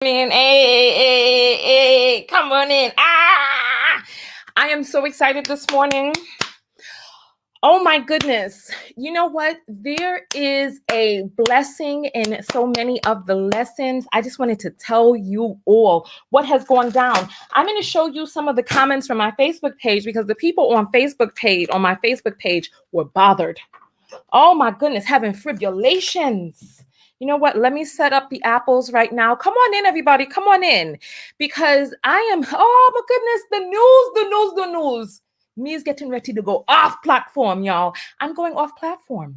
In. Hey, come on in. I am so excited this morning. Oh my goodness. You know what? There is a blessing in so many of the lessons. I just wanted to tell you all what has gone down. I'm going to show you some of the comments from my Facebook page because the people on my Facebook page were bothered. Oh my goodness, having tribulations. You know what? Let me set up the apples right now. Come on in, everybody. Come on in. Because oh my goodness, the news. Me is getting ready to go off platform, y'all. I'm going off platform.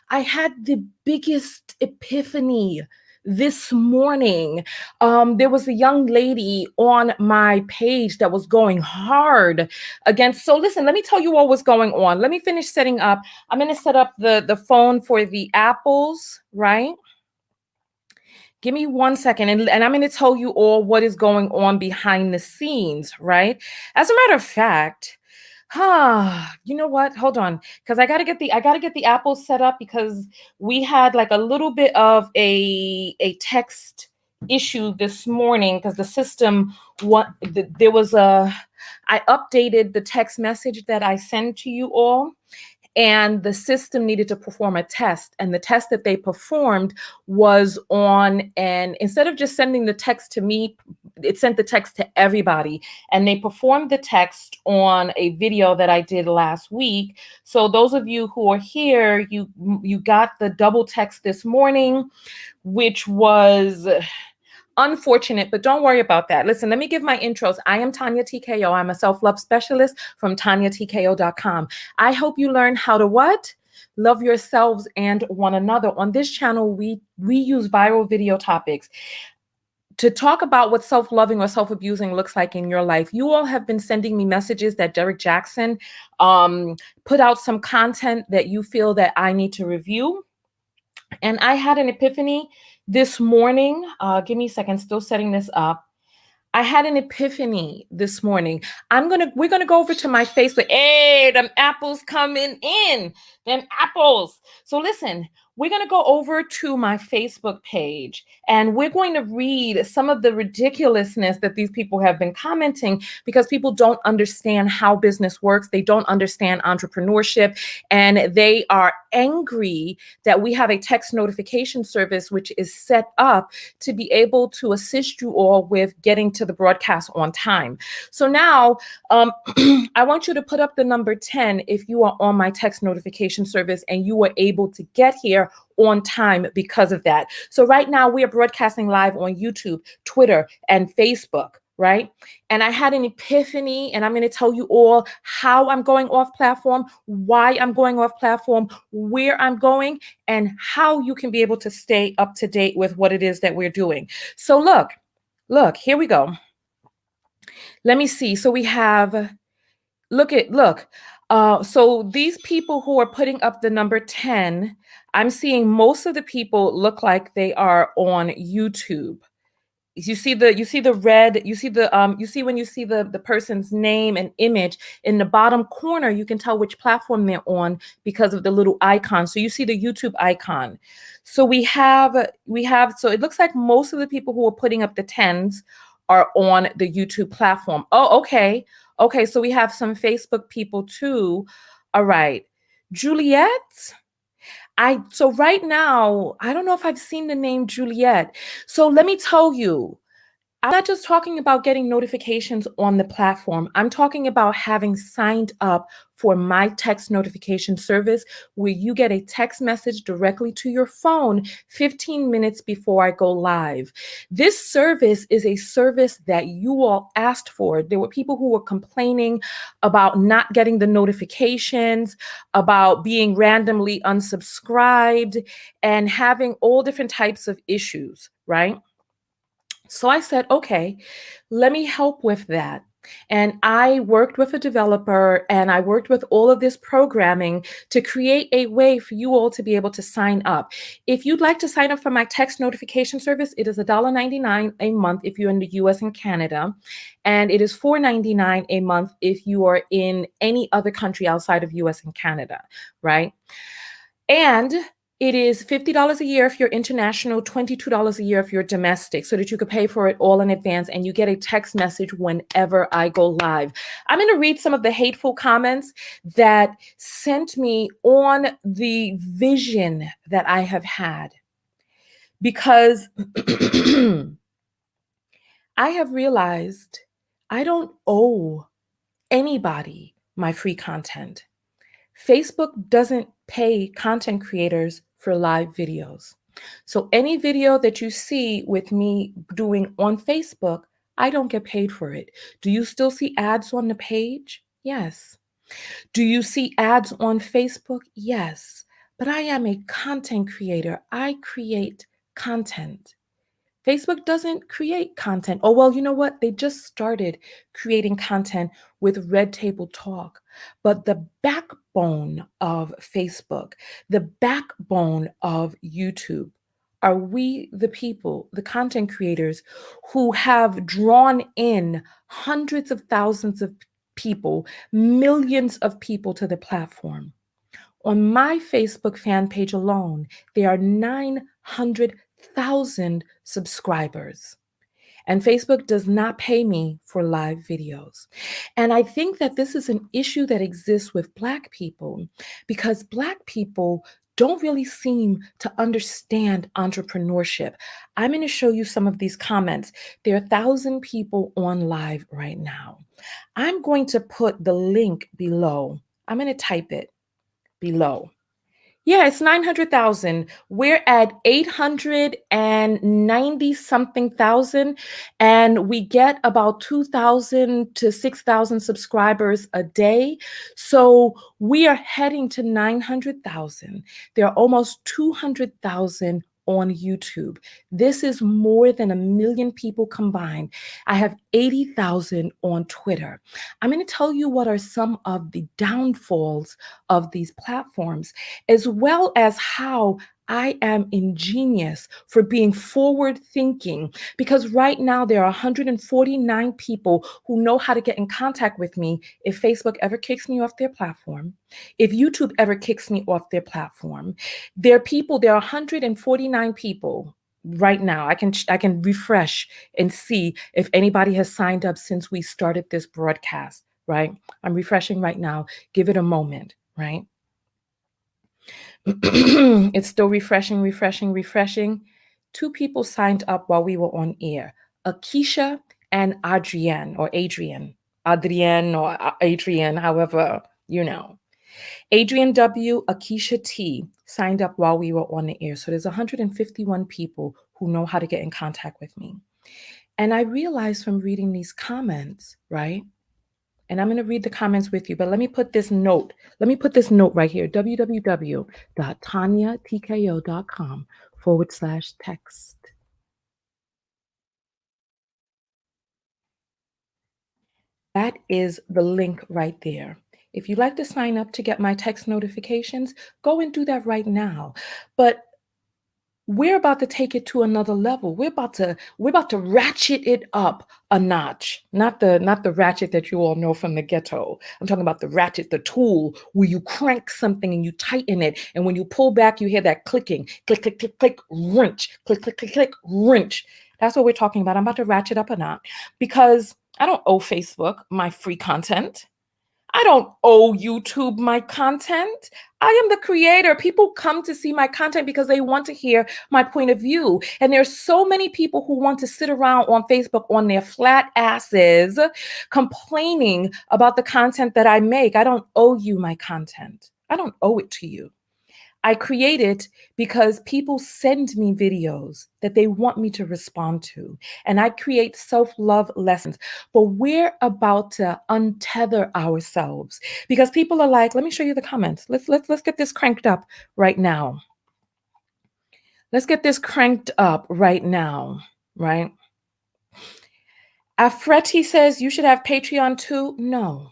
I had the biggest epiphany this morning. There was a young lady on my page that was going hard against. So listen, let me tell you all what's going on. Let me finish setting up. I'm going to set up the phone for the apples, right? Give me 1 second, and I'm going to tell you all what is going on behind the scenes, right? As a matter of fact, you know what? Hold on, because I gotta get the apples set up because we had like a little bit of a text issue this morning because the system I updated the text message that I sent to you all, and the system needed to perform a test, and the test that they performed was on, and instead of just sending the text to me, it sent the text to everybody, and they performed the text on a video that I did last week. So those of you who are here, you got the double text this morning, which was unfortunate, but don't worry about that. Listen, let me give my intros. I am Tanya TKO. I'm a self-love specialist from TanyaTKO.com. I hope you learn how to what? Love yourselves and one another. On this channel, we use viral video topics to talk about what self-loving or self-abusing looks like in your life. You all have been sending me messages that Derek Jackson put out some content that you feel that I need to review. And I had an epiphany this morning. Give me a second, still setting this up. I had an epiphany this morning. We're gonna go over to my Facebook. Hey, them apples coming in. Them apples. So listen, we're gonna go over to my Facebook page and we're going to read some of the ridiculousness that these people have been commenting because people don't understand how business works. They don't understand entrepreneurship, and they are angry that we have a text notification service which is set up to be able to assist you all with getting to the broadcast on time. So now I want you to put up the number 10 if you are on my text notification service and you were able to get here on time because of that. So right now we are broadcasting live on YouTube, Twitter, and Facebook, right? And I had an epiphany, and I'm going to tell you all how I'm going off platform, why I'm going off platform, where I'm going, and how you can be able to stay up to date with what it is that we're doing. So look, here we go. Let me see. So we have, look. So these people who are putting up the number 10, I'm seeing most of the people look like they are on YouTube. You see when you see the person's name and image in the bottom corner, you can tell which platform they're on because of the little icon. So you see the YouTube icon. So we have, so it looks like most of the people who are putting up the 10s are on the YouTube platform. Oh, okay. Okay, so we have some Facebook people too. All right. Juliet? So right now, I don't know if I've seen the name Juliet. So let me tell you, I'm not just talking about getting notifications on the platform. I'm talking about having signed up for my text notification service where you get a text message directly to your phone 15 minutes before I go live. This service is a service that you all asked for. There were people who were complaining about not getting the notifications, about being randomly unsubscribed, and having all different types of issues, right? So I said, okay, let me help with that. And I worked with a developer and I worked with all of this programming to create a way for you all to be able to sign up. If you'd like to sign up for my text notification service, it is $1.99 a month if you're in the US and Canada. And it is $4.99 a month if you are in any other country outside of US and Canada, right? And It is $50 a year if you're international, $22 a year if you're domestic, so that you could pay for it all in advance and you get a text message whenever I go live. I'm going to read some of the hateful comments that sent me on the vision that I have had, because I have realized I don't owe anybody my free content. Facebook doesn't pay content creators for live videos. So any video that you see with me doing on Facebook, I don't get paid for it. Do you still see ads on the page? Yes. Do you see ads on Facebook? Yes. But I am a content creator. I create content. Facebook doesn't create content. Oh, well, you know what? They just started creating content with Red Table Talk. But the backbone of Facebook, the backbone of YouTube, are we, the people, the content creators, who have drawn in hundreds of thousands of people, millions of people to the platform. On my Facebook fan page alone, there are 900,000 subscribers. And Facebook does not pay me for live videos. And I think that this is an issue that exists with Black people, because Black people don't really seem to understand entrepreneurship. I'm going to show you some of these comments. There are 1,000 people on live right now. I'm going to put the link below. I'm going to type it below. Yeah, it's 900,000. We're at 890 something thousand, and we get about 2,000 to 6,000 subscribers a day. So we are heading to 900,000. There are almost 200,000 on YouTube. This is more than 1 million people combined. I have 80,000 on Twitter. I'm going to tell you what are some of the downfalls of these platforms, as well as how I am ingenious for being forward thinking, because right now there are 149 people who know how to get in contact with me if Facebook ever kicks me off their platform, if YouTube ever kicks me off their platform. There are 149 people right now. I can refresh and see if anybody has signed up since we started this broadcast, right? I'm refreshing right now. Give it a moment, right? It's still refreshing. Two people signed up while we were on air, Akeisha and Adrienne, or Adrienne, or Adrienne, however, you know. Adrienne W., Akeisha T. signed up while we were on the air. So there's 151 people who know how to get in contact with me. And I realized from reading these comments, right? And I'm going to read the comments with you, but let me put this note. Let me put this note right here, www.tanyatko.com/text. That is the link right there. If you'd like to sign up to get my text notifications, go and do that right now. But we're about to take it to another level. We're about to ratchet it up a notch. Not the ratchet that you all know from the ghetto. I'm talking about the ratchet, the tool where you crank something and you tighten it, and when you pull back, you hear that clicking, click, click, click, click, wrench, click, click, click, click, wrench. That's what we're talking about. I'm about to ratchet up a notch, because I don't owe Facebook my free content. I don't owe YouTube my content. I am the creator. People come to see my content because they want to hear my point of view. And there's so many people who want to sit around on Facebook on their flat asses complaining about the content that I make. I don't owe you my content. I don't owe it to you. I create it because people send me videos that they want me to respond to. And I create self-love lessons. But we're about to untether ourselves, because people are like, let me show you the comments. Let's get this cranked up right now. Let's get this cranked up right now, right? Afreti says you should have Patreon too. No,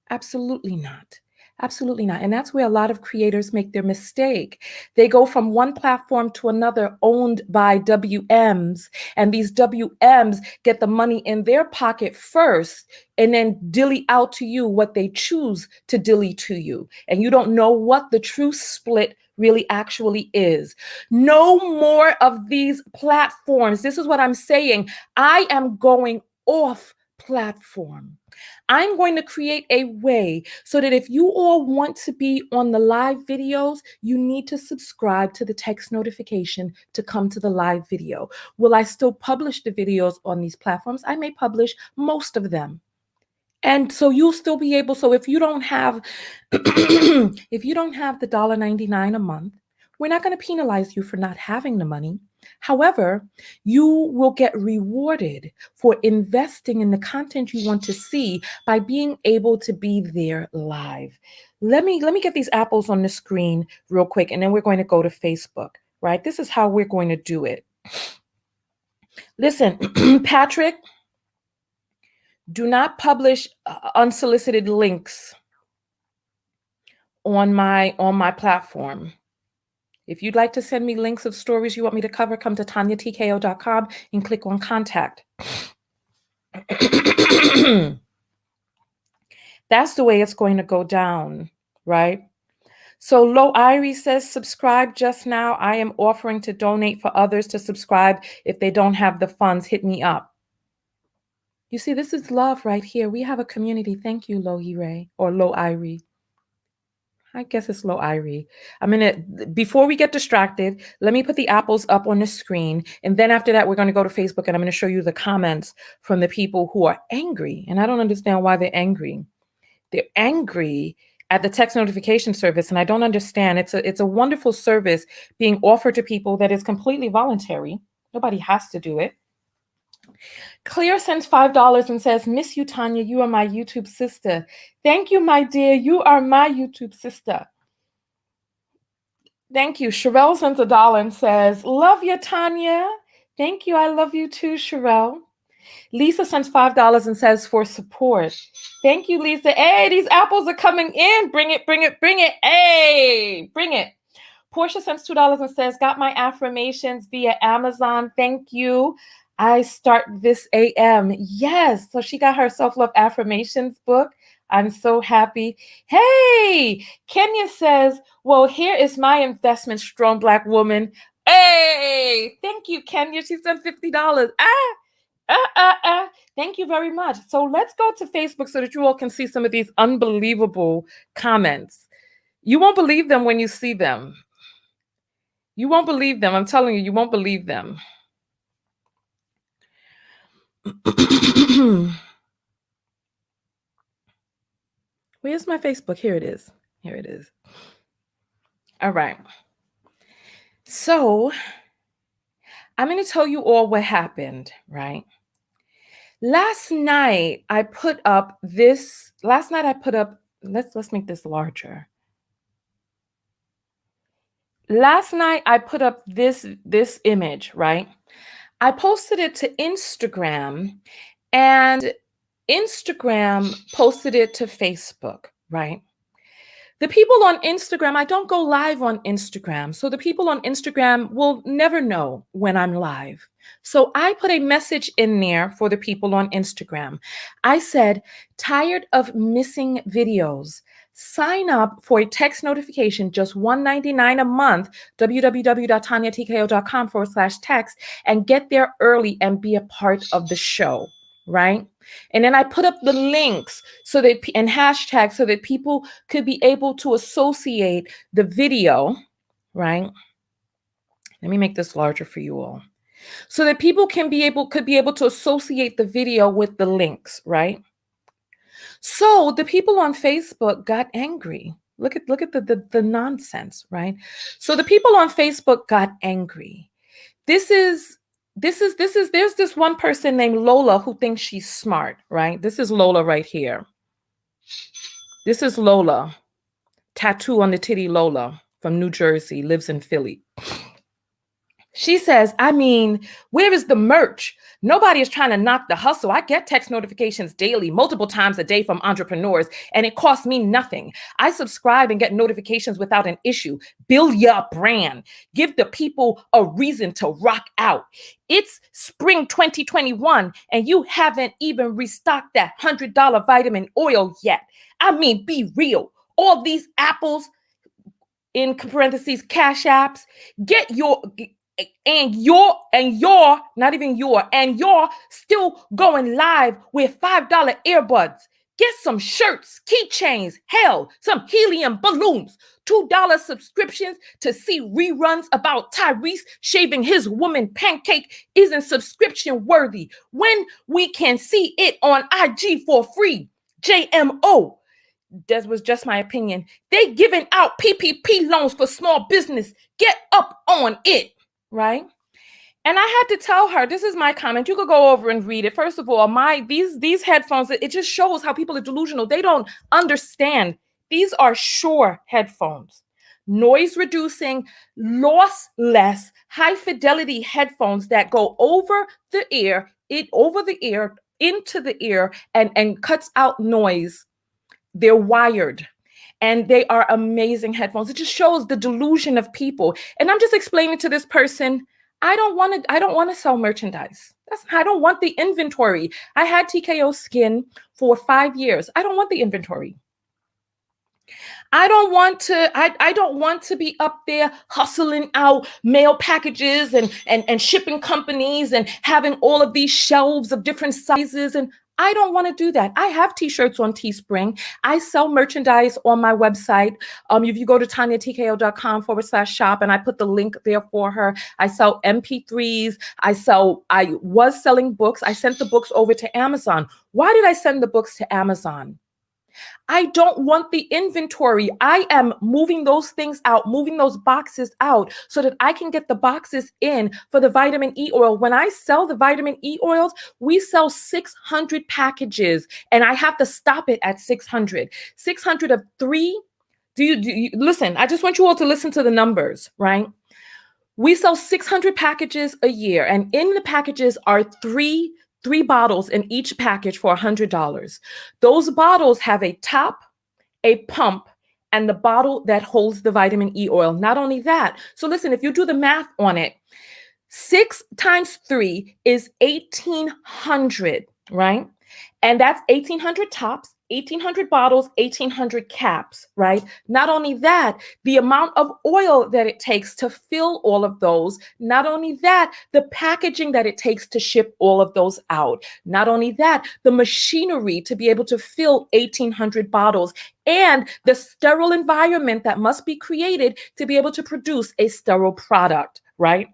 absolutely not. Absolutely not. And that's where a lot of creators make their mistake. They go from one platform to another owned by WMs, and these WMs get the money in their pocket first and then dilly out to you what they choose to dilly to you. And you don't know what the true split really actually is. No more of these platforms. This is what I'm saying. I am going off platform. I'm going to create a way so that if you all want to be on the live videos, you need to subscribe to the text notification to come to the live video. Will I still publish the videos on these platforms? I may publish most of them. And so you'll still be able, so if you don't have if you don't have the $1.99 a month, we're not going to penalize you for not having the money. However, you will get rewarded for investing in the content you want to see by being able to be there live. Let me get these apples on the screen real quick, and then we're going to go to Facebook, right? This is how we're going to do it. Listen, Patrick, do not publish unsolicited links on my platform. If you'd like to send me links of stories you want me to cover, come to TanyaTKO.com and click on contact. That's the way it's going to go down, right? So Lo Irie says, subscribe just now. I am offering to donate for others to subscribe. If they don't have the funds, hit me up. You see, this is love right here. We have a community. Thank you, Lo Irie, or Lo Irie. I guess it's Lo Irie. Before we get distracted, let me put the apples up on the screen. And then after that, we're going to go to Facebook and I'm going to show you the comments from the people who are angry. And I don't understand why they're angry. They're angry at the text notification service. And I don't understand. It's a wonderful service being offered to people that is completely voluntary. Nobody has to do it. Clear sends $5 and says, miss you, Tanya. You are my YouTube sister. Thank you, my dear. You are my YouTube sister. Thank you. Sherelle sends $1 and says, love you, Tanya. Thank you. I love you too, Sherelle. Lisa sends $5 and says, for support. Thank you, Lisa. Hey, these apples are coming in. Bring it, bring it, bring it. Hey, bring it. Portia sends $2 and says, got my affirmations via Amazon. Thank you. I start this AM. Yes. So she got her self-love affirmations book. I'm so happy. Hey, Kenya says, well, here is my investment, strong Black woman. Hey, thank you, Kenya. She sent $50. Thank you very much. So let's go to Facebook so that you all can see some of these unbelievable comments. You won't believe them when you see them. You won't believe them. I'm telling you, you won't believe them. Where's my Facebook? Here it is. Here it is. All right. So I'm going to tell you all what happened, right? Last night I put up, let's make this larger. Last night I put up this image, right? I posted it to Instagram and Instagram posted it to Facebook, right? The people on Instagram, I don't go live on Instagram. So the people on Instagram will never know when I'm live. So I put a message in there for the people on Instagram. I said, tired of missing videos. Sign up for a text notification, just $1.99 a month, www.tanyatko.com/text, and get there early and be a part of the show, right? And then I put up the links and hashtags so that people could be able to associate the video, right? Let me make this larger for you all. So that people could be able to associate the video with the links, right? So the people on Facebook got angry. Look at the nonsense, right? So the people on Facebook got angry. There's this one person named Lola who thinks she's smart, right? This is Lola right here. This is Lola, tattoo on the titty Lola from New Jersey, lives in Philly. She says, I mean, where is the merch? Nobody is trying to knock the hustle. I get text notifications daily, multiple times a day from entrepreneurs, and it costs me nothing. I subscribe and get notifications without an issue. Build your brand. Give the people a reason to rock out. It's spring 2021, and you haven't even restocked that $100 vitamin oil yet. I mean, be real. All these apples, in parentheses, cash apps, get your and you're not even and you're still going live with $5 earbuds. Get some shirts, keychains, hell, some helium balloons, $2 subscriptions to see reruns about Tyrese shaving his woman pancake isn't subscription worthy when we can see it on IG for free. JMO. That was just my opinion. They giving out PPP loans for small business. Get up on it, right? And I had to tell her, this is my comment. You could go over and read it. First of all, these headphones, it just shows how people are delusional. They don't understand. These are Shure headphones, noise reducing, lossless, high fidelity headphones that go over the ear, into the ear, and cuts out noise. They're wired, and they are amazing headphones. It just shows the delusion of people. And I'm just explaining to this person, I don't want to sell merchandise. I don't want the inventory. I had TKO skin for 5 years. I don't want the inventory. I don't want to be up there hustling out mail packages and shipping companies and having all of these shelves of different sizes. And I don't want to do that. I have t-shirts on Teespring. I sell merchandise on my website. If you go to tanyatko.com/shop, and I put the link there for her. I sell MP3s. I was selling books. I sent the books over to Amazon. Why did I send the books to Amazon? I don't want the inventory. I am moving those things out, moving those boxes out so that I can get the boxes in for the vitamin E oil. When I sell the vitamin E oils, we sell 600 packages, and I have to stop it at 600. 600 of 3. Do you listen? I just want you all to listen to the numbers, right? We sell 600 packages a year, and in the packages are three bottles in each package for $100. Those bottles have a top, a pump, and the bottle that holds the vitamin E oil. Not only that, so listen, if you do the math on it, 6 times 3 is 1,800, right? And that's 1,800 tops, 1,800 bottles, 1,800 caps, right? Not only that, the amount of oil that it takes to fill all of those. Not only that, the packaging that it takes to ship all of those out. Not only that, the machinery to be able to fill 1,800 bottles, and the sterile environment that must be created to be able to produce a sterile product, right?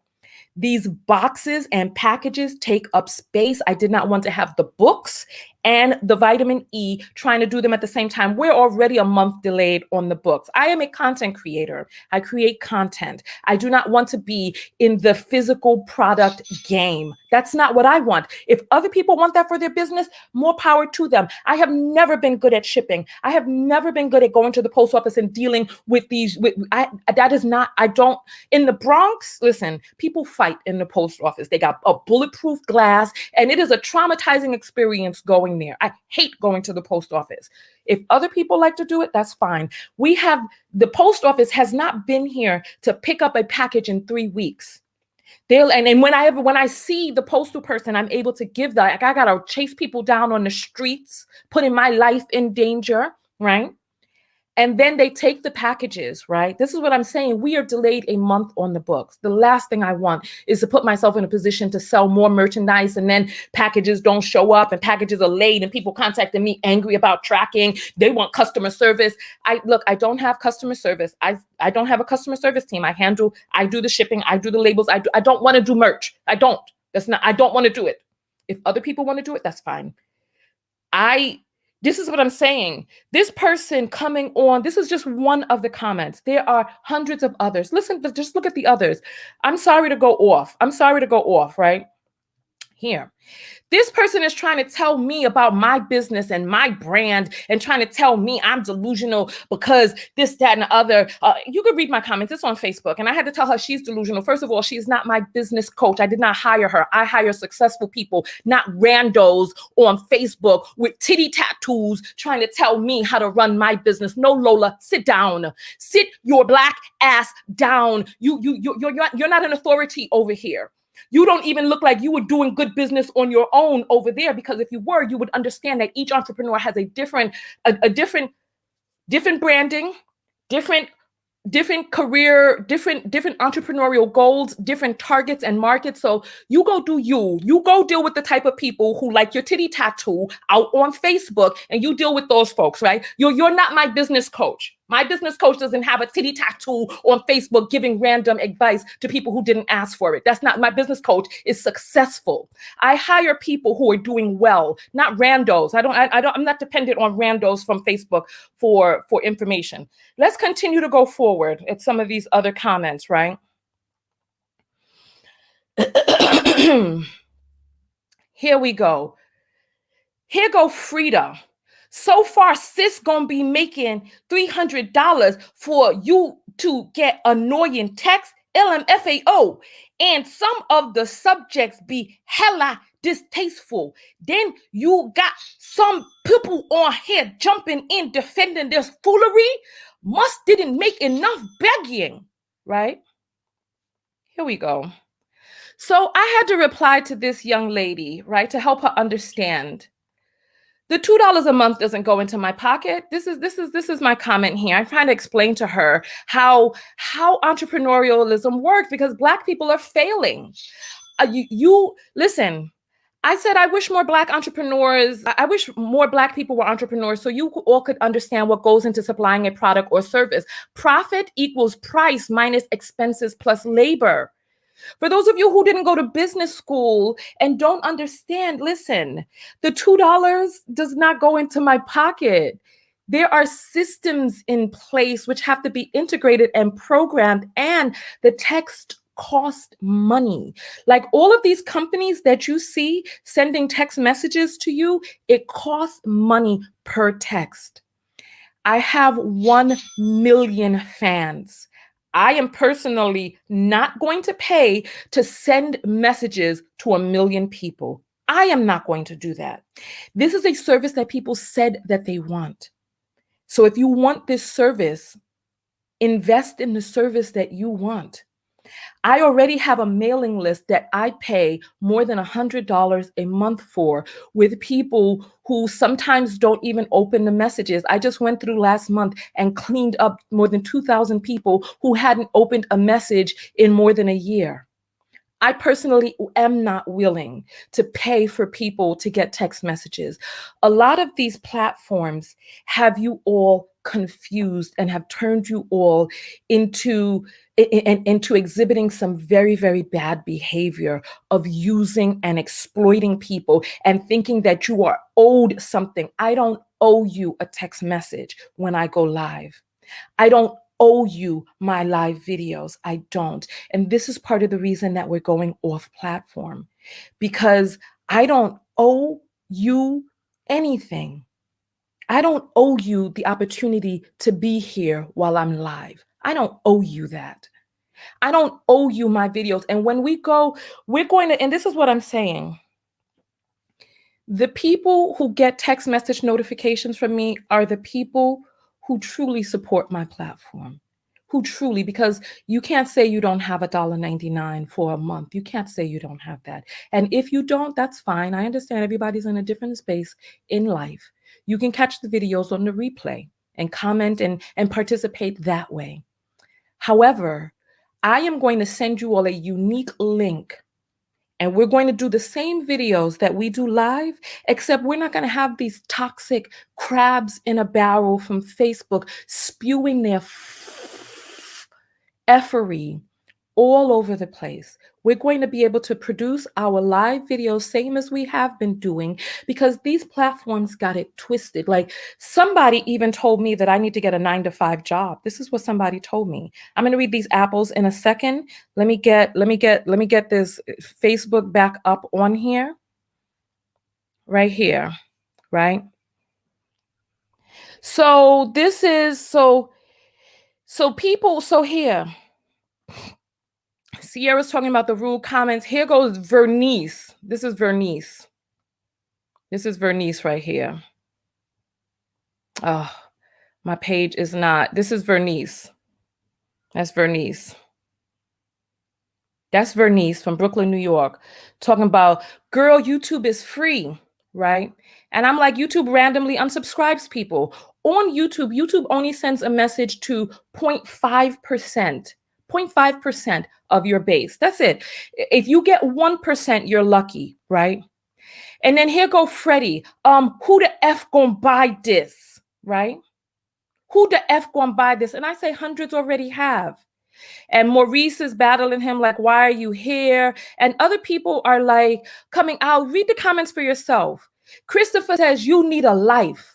These boxes and packages take up space. I did not want to have the books and the vitamin E trying to do them at the same time. We're already a month delayed on the books. I am a content creator. I create content. I do not want to be in the physical product game. That's not what I want. If other people want that for their business, more power to them. I have never been good at shipping. I have never been good at going to the post office and dealing with these. In the Bronx, listen, people fight in the post office. They got a bulletproof glass, and it is a traumatizing experience going there. I hate going to the post office. If other people like to do it, that's fine. The post office has not been here to pick up a package in 3 weeks. When I see the postal person, I'm able to give that. Like, I gotta chase people down on the streets, putting my life in danger, right? And then they take the packages, right? This is what I'm saying. We are delayed a month on the books. The last thing I want is to put myself in a position to sell more merchandise, and then packages don't show up and packages are late and people contacting me angry about tracking. They want customer service. I don't have customer service. I don't have a customer service team. I do the shipping. I do the labels. I don't want to do merch. I don't want to do it. If other people want to do it, that's fine. This is what I'm saying. This person coming on, this is just one of the comments. There are hundreds of others. Listen, just look at the others. I'm sorry to go off, right? here. This person is trying to tell me about my business and my brand and trying to tell me I'm delusional because this, that, and the other. You could read my comments. It's on Facebook. And I had to tell her she's delusional. First of all, she's not my business coach. I did not hire her. I hire successful people, not randos on Facebook with titty tattoos trying to tell me how to run my business. No, Lola, sit down. Sit your black ass down. You're not an authority over here. You don't even look like you were doing good business on your own over there, because if you were, you would understand that each entrepreneur has a different branding, different career, different entrepreneurial goals, different targets and markets. So you go do you go deal with the type of people who like your titty tattoo out on Facebook, and you deal with those folks, right? You're not my business coach. My business coach doesn't have a titty tattoo on Facebook giving random advice to people who didn't ask for it. That's not my business coach. Is successful. I hire people who are doing well, not randos. I'm not dependent on randos from Facebook for information. Let's continue to go forward at some of these other comments, right? Here we go. Here go Frida. So far, sis gonna be making $300 for you to get annoying text, LMFAO, and some of the subjects be hella distasteful. Then you got some people on here jumping in defending this foolery. Must didn't make enough begging, right? Here we go. So I had to reply to this young lady, right, to help her understand. The $2 a month doesn't go into my pocket. This is my comment here. I'm trying to explain to her how entrepreneurialism works, because Black people are failing. You listen. I said I wish more Black entrepreneurs. I wish more Black people were entrepreneurs, so you all could understand what goes into supplying a product or service. Profit equals price minus expenses plus labor. For those of you who didn't go to business school and don't understand, listen, the $2 does not go into my pocket. There are systems in place which have to be integrated and programmed, and the text cost money. Like all of these companies that you see sending text messages to you, it costs money per text. I have 1 million fans. I am personally not going to pay to send messages to 1 million people. I am not going to do that. This is a service that people said that they want. So if you want this service, invest in the service that you want. I already have a mailing list that I pay more than $100 a month for, with people who sometimes don't even open the messages. I just went through last month and cleaned up more than 2,000 people who hadn't opened a message in more than a year. I personally am not willing to pay for people to get text messages. A lot of these platforms have you all confused and have turned you all into exhibiting some very, very bad behavior of using and exploiting people and thinking that you are owed something. I don't owe you a text message when I go live. I don't owe you my live videos. I don't. And this is part of the reason that we're going off platform, because I don't owe you anything. I don't owe you the opportunity to be here while I'm live. I don't owe you that. I don't owe you my videos. And when we go, we're going to, and this is what I'm saying. The people who get text message notifications from me are the people who truly support my platform, who truly, because you can't say you don't have $1.99 for a month. You can't say you don't have that. And if you don't, that's fine. I understand everybody's in a different space in life. You can catch the videos on the replay and comment and participate that way. However, I am going to send you all a unique link, and we're going to do the same videos that we do live, except we're not going to have these toxic crabs in a barrel from Facebook spewing their effery all over the place. We're going to be able to produce our live videos, same as we have been doing, because these platforms got it twisted. Like somebody even told me that I need to get a 9-to-5 job. This is what somebody told me. I'm going to read these apples in a second. Let me get this Facebook back up on here. Right here, right? So this is so here. Sierra's talking about the rude comments. Here goes Vernice. This is Vernice. This is Vernice right here. Oh, my page is not. This is Vernice. That's Vernice. That's Vernice from Brooklyn, New York, talking about, girl, YouTube is free, right? And I'm like, YouTube randomly unsubscribes people. On YouTube, YouTube only sends a message to 0.5%. 0.5% of your base. That's it. If you get 1%, you're lucky, right? And then here go Freddie. Who the F gonna buy this, right? Who the F gonna buy this? And I say hundreds already have. And Maurice is battling him like, why are you here? And other people are like coming out. Read the comments for yourself. Christopher says, you need a life.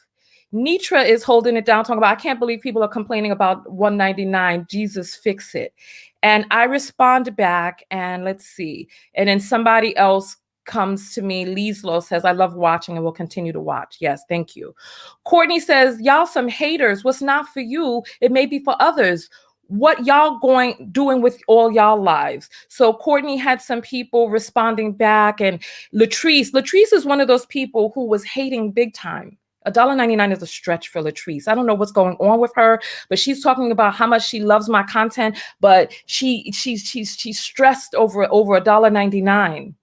Nitra is holding it down, talking about, I can't believe people are complaining about $199. Jesus, fix it. And I respond back, and let's see. And then somebody else comes to me. Lieslo says, I love watching and will continue to watch. Yes, thank you. Courtney says, y'all some haters. What's not for you, it may be for others. What y'all doing with all y'all lives? So Courtney had some people responding back, and Latrice is one of those people who was hating big time. $1.99 is a stretch for Latrice. I don't know what's going on with her, but she's talking about how much she loves my content, but she's stressed over $1.99.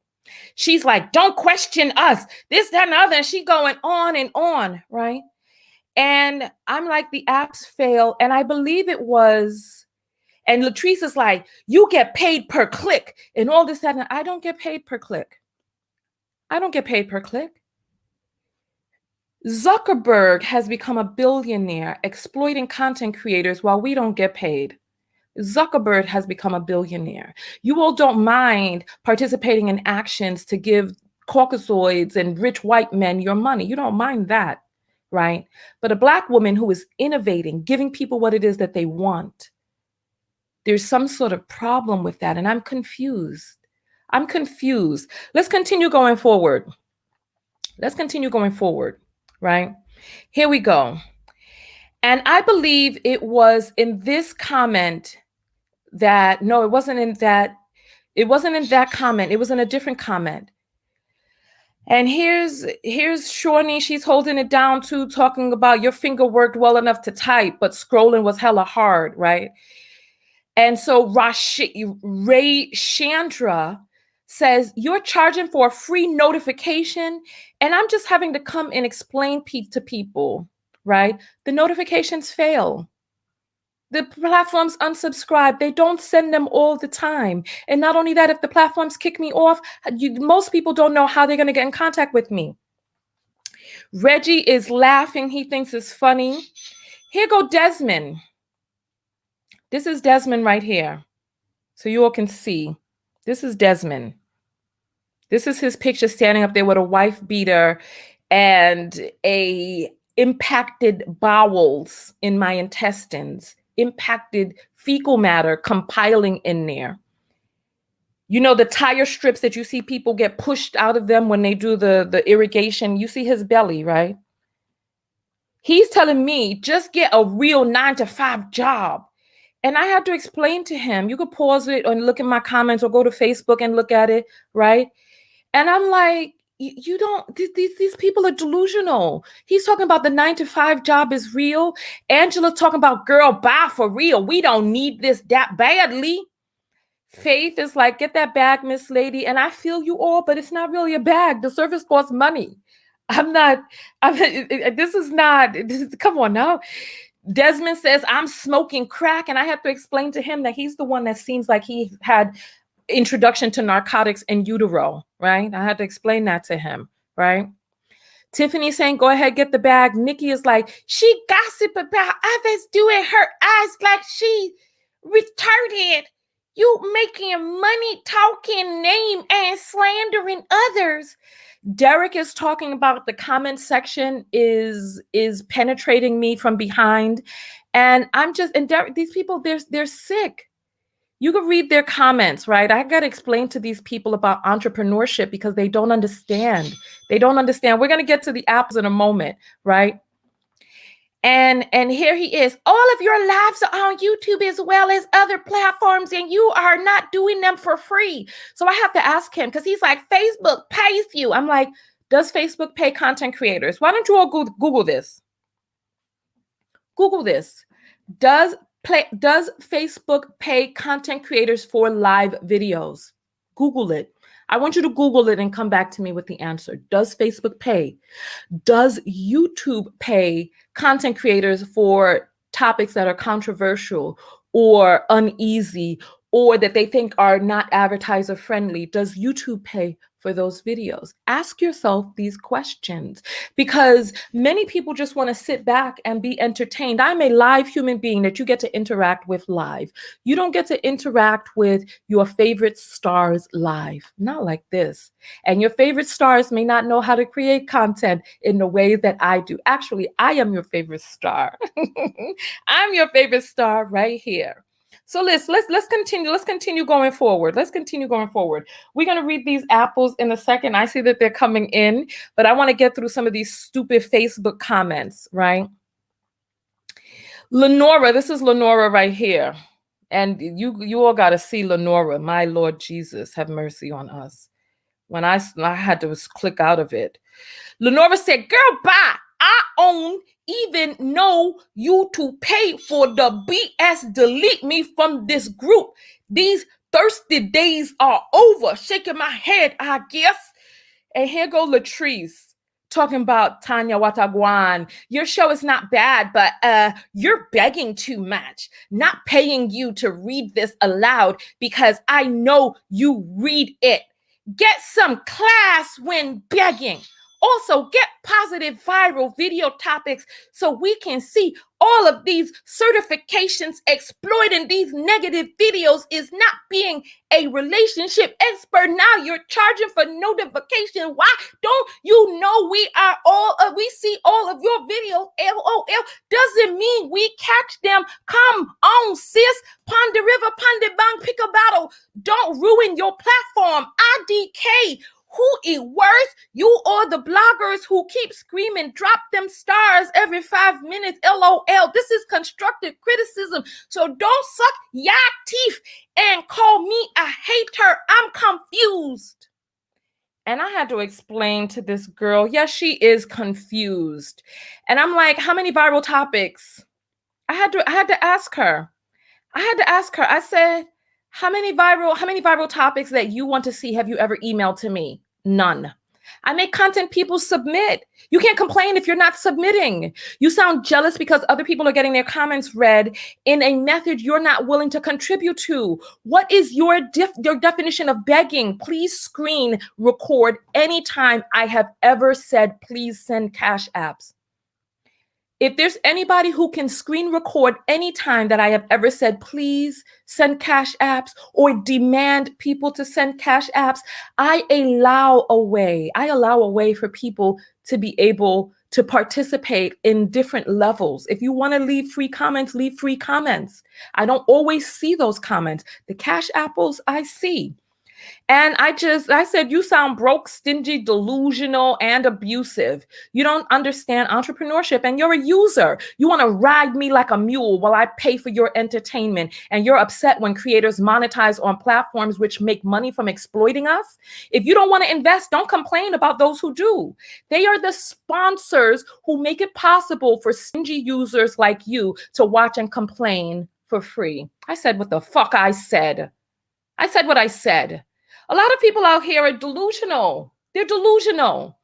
She's like, don't question us, this, that, and the other. And she going on, right? And I'm like, the apps fail. And I believe it was, and Latrice is like, you get paid per click and all this, that, and I don't get paid per click. I don't get paid per click. Zuckerberg has become a billionaire exploiting content creators while we don't get paid. Zuckerberg has become a billionaire. You all don't mind participating in actions to give Caucasoids and rich white men your money. You don't mind that, right? But a Black woman who is innovating, giving people what it is that they want, there's some sort of problem with that. And I'm confused. Let's continue going forward. Right? Here we go. And I believe it was in this comment that, no, it wasn't in that comment. It was in a different comment. And here's Shawnee. She's holding it down too, talking about your finger worked well enough to type, but scrolling was hella hard, right? And so Ray Chandra says, you're charging for a free notification. And I'm just having to come and explain to people, right? The notifications fail. The platforms unsubscribe. They don't send them all the time. And not only that, if the platforms kick me off, most people don't know how they're going to get in contact with me. Reggie is laughing. He thinks it's funny. Here go Desmond. This is Desmond right here. So you all can see. This is Desmond. This is his picture standing up there with a wife beater and a impacted bowels in my intestines, impacted fecal matter compiling in there. You know, the tire strips that you see people get pushed out of them when they do the irrigation. You see his belly, right? He's telling me, just get a real 9-to-5 job. And I had to explain to him, you could pause it and look at my comments or go to Facebook and look at it, right? And I'm like, you don't, these people are delusional. He's talking about the 9-to-5 job is real. Angela's talking about, girl, bye for real. We don't need this that badly. Faith is like, get that bag, Miss Lady. And I feel you all, but it's not really a bag. The service costs money. Come on now. Desmond says, I'm smoking crack. And I have to explain to him that he's the one that seems like he had introduction to narcotics in utero, right? I had to explain that to him, right? Tiffany saying, go ahead, get the bag. Nikki is like, she gossip about others doing her eyes like she retarded. You making money talking name and slandering others. Derek is talking about the comment section is penetrating me from behind. And Derek, these people, they're sick. You can read their comments, right? I got to explain to these people about entrepreneurship because they don't understand. They don't understand. We're going to get to the apples in a moment, right? And here he is. All of your lives are on YouTube as well as other platforms, and you are not doing them for free. So I have to ask him because he's like, Facebook pays you. I'm like, does Facebook pay content creators? Why don't you all Google this? Google this. Does Facebook pay content creators for live videos? Google it. I want you to Google it and come back to me with the answer. Does Facebook pay? Does YouTube pay content creators for topics that are controversial or uneasy or that they think are not advertiser friendly? Does YouTube pay for those videos? Ask yourself these questions because many people just want to sit back and be entertained. I'm a live human being that you get to interact with live. You don't get to interact with your favorite stars live, not like this. And your favorite stars may not know how to create content in the way that I do. Actually, I am your favorite star. I'm your favorite star right here. So let's continue. Let's continue going forward. We're going to read these apples in a second. I see that they're coming in, but I want to get through some of these stupid Facebook comments, right? Lenora, this is Lenora right here. And you all got to see Lenora. My Lord Jesus, have mercy on us. When I had to click out of it. Lenora said, girl, bye. I don't even know you to pay for the BS. Delete me from this group. These thirsty days are over. Shaking my head, I guess. And here go Latrice talking about Tanya Watagwan. Your show is not bad, but you're begging too much. Not paying you to read this aloud because I know you read it. Get some class when begging. Also, get positive viral video topics so we can see all of these certifications. Exploiting these negative videos is not being a relationship expert. Now you're charging for notification. Why don't you know we see all of your videos? LOL. Doesn't mean we catch them. Come on, sis. Pond the river, pond the bank, pick a battle. Don't ruin your platform. IDK. Who it worse? You or the bloggers who keep screaming, drop them stars every 5 minutes, LOL. This is constructive criticism. So don't suck your teeth and call me a hater. I'm confused. And I had to explain to this girl, yes, she is confused. And I'm like, how many viral topics? I had to ask her. I said, how many viral topics that you want to see have you ever emailed to me? None. I make content people submit. You can't complain if you're not submitting. You sound jealous because other people are getting their comments read in a method you're not willing to contribute to. What is your definition of begging? Please screen record anytime I have ever said, please send cash apps. If there's anybody who can screen record any time that I have ever said, please send cash apps or demand people to send cash apps, I allow a way for people to be able to participate in different levels. If you want to leave free comments, leave free comments. I don't always see those comments. The cash apples I see. And I said, you sound broke, stingy, delusional, and abusive. You don't understand entrepreneurship and you're a user. You want to ride me like a mule while I pay for your entertainment. And you're upset when creators monetize on platforms which make money from exploiting us. If you don't want to invest, don't complain about those who do. They are the sponsors who make it possible for stingy users like you to watch and complain for free. I said what the fuck I said. I said what I said. A lot of people out here are delusional. They're delusional.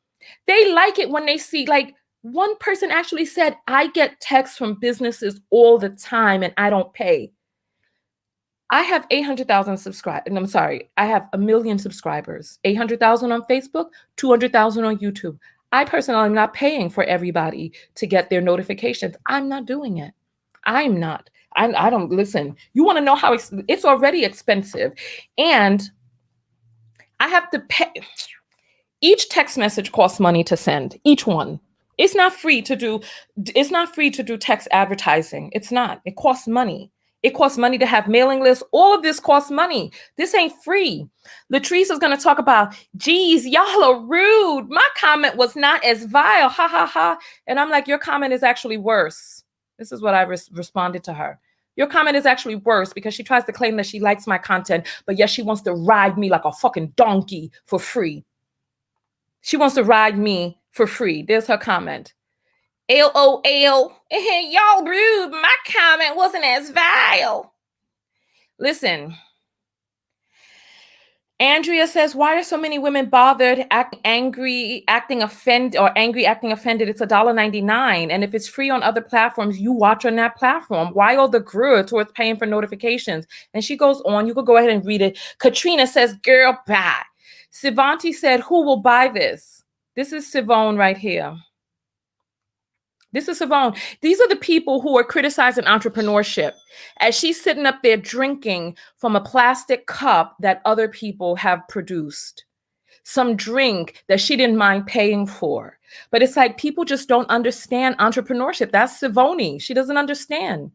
They like it when they see, like one person actually said, I get texts from businesses all the time and I don't pay. I have 800,000 subscribers. And I'm sorry, I have 1 million subscribers, 800,000 on Facebook, 200,000 on YouTube. I personally am not paying for everybody to get their notifications. I'm not doing it. I'm not. I don't listen. You want to know how it's already expensive. And I have to pay. Each text message costs money to send. Each one. It's not free to do. It's not free to do text advertising. It's not. It costs money. It costs money to have mailing lists. All of this costs money. This ain't free. Latrice is going to talk about, geez, y'all are rude. My comment was not as vile. Ha ha ha. And I'm like, your comment is actually worse. This is what I responded to her. Your comment is actually worse because she tries to claim that she likes my content, but yet she wants to ride me like a fucking donkey for free. She wants to ride me for free. There's her comment. LOL. Y'all rude. My comment wasn't as vile. Listen. Andrea says, why are so many women bothered acting offended? It's $1.99. And if it's free on other platforms, you watch on that platform. Why all the grudge towards paying for notifications? And she goes on. You could go ahead and read it. Katrina says, girl, bye. Sivanti said, who will buy this? This is Sivone right here. This is Sivone. These are the people who are criticizing entrepreneurship as she's sitting up there drinking from a plastic cup that other people have produced. Some drink that she didn't mind paying for. But it's like people just don't understand entrepreneurship. That's Sivone. She doesn't understand.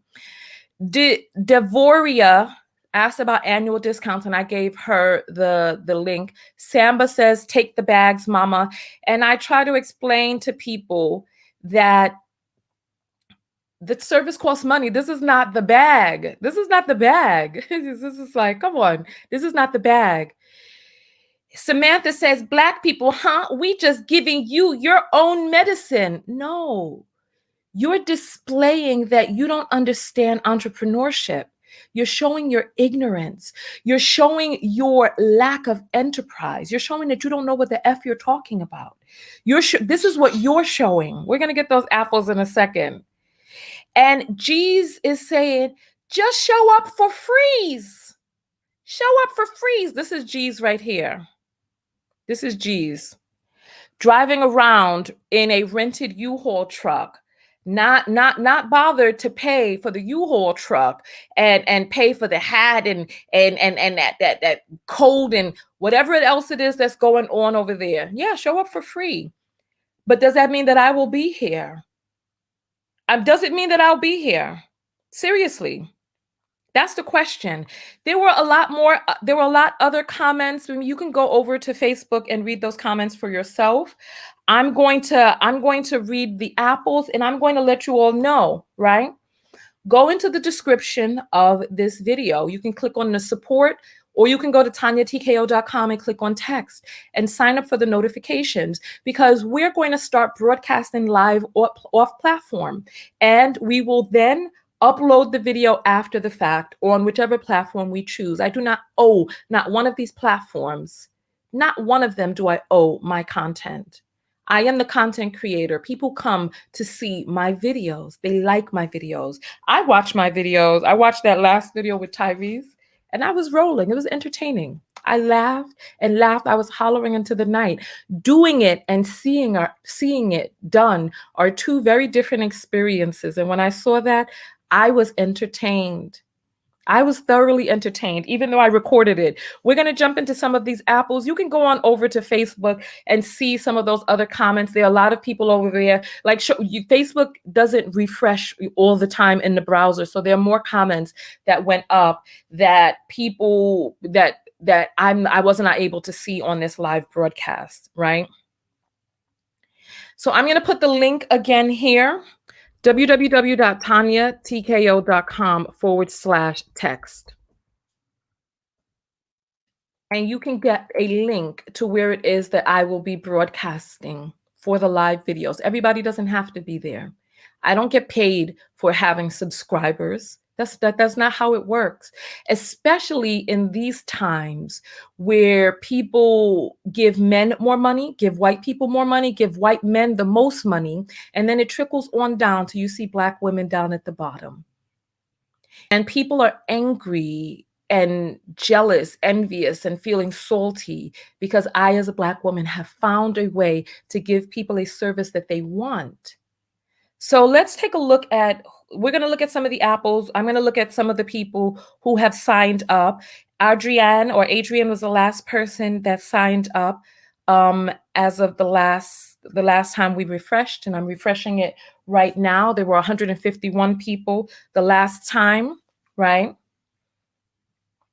Devoria asked about annual discounts, and I gave her the link. Samba says, take the bags, mama. And I try to explain to people that the service costs money. This is not the bag. This is not the bag. This is like, come on. This is not the bag. Samantha says, Black people, huh? We just giving you your own medicine. No, you're displaying that you don't understand entrepreneurship. You're showing your ignorance. You're showing your lack of enterprise. You're showing that you don't know what the F you're talking about. This is what you're showing. We're going to get those apples in a second. And G's is saying, just show up for freeze. Show up for freeze. This is G's right here. This is G's. Driving around in a rented U-Haul truck, not bothered to pay for the U-Haul truck and pay for the hat and that coat and whatever else it is that's going on over there. Yeah, show up for free. But does that mean that I will be here? Does it mean that I'll be here? Seriously. That's the question. There were a lot other comments. You can go over to Facebook and read those comments for yourself. I'm going to read the apples and I'm going to let you all know, right? Go into the description of this video. You can click on the support, or you can go to tanyatko.com and click on text and sign up for the notifications, because we're going to start broadcasting live off platform. And we will then upload the video after the fact on whichever platform we choose. I do not owe not one of these platforms. Not one of them do I owe my content. I am the content creator. People come to see my videos. They like my videos. I watch my videos. I watched that last video with Tyrese and I was rolling. It was entertaining. I laughed and laughed. I was hollering into the night. Doing it and seeing it done are two very different experiences. And when I saw that, I was entertained. I was thoroughly entertained, even though I recorded it. We're going to jump into some of these apples. You can go on over to Facebook and see some of those other comments. There are a lot of people over there. Like Facebook doesn't refresh all the time in the browser. So there are more comments that went up that people that I wasn't able to see on this live broadcast, right? So I'm going to put the link again here. www.tanyatko.com/text. And you can get a link to where it is that I will be broadcasting for the live videos. Everybody doesn't have to be there. I don't get paid for having subscribers. That's not how it works, especially in these times where people give men more money, give white people more money, give white men the most money, and then it trickles on down till you see Black women down at the bottom. And people are angry and jealous, envious, and feeling salty because I, as a Black woman, have found a way to give people a service that they want. So let's take a look at, we're going to look at some of the apples. I'm going to look at some of the people who have signed up. Adrian was the last person that signed up as of the last time we refreshed, and I'm refreshing it right now. There were 151 people the last time, right?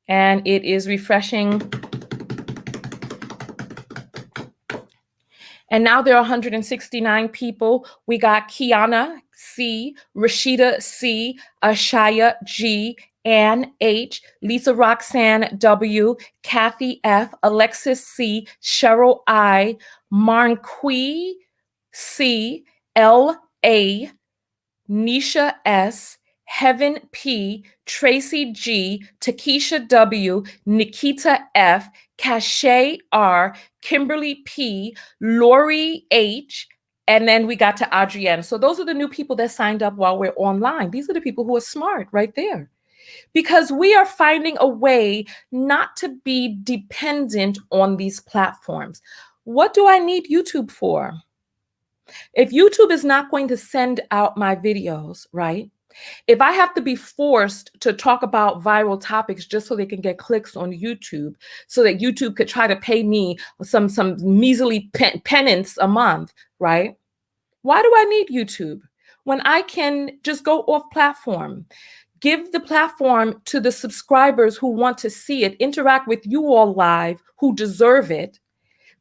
And it is refreshing. And now there are 169 people. We got Kiana C, Rashida C, Ashaya G, Ann H, Lisa Roxanne W, Kathy F, Alexis C, Cheryl I, Marnqui C, L A, Nisha S, Heaven P, Tracy G, Takesha W, Nikita F, Cache R, Kimberly P, Lori H, and then we got to Adrienne. So those are the new people that signed up while we're online. These are the people who are smart right there. Because we are finding a way not to be dependent on these platforms. What do I need YouTube for? If YouTube is not going to send out my videos, right? If I have to be forced to talk about viral topics just so they can get clicks on YouTube, so that YouTube could try to pay me some measly penance a month, right? Why do I need YouTube when I can just go off platform? Give the platform to the subscribers who want to see it, interact with you all live, who deserve it,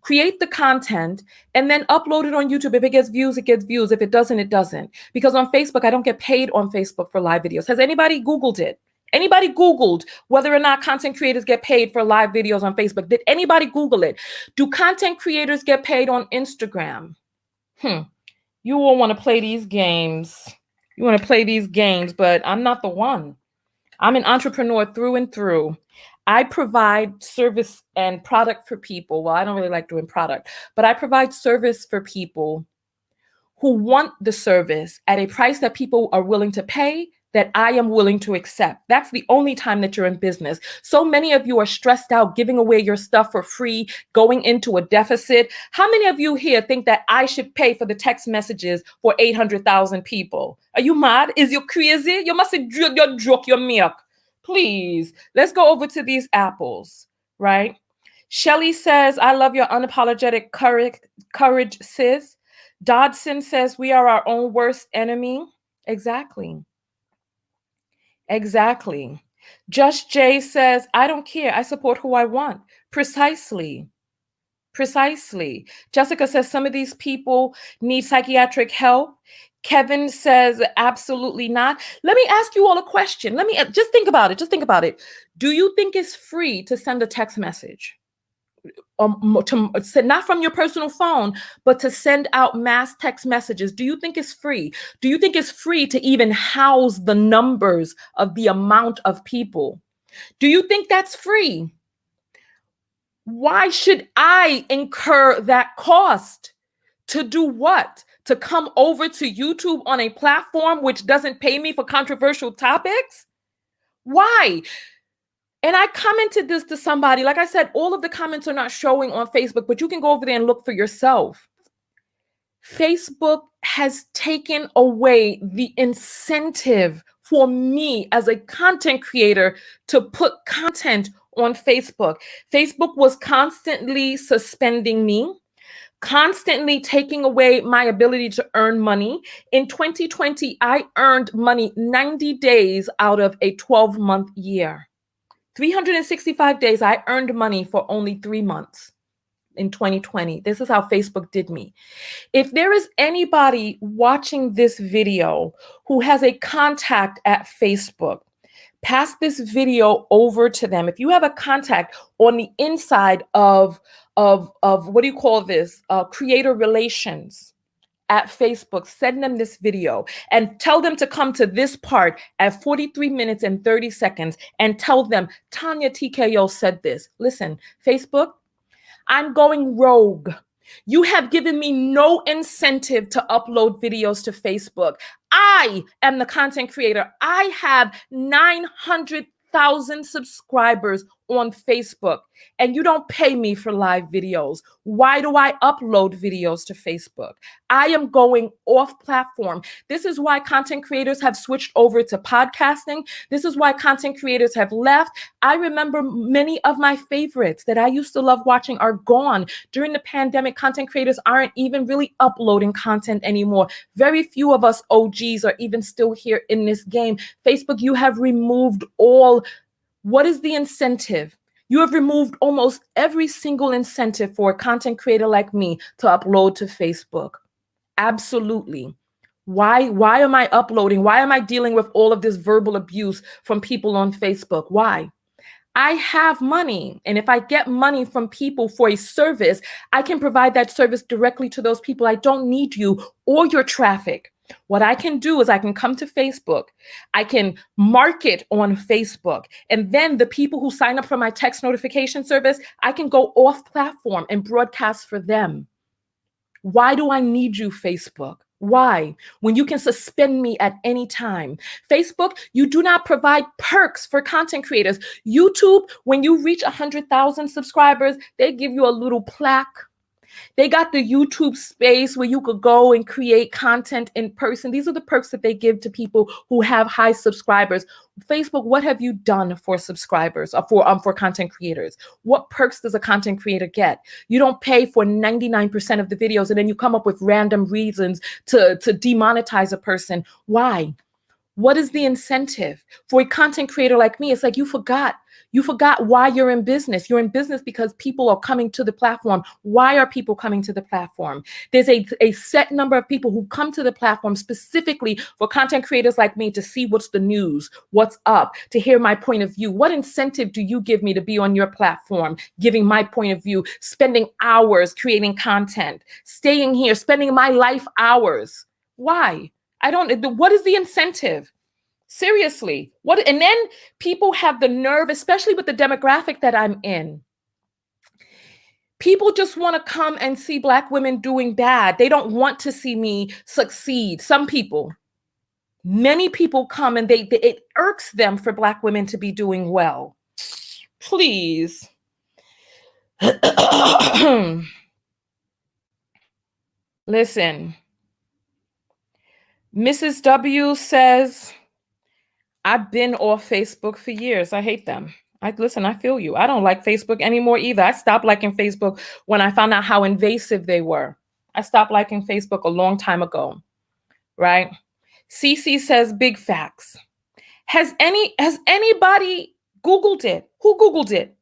create the content, and then upload it on YouTube. If it gets views, it gets views. If it doesn't, it doesn't. Because on Facebook, I don't get paid on Facebook for live videos. Has anybody Googled it? Anybody Googled whether or not content creators get paid for live videos on Facebook? Did anybody Google it? Do content creators get paid on Instagram? You all want to play these games. You want to play these games, but I'm not the one. I'm an entrepreneur through and through. I provide service and product for people. Well, I don't really like doing product, but I provide service for people who want the service at a price that people are willing to pay, that I am willing to accept. That's the only time that you're in business. So many of you are stressed out, giving away your stuff for free, going into a deficit. How many of you here think that I should pay for the text messages for 800,000 people? Are you mad? Is you crazy? You must you're drunk your milk. Please, let's go over to these apples, right? Shelly says, I love your unapologetic courage, sis. Dodson says, we are our own worst enemy. Exactly. Exactly. Just Jay says, I don't care. I support who I want. Precisely. Precisely. Jessica says, some of these people need psychiatric help. Kevin says, absolutely not. Let me ask you all a question. Let me just think about it. Just think about it. Do you think it's free to send a text message? Not from your personal phone, but to send out mass text messages. Do you think it's free? Do you think it's free to even house the numbers of the amount of people? Do you think that's free? Why should I incur that cost? To do what? To come over to YouTube on a platform which doesn't pay me for controversial topics? Why? And I commented this to somebody. Like I said, all of the comments are not showing on Facebook, but you can go over there and look for yourself. Facebook has taken away the incentive for me as a content creator to put content on Facebook. Facebook was constantly suspending me, constantly taking away my ability to earn money. In 2020, I earned money 90 days out of a 12-month year. 365 days, I earned money for only 3 months in 2020. This is how Facebook did me. If there is anybody watching this video who has a contact at Facebook, pass this video over to them. If you have a contact on the inside of what do you call this? Creator relations at Facebook, send them this video and tell them to come to this part at 43 minutes and 30 seconds and tell them Tanya TKO said this. Listen, Facebook, I'm going rogue. You have given me no incentive to upload videos to Facebook. I am the content creator. I have 900,000 subscribers on Facebook and you don't pay me for live videos? Why do I upload videos to Facebook? I am going off platform. This is why content creators have switched over to podcasting. This is why content creators have left. I remember many of my favorites that I used to love watching are gone. During the pandemic, content creators aren't even really uploading content anymore. Very few of us OGs are even still here in this game. Facebook, you have removed all. What is the incentive? You have removed almost every single incentive for a content creator like me to upload to Facebook. Absolutely. Why am I uploading? Why am I dealing with all of this verbal abuse from people on Facebook? Why? I have money. And if I get money from people for a service, I can provide that service directly to those people. I don't need you or your traffic. What I can do is I can come to Facebook, I can market on Facebook, and then the people who sign up for my text notification service, I can go off platform and broadcast for them. Why do I need you, Facebook? Why? When you can suspend me at any time. Facebook, you do not provide perks for content creators. YouTube, when you reach 100,000 subscribers, they give you a little plaque. They got the YouTube space where you could go and create content in person. These are the perks that they give to people who have high subscribers. Facebook, what have you done for subscribers or for content creators? What perks does a content creator get? You don't pay for 99% of the videos and then you come up with random reasons to demonetize a person. Why? What is the incentive for a content creator like me? It's like you forgot. You forgot why you're in business. You're in business because people are coming to the platform. Why are people coming to the platform? There's a set number of people who come to the platform specifically for content creators like me to see what's the news, what's up, to hear my point of view. What incentive do you give me to be on your platform, giving my point of view, spending hours creating content, staying here, spending my life hours? Why? What is the incentive? Seriously, what? And then people have the nerve, especially with the demographic that I'm in. People just want to come and see Black women doing bad. They don't want to see me succeed. Some people, many people come and it irks them for Black women to be doing well. Please. Listen, Mrs. W says, I've been off Facebook for years. I hate them. Listen, I feel you. I don't like Facebook anymore either. I stopped liking Facebook when I found out how invasive they were. I stopped liking Facebook a long time ago, right? Cece says big facts. Has anybody Googled it? Who Googled it?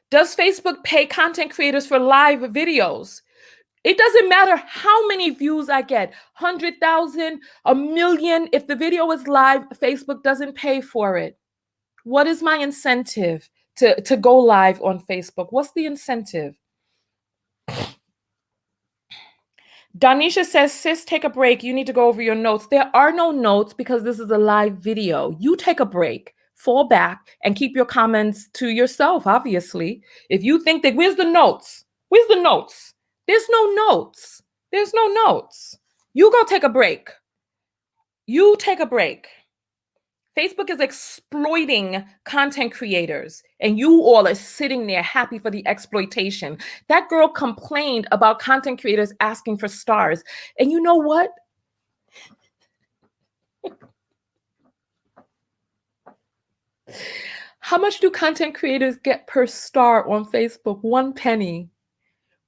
Does Facebook pay content creators for live videos? It doesn't matter how many views I get, 100,000, a million. If the video is live, Facebook doesn't pay for it. What is my incentive to go live on Facebook? What's the incentive? Danisha says, sis, take a break. You need to go over your notes. There are no notes because this is a live video. You take a break, fall back, and keep your comments to yourself, obviously. If you think that, where's the notes? Where's the notes? There's no notes. There's no notes. You go take a break. You take a break. Facebook is exploiting content creators, and you all are sitting there happy for the exploitation. That girl complained about content creators asking for stars. And you know what? How much do content creators get per star on Facebook? 1 penny.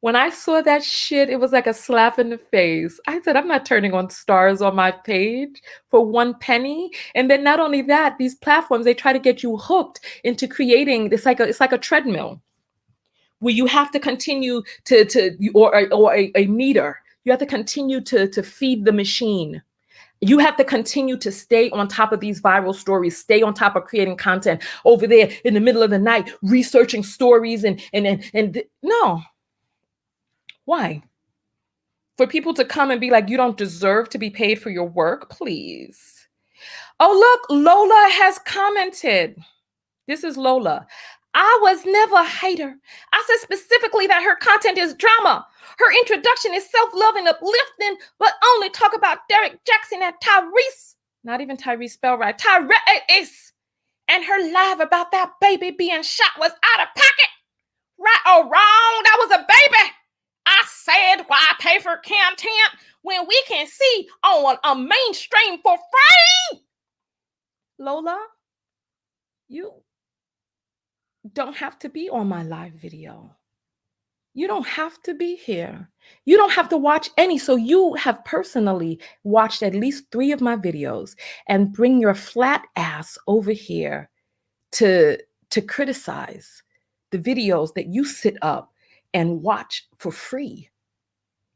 When I saw that shit, it was like a slap in the face. I said, I'm not turning on stars on my page for 1 penny. And then not only that, these platforms, they try to get you hooked into creating, it's like a treadmill where you have to continue or a meter. You have to continue to feed the machine. You have to continue to stay on top of these viral stories, stay on top of creating content over there in the middle of the night, researching stories and no. Why? For people to come and be like, you don't deserve to be paid for your work, please. Oh, look, Lola has commented. This is Lola. I was never a hater. I said specifically that her content is drama. Her introduction is self-love and uplifting, but only talk about Derek Jackson and Tyrese. Not even Tyrese spelled right. Tyrese. And her live about that baby being shot was out of pocket. Right or wrong, that was a baby. I said, why pay for content when we can see on a mainstream for free? Lola, you don't have to be on my live video. You don't have to be here. You don't have to watch any. So you have personally watched at least 3 of my videos and bring your flat ass over here to criticize the videos that you sit up and watch for free.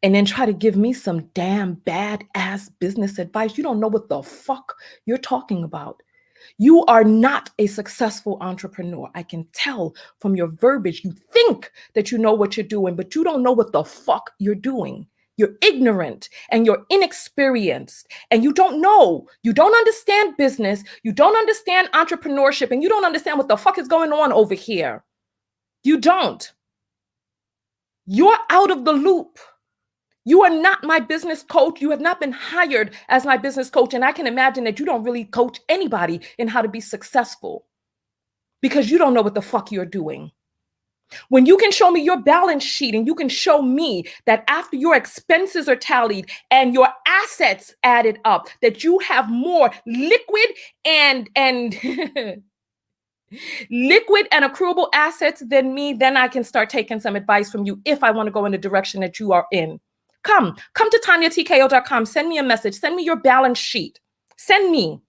And then try to give me some damn bad ass business advice. You don't know what the fuck you're talking about. You are not a successful entrepreneur. I can tell from your verbiage. You think that you know what you're doing, but you don't know what the fuck you're doing. You're ignorant and you're inexperienced and you don't know. You don't understand business. You don't understand entrepreneurship and you don't understand what the fuck is going on over here. You don't. You're out of the loop. You are not my business coach. You have not been hired as my business coach. And I can imagine that you don't really coach anybody in how to be successful because you don't know what the fuck you're doing. When you can show me your balance sheet and you can show me that after your expenses are tallied and your assets added up, that you have more liquid and liquid and accruable assets than me, then I can start taking some advice from you if I want to go in the direction that you are in. Come to TanyaTKO.com. Send me a message. Send me your balance sheet. Send me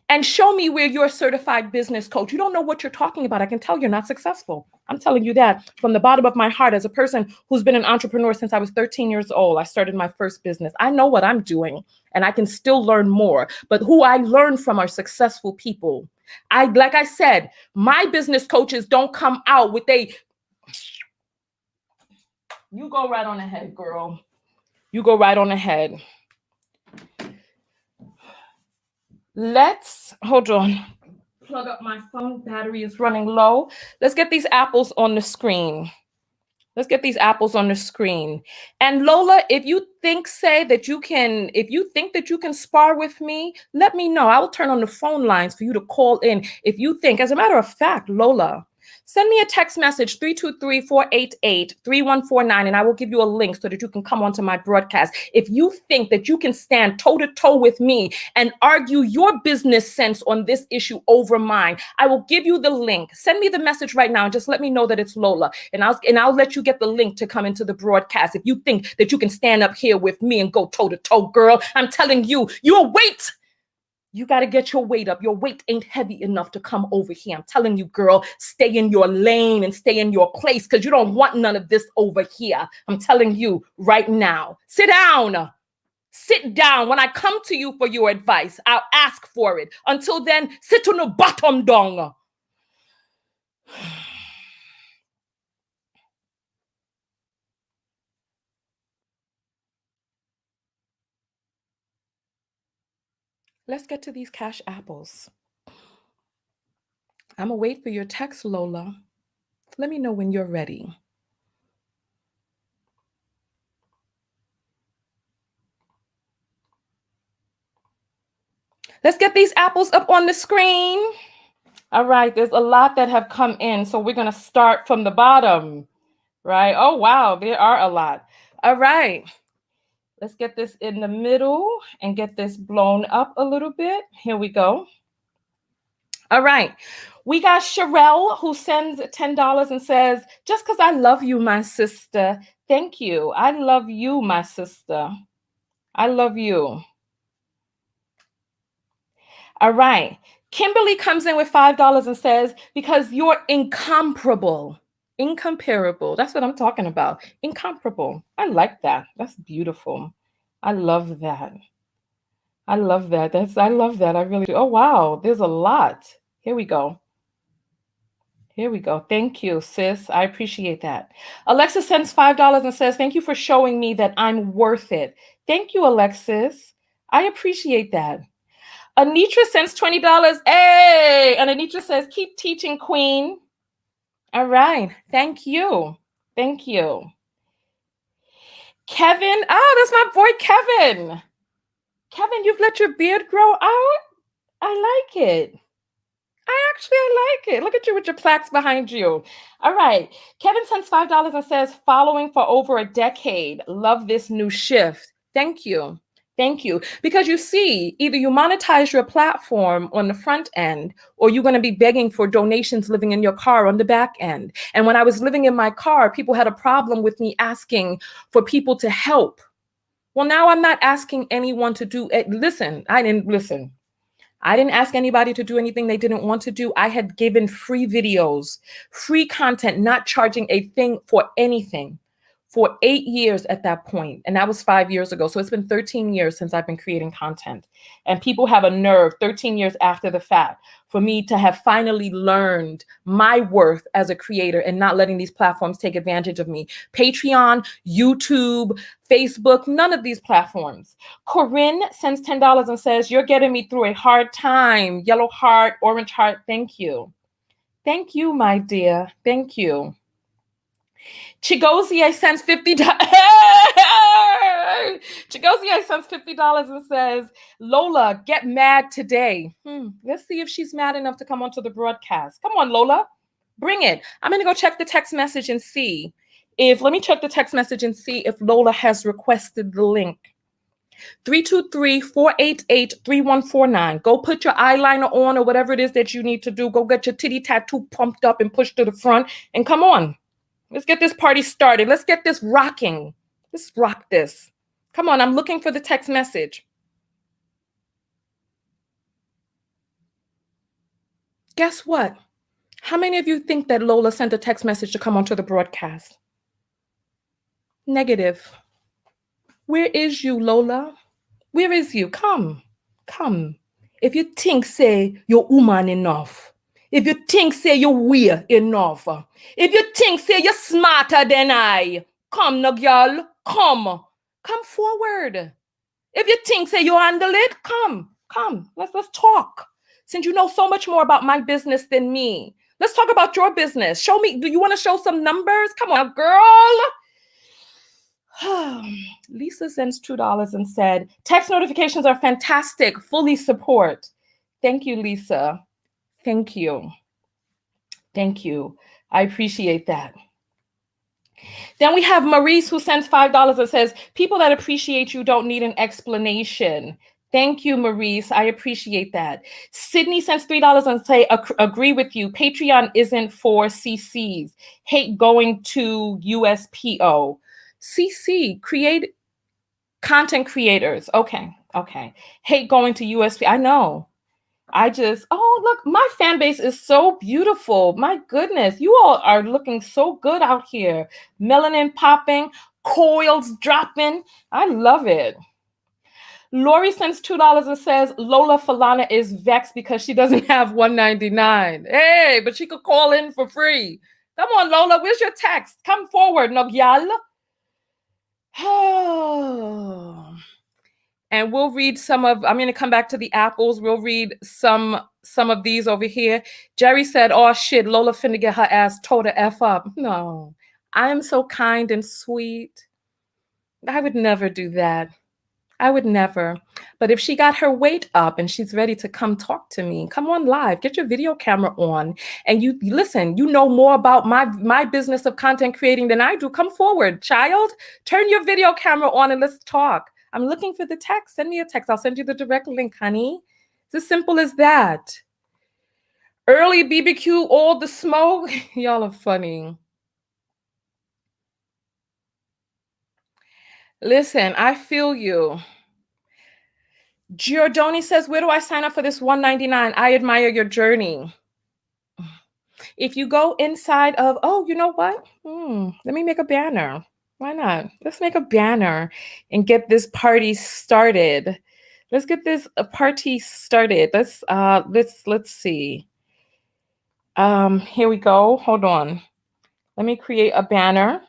and show me where you're a certified business coach. You don't know what you're talking about. I can tell you're not successful. I'm telling you that from the bottom of my heart as a person who's been an entrepreneur since I was 13 years old. I started my first business. I know what I'm doing and I can still learn more. But who I learn from are successful people. Like I said, my business coaches don't come out with you go right on ahead, girl. You go right on ahead. Hold on. Plug up my phone. Battery is running low. Let's get these apples on the screen. And Lola, if you think that you can spar with me, let me know. I will turn on the phone lines for you to call in. If you think, as a matter of fact, Lola, send me a text message, 323-488-3149, and I will give you a link so that you can come onto my broadcast. If you think that you can stand toe-to-toe with me and argue your business sense on this issue over mine, I will give you the link. Send me the message right now and just let me know that it's Lola, and I'll let you get the link to come into the broadcast. If you think that you can stand up here with me and go toe-to-toe, girl, I'm telling you, your weight. You got to get your weight up. Your weight ain't heavy enough to come over here. I'm telling you, girl, stay in your lane and stay in your place because you don't want none of this over here. I'm telling you right now. Sit down. Sit down. When I come to you for your advice, I'll ask for it. Until then, sit on the bottom dong. Let's get to these cash apples. I'm going to wait for your text, Lola. Let me know when you're ready. Let's get these apples up on the screen. All right, there's a lot that have come in, so we're going to start from the bottom, right? Oh, wow, there are a lot. All right, let's get this in the middle and get this blown up a little bit. Here we go. All right, we got Sherelle who sends $10 and says, just because I love you, my sister. Thank you. I love you, my sister. I love you. All right. Kimberly comes in with $5 and says, because you're incomparable. Incomparable. That's what I'm talking about. Incomparable. I like that. That's beautiful. I love that. I love that. I love that. I really do. Oh, wow. There's a lot. Here we go. Here we go. Thank you, sis. I appreciate that. Alexa sends $5 and says, thank you for showing me that I'm worth it. Thank you, Alexis. I appreciate that. Anitra sends $20. Hey! And Anitra says, keep teaching, queen. All right. Thank you. Thank you. Kevin. Oh, that's my boy, Kevin. Kevin, you've let your beard grow out? I like it. Actually, I like it. Look at you with your plaques behind you. All right. Kevin sends $5 and says, following for over a decade. Love this new shift. Thank you. Thank you. Because you see, either you monetize your platform on the front end, or you're going to be begging for donations living in your car on the back end. And when I was living in my car, people had a problem with me asking for people to help. Well, now I'm not asking anyone to do it. Listen. I didn't ask anybody to do anything they didn't want to do. I had given free videos, free content, not charging a thing for anything for 8 years at that point. And that was 5 years ago. So it's been 13 years since I've been creating content. And people have a nerve 13 years after the fact for me to have finally learned my worth as a creator and not letting these platforms take advantage of me. Patreon, YouTube, Facebook, none of these platforms. Corinne sends $10 and says, you're getting me through a hard time. Yellow heart, orange heart. Thank you. Thank you, my dear. Thank you. Chigozie sends $50. Chigozie sends $50 and says, Lola, get mad today. Let's see if she's mad enough to come onto the broadcast. Come on, Lola. Bring it. I'm going to go check the text message and see let me check the text message and see if Lola has requested the link. 323-488-3149. Go put your eyeliner on or whatever it is that you need to do. Go get your titty tattoo pumped up and pushed to the front and come on. Let's get this party started. Let's get this rocking. Let's rock this. Come on, I'm looking for the text message. Guess what? How many of you think that Lola sent a text message to come onto the broadcast? Negative. Where is you, Lola? Where is you? Come. If you think, say, you're woman enough, if you think, say, you're weird enough, if you think, say, you're smarter than I, come, no girl, come forward. If you think, say, you handle it, come, let's talk. Since you know so much more about my business than me, let's talk about your business. Show me, do you want to show some numbers? Come on, girl. Lisa sends $2 and said, text notifications are fantastic. Fully support. Thank you, Lisa. Thank you. I appreciate that. Then we have Maurice who sends $5 and says, people that appreciate you don't need an explanation. Thank you, Maurice. I appreciate that. Sydney sends $3 and say, agree with you. Patreon isn't for CCs. Hate going to USPO. CC, content creators. Okay. Hate going to USP. I know. Look, my fan base is so beautiful. My goodness, you all are looking so good out here. Melanin popping, coils dropping. I love it. Lori sends $2 and says, Lola Falana is vexed because she doesn't have $1.99. Hey, but she could call in for free. Come on, Lola, where's your text? Come forward, Nagyal. And we'll read I'm going to come back to the apples. We'll read some of these over here. Jerry said, oh shit, Lola finna get her ass towed the F up. No, I am so kind and sweet. I would never do that. I would never. But if she got her weight up and she's ready to come talk to me, come on live, get your video camera on, and you listen, you know more about my business of content creating than I do. Come forward, child. Turn your video camera on and let's talk. I'm looking for the text. Send me a text. I'll send you the direct link, honey. It's as simple as that. Early BBQ, all the smoke. Y'all are funny. Listen, I feel you. Giordoni says, where do I sign up for this $1.99? I admire your journey. If you go inside of, you know what? Let me make a banner. Why not? Let's make a banner and get this party started. Let's get this party started. Let's see. Here we go. Hold on. Let me create a banner.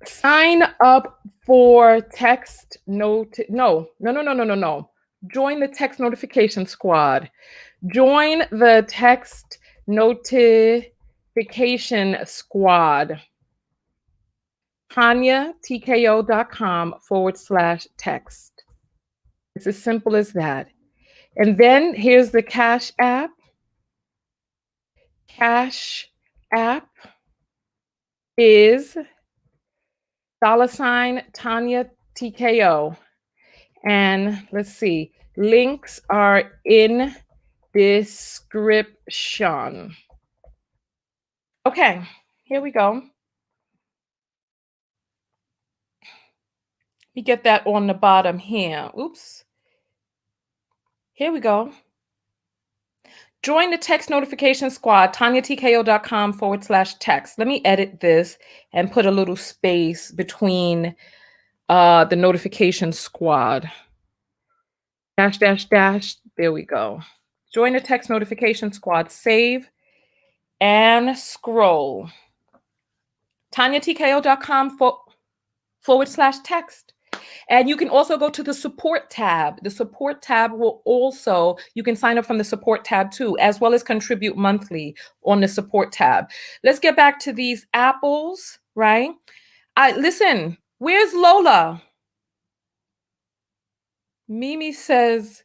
Sign up for text note. No. Join the text notification squad. Join the text notification squad. TanyaTKO.com/text. It's as simple as that. And then here's the Cash App. Cash App is $ Tanya TKO. And let's see, links are in description. Okay, here we go. Let me get that on the bottom here. Oops. Here we go. Join the text notification squad, tanyatko.com/text. Let me edit this and put a little space between the notification squad. Dash, dash, dash. There we go. Join the text notification squad. Save and scroll. tanyatko.com/text. And you can also go to the support tab. The support tab will also, you can sign up from the support tab too, as well as contribute monthly on the support tab. Let's get back to these apples, right? Listen, where's Lola? Mimi says,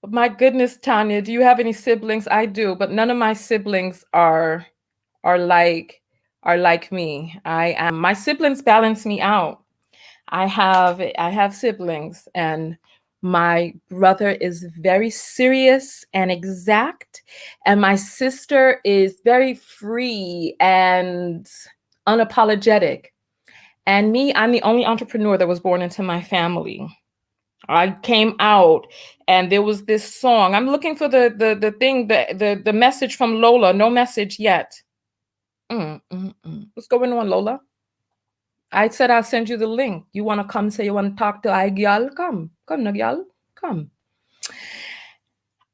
my goodness, Tanya, do you have any siblings? I do, but none of my siblings are like me. My siblings balance me out. I have siblings, and my brother is very serious and exact, and my sister is very free and unapologetic. And me, I'm the only entrepreneur that was born into my family. I came out and there was this song. I'm looking for the thing, the message from Lola. No message yet. What's going on, Lola? I said I'll send you the link. You want to come, say you want to talk to I gyal? Come, na gyal, come.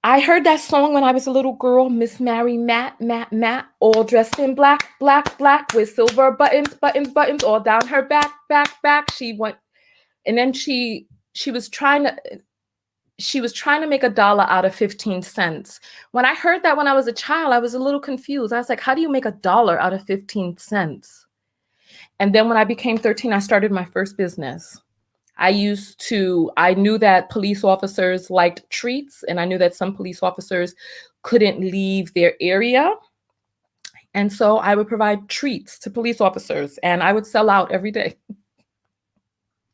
I heard that song when I was a little girl, Miss Mary Matt, all dressed in black, with silver buttons, all down her back. She went, and then she was trying to make $1 out of 15 cents. When I heard that when I was a child, I was a little confused. I was like, how do you make $1 out of 15 cents? And then when I became 13, I started my first business. I knew that police officers liked treats, and I knew that some police officers couldn't leave their area. And so I would provide treats to police officers, and I would sell out every day.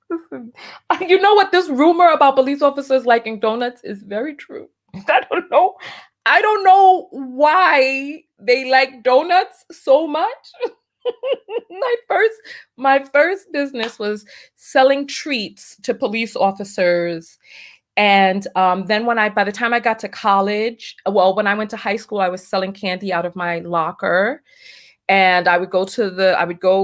You know what? This rumor about police officers liking donuts is very true. I don't know why they like donuts so much. My first business was selling treats to police officers. And then by the time I got to college, when I went to high school, I was selling candy out of my locker. And I would go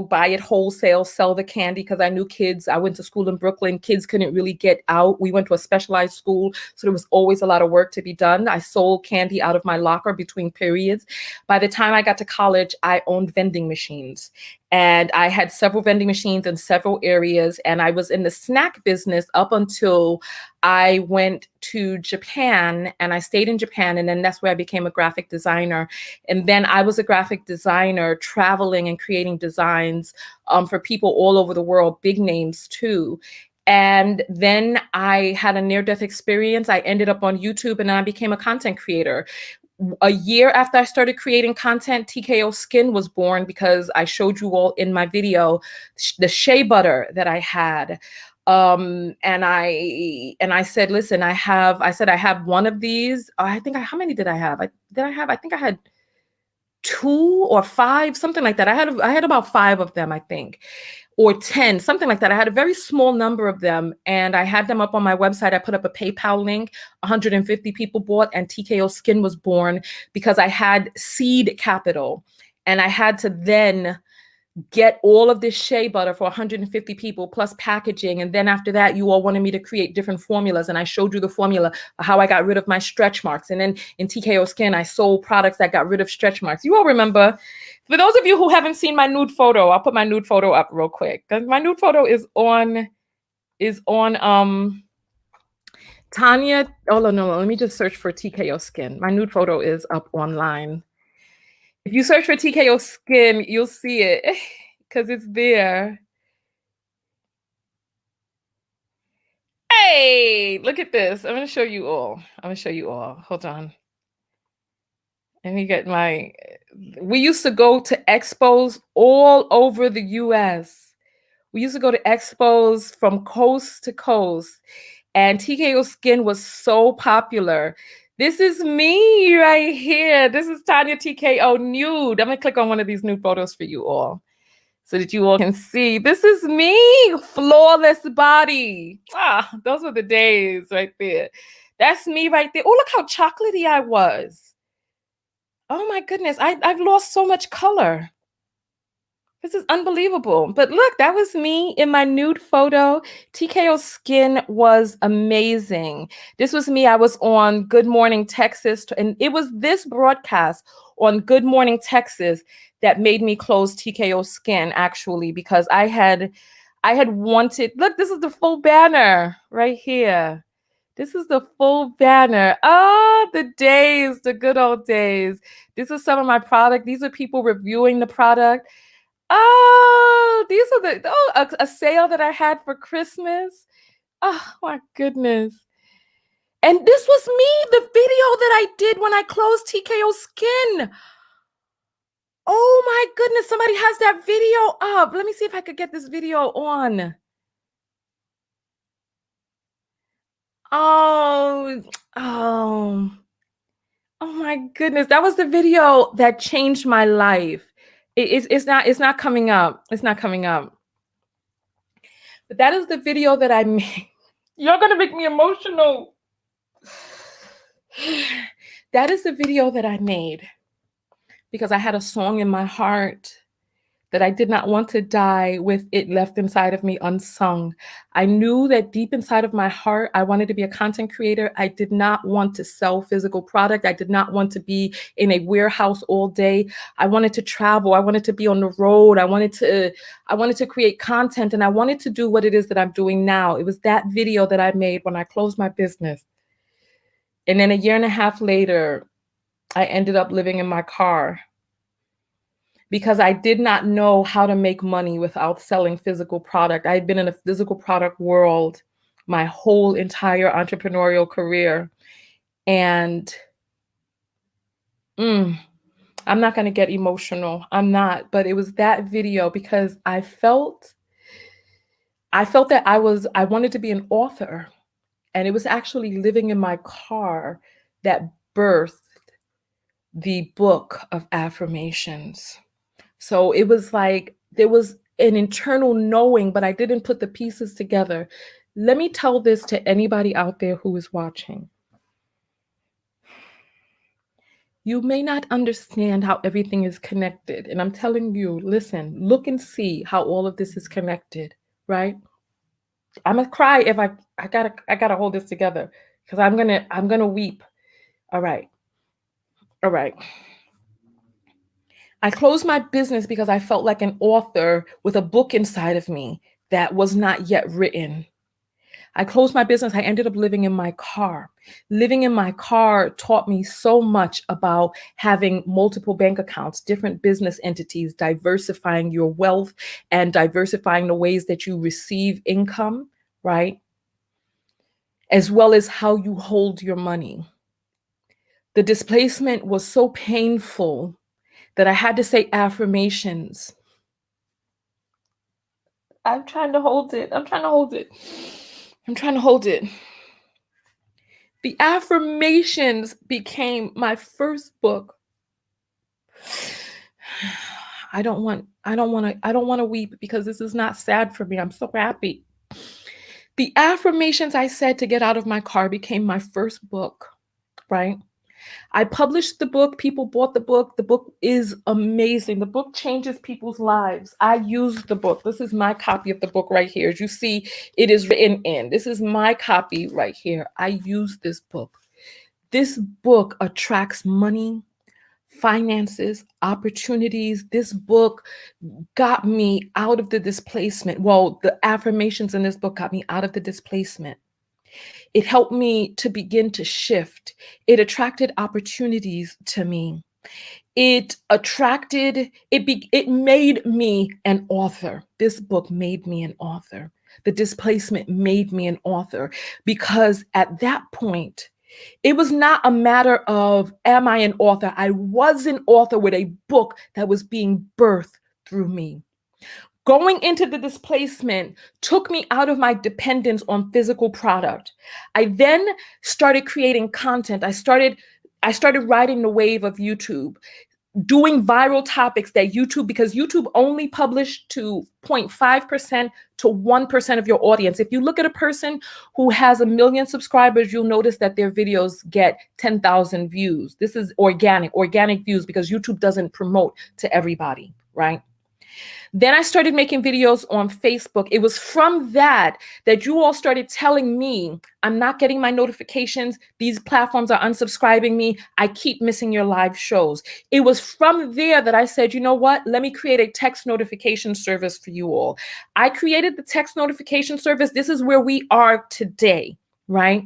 buy it wholesale, sell the candy, because I knew kids. I went to school in Brooklyn. Kids couldn't really get out. We went to a specialized school, so there was always a lot of work to be done. I sold candy out of my locker between periods. By the time I got to college, I owned vending machines. And I had several vending machines in several areas. And I was in the snack business up until I went to Japan, and I stayed in Japan. And then that's where I became a graphic designer. And then I was a graphic designer traveling and creating designs for people all over the world, big names too. And then I had a near-death experience. I ended up on YouTube, and then I became a content creator. A year after I started creating content, TKO Skin was born, because I showed you all in my video the shea butter that I had. And I said, listen, I have one of these. How many did I have? I think I had 2 or 5, something like that. I had about 5 of them, I think, or 10, something like that. I had a very small number of them, and I had them up on my website. I put up a PayPal link. 150 people bought, and TKO Skin was born because I had seed capital, and I had to then get all of this shea butter for 150 people plus packaging. And then after that, you all wanted me to create different formulas. And I showed you the formula, how I got rid of my stretch marks. And then in TKO Skin, I sold products that got rid of stretch marks. You all remember. For those of you who haven't seen my nude photo, I'll put my nude photo up real quick. My nude photo is on Tanya. Oh, no, let me just search for TKO Skin. My nude photo is up online. If you search for TKO Skin, you'll see it because it's there. Hey, look at this. I'm going to show you all. Hold on. Let me get we used to go to expos all over the US. We used to go to expos from coast to coast, and TKO Skin was so popular. This is me right here. This is Tanya TKO nude. I'm going to click on one of these nude photos for you all so that you all can see. This is me, flawless body. Those were the days right there. That's me right there. Oh, look how chocolatey I was. Oh my goodness, I've lost so much color. This is unbelievable. But look, that was me in my nude photo. TKO Skin was amazing. This was me. I was on Good Morning Texas, and it was this broadcast on Good Morning Texas that made me close TKO Skin, actually, because I had wanted, look, this is the full banner right here. This is the full banner. Oh, the days, the good old days. This is some of my product. These are people reviewing the product. Oh, these are a sale that I had for Christmas. Oh my goodness. And this was me, the video that I did when I closed TKO Skin. Oh my goodness, somebody has that video up. Let me see if I could get this video on. Oh, oh. Oh my goodness, that was the video that changed my life. It's not coming up. It's not coming up. But that is the video that I made. You're gonna make me emotional. That is the video that I made because I had a song in my heart that I did not want to die with it left inside of me unsung. I knew that deep inside of my heart, I wanted to be a content creator. I did not want to sell physical product. I did not want to be in a warehouse all day. I wanted to travel. I wanted to be on the road. I wanted to create content, and I wanted to do what it is that I'm doing now. It was that video that I made when I closed my business. And then a year and a half later, I ended up living in my car because I did not know how to make money without selling physical product. I had been in a physical product world my whole entire entrepreneurial career. And I'm not going to get emotional. I'm not. But it was that video because I felt that I wanted to be an author. And it was actually living in my car that birthed the book of affirmations. So it was like there was an internal knowing, but I didn't put the pieces together. Let me tell this to anybody out there who is watching. You may not understand how everything is connected. And I'm telling you, listen, look and see how all of this is connected, right? I'm gonna cry if I gotta hold this together because I'm gonna weep. All right. I closed my business because I felt like an author with a book inside of me that was not yet written. I closed my business. I ended up living in my car. Living in my car taught me so much about having multiple bank accounts, different business entities, diversifying your wealth and diversifying the ways that you receive income, right? As well as how you hold your money. The displacement was so painful that I had to say affirmations. I'm trying to hold it. The affirmations became my first book. I don't want to weep because this is not sad for me. I'm so happy. The affirmations I said to get out of my car became my first book, right? I published the book. People bought the book. The book is amazing. The book changes people's lives. I use the book. This is my copy of the book right here. As you see, it is written in. This is my copy right here. I use this book. This book attracts money, finances, opportunities. This book got me out of the displacement. Well, the affirmations in this book got me out of the displacement. It helped me to begin to shift. It attracted opportunities to me. It attracted, it made me an author. This book made me an author. The displacement made me an author, because at that point, it was not a matter of, am I an author? I was an author with a book that was being birthed through me. Going into the displacement took me out of my dependence on physical product. I then started creating content. I started riding the wave of YouTube, doing viral topics that YouTube, because YouTube only published to 0.5% to 1% of your audience. If you look at a person who has 1 million subscribers, you'll notice that their videos get 10,000 views. This is organic views, because YouTube doesn't promote to everybody, right? Then I started making videos on Facebook. It was from that you all started telling me, I'm not getting my notifications. These platforms are unsubscribing me. I keep missing your live shows. It was from there that I said, you know what? Let me create a text notification service for you all. I created the text notification service. This is where we are today, right?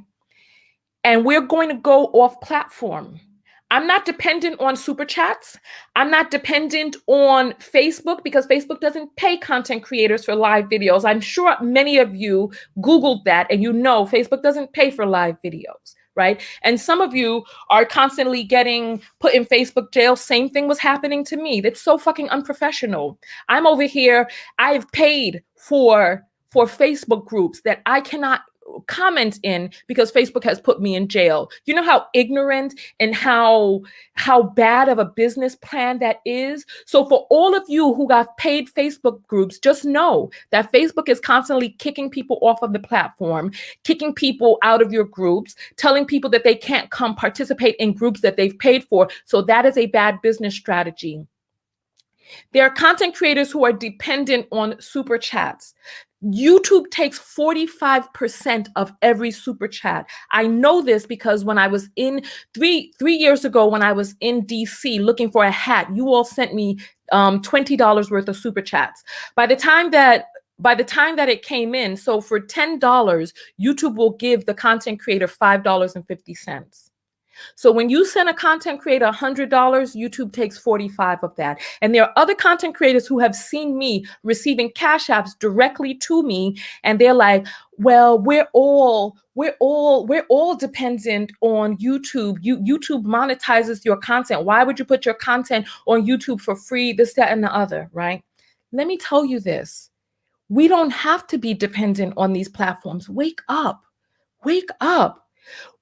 And we're going to go off platform. I'm not dependent on super chats. I'm not dependent on Facebook, because Facebook doesn't pay content creators for live videos. I'm sure many of you Googled that and you know Facebook doesn't pay for live videos, right? And some of you are constantly getting put in Facebook jail. Same thing was happening to me. That's so fucking unprofessional. I'm over here. I've paid for Facebook groups that I cannot comment in because Facebook has put me in jail. You know how ignorant and how bad of a business plan that is? So for all of you who got paid Facebook groups, just know that Facebook is constantly kicking people off of the platform, kicking people out of your groups, telling people that they can't come participate in groups that they've paid for. So that is a bad business strategy. There are content creators who are dependent on super chats. YouTube takes 45% of every super chat. I know this because when I was in three years ago, when I was in DC looking for a hat, you all sent me $20 worth of super chats. By the time that it came in, so for $10, YouTube will give the content creator $5.50. So when you send a content creator $100, YouTube takes 45 of that. And there are other content creators who have seen me receiving cash apps directly to me, and they're like, well, we're all dependent on YouTube. YouTube monetizes your content. Why would you put your content on YouTube for free? This, that, and the other, right? Let me tell you this. We don't have to be dependent on these platforms. Wake up. Wake up.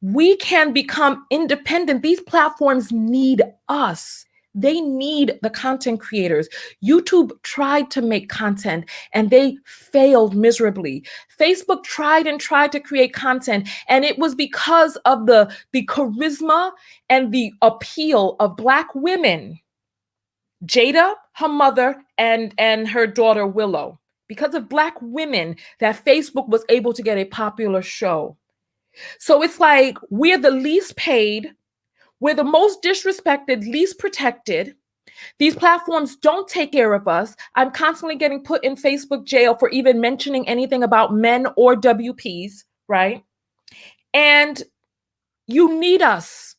We can become independent. These platforms need us. They need the content creators. YouTube tried to make content and they failed miserably. Facebook tried to create content, and it was because of the charisma and the appeal of Black women. Jada, her mother, and her daughter Willow. Because of Black women that Facebook was able to get a popular show. So it's like we're the least paid, we're the most disrespected, least protected. These platforms don't take care of us. I'm constantly getting put in Facebook jail for even mentioning anything about men or WPs, right? And you need us.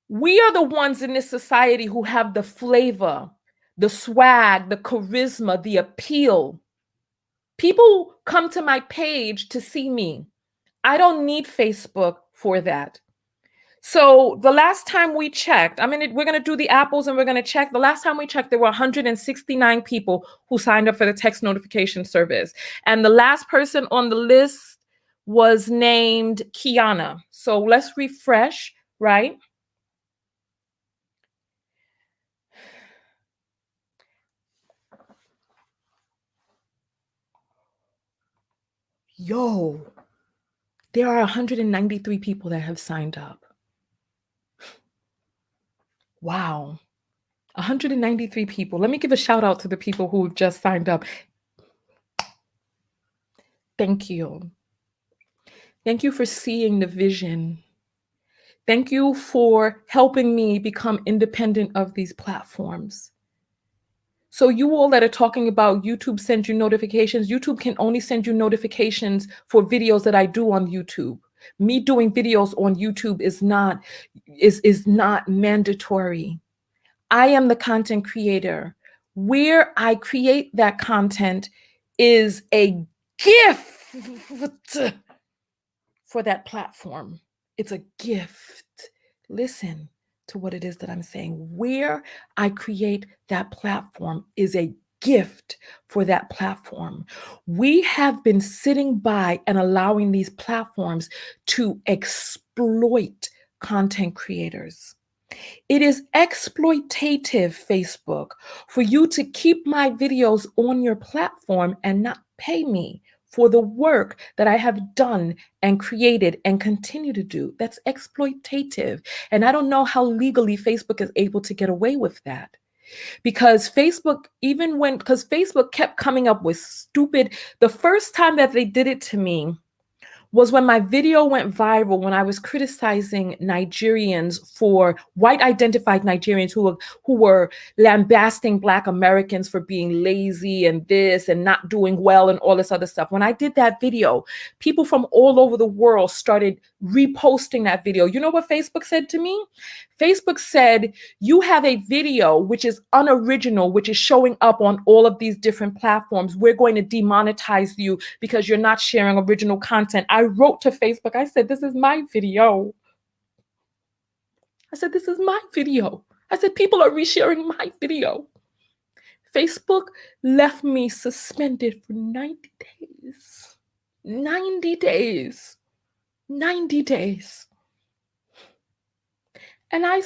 We are the ones in this society who have the flavor, the swag, the charisma, the appeal. People come to my page to see me. I don't need Facebook for that. So the last time we checked, we're going to do the apples and we're going to check. The last time we checked, there were 169 people who signed up for the text notification service. And the last person on the list was named Kiana. So let's refresh, right? Yo, there are 193 people that have signed up. Wow. 193 people. Let me give a shout out to the people who just signed up. Thank you. Thank you for seeing the vision. Thank you for helping me become independent of these platforms. So you all that are talking about YouTube sends you notifications, YouTube can only send you notifications for videos that I do on YouTube. Me doing videos on YouTube is not mandatory. I am the content creator. Where I create that content is a gift for that platform. It's a gift. Listen to what it is that I'm saying. Where I create that platform is a gift for that platform. We have been sitting by and allowing these platforms to exploit content creators. It is exploitative, Facebook, for you to keep my videos on your platform and not pay me for the work that I have done and created and continue to do. That's exploitative. And I don't know how legally Facebook is able to get away with that. Because because Facebook kept coming up with the first time that they did it to me was when my video went viral when I was criticizing Nigerians, for white identified Nigerians who were lambasting Black Americans for being lazy and this and not doing well and all this other stuff. When I did that video, people from all over the world started reposting that video. You know what Facebook said to me? Facebook said, you have a video which is unoriginal, which is showing up on all of these different platforms. We're going to demonetize you because you're not sharing original content. I wrote to Facebook. I said, this is my video. I said, this is my video. I said, people are resharing my video. Facebook left me suspended for 90 days. 90 days. 90 days. And I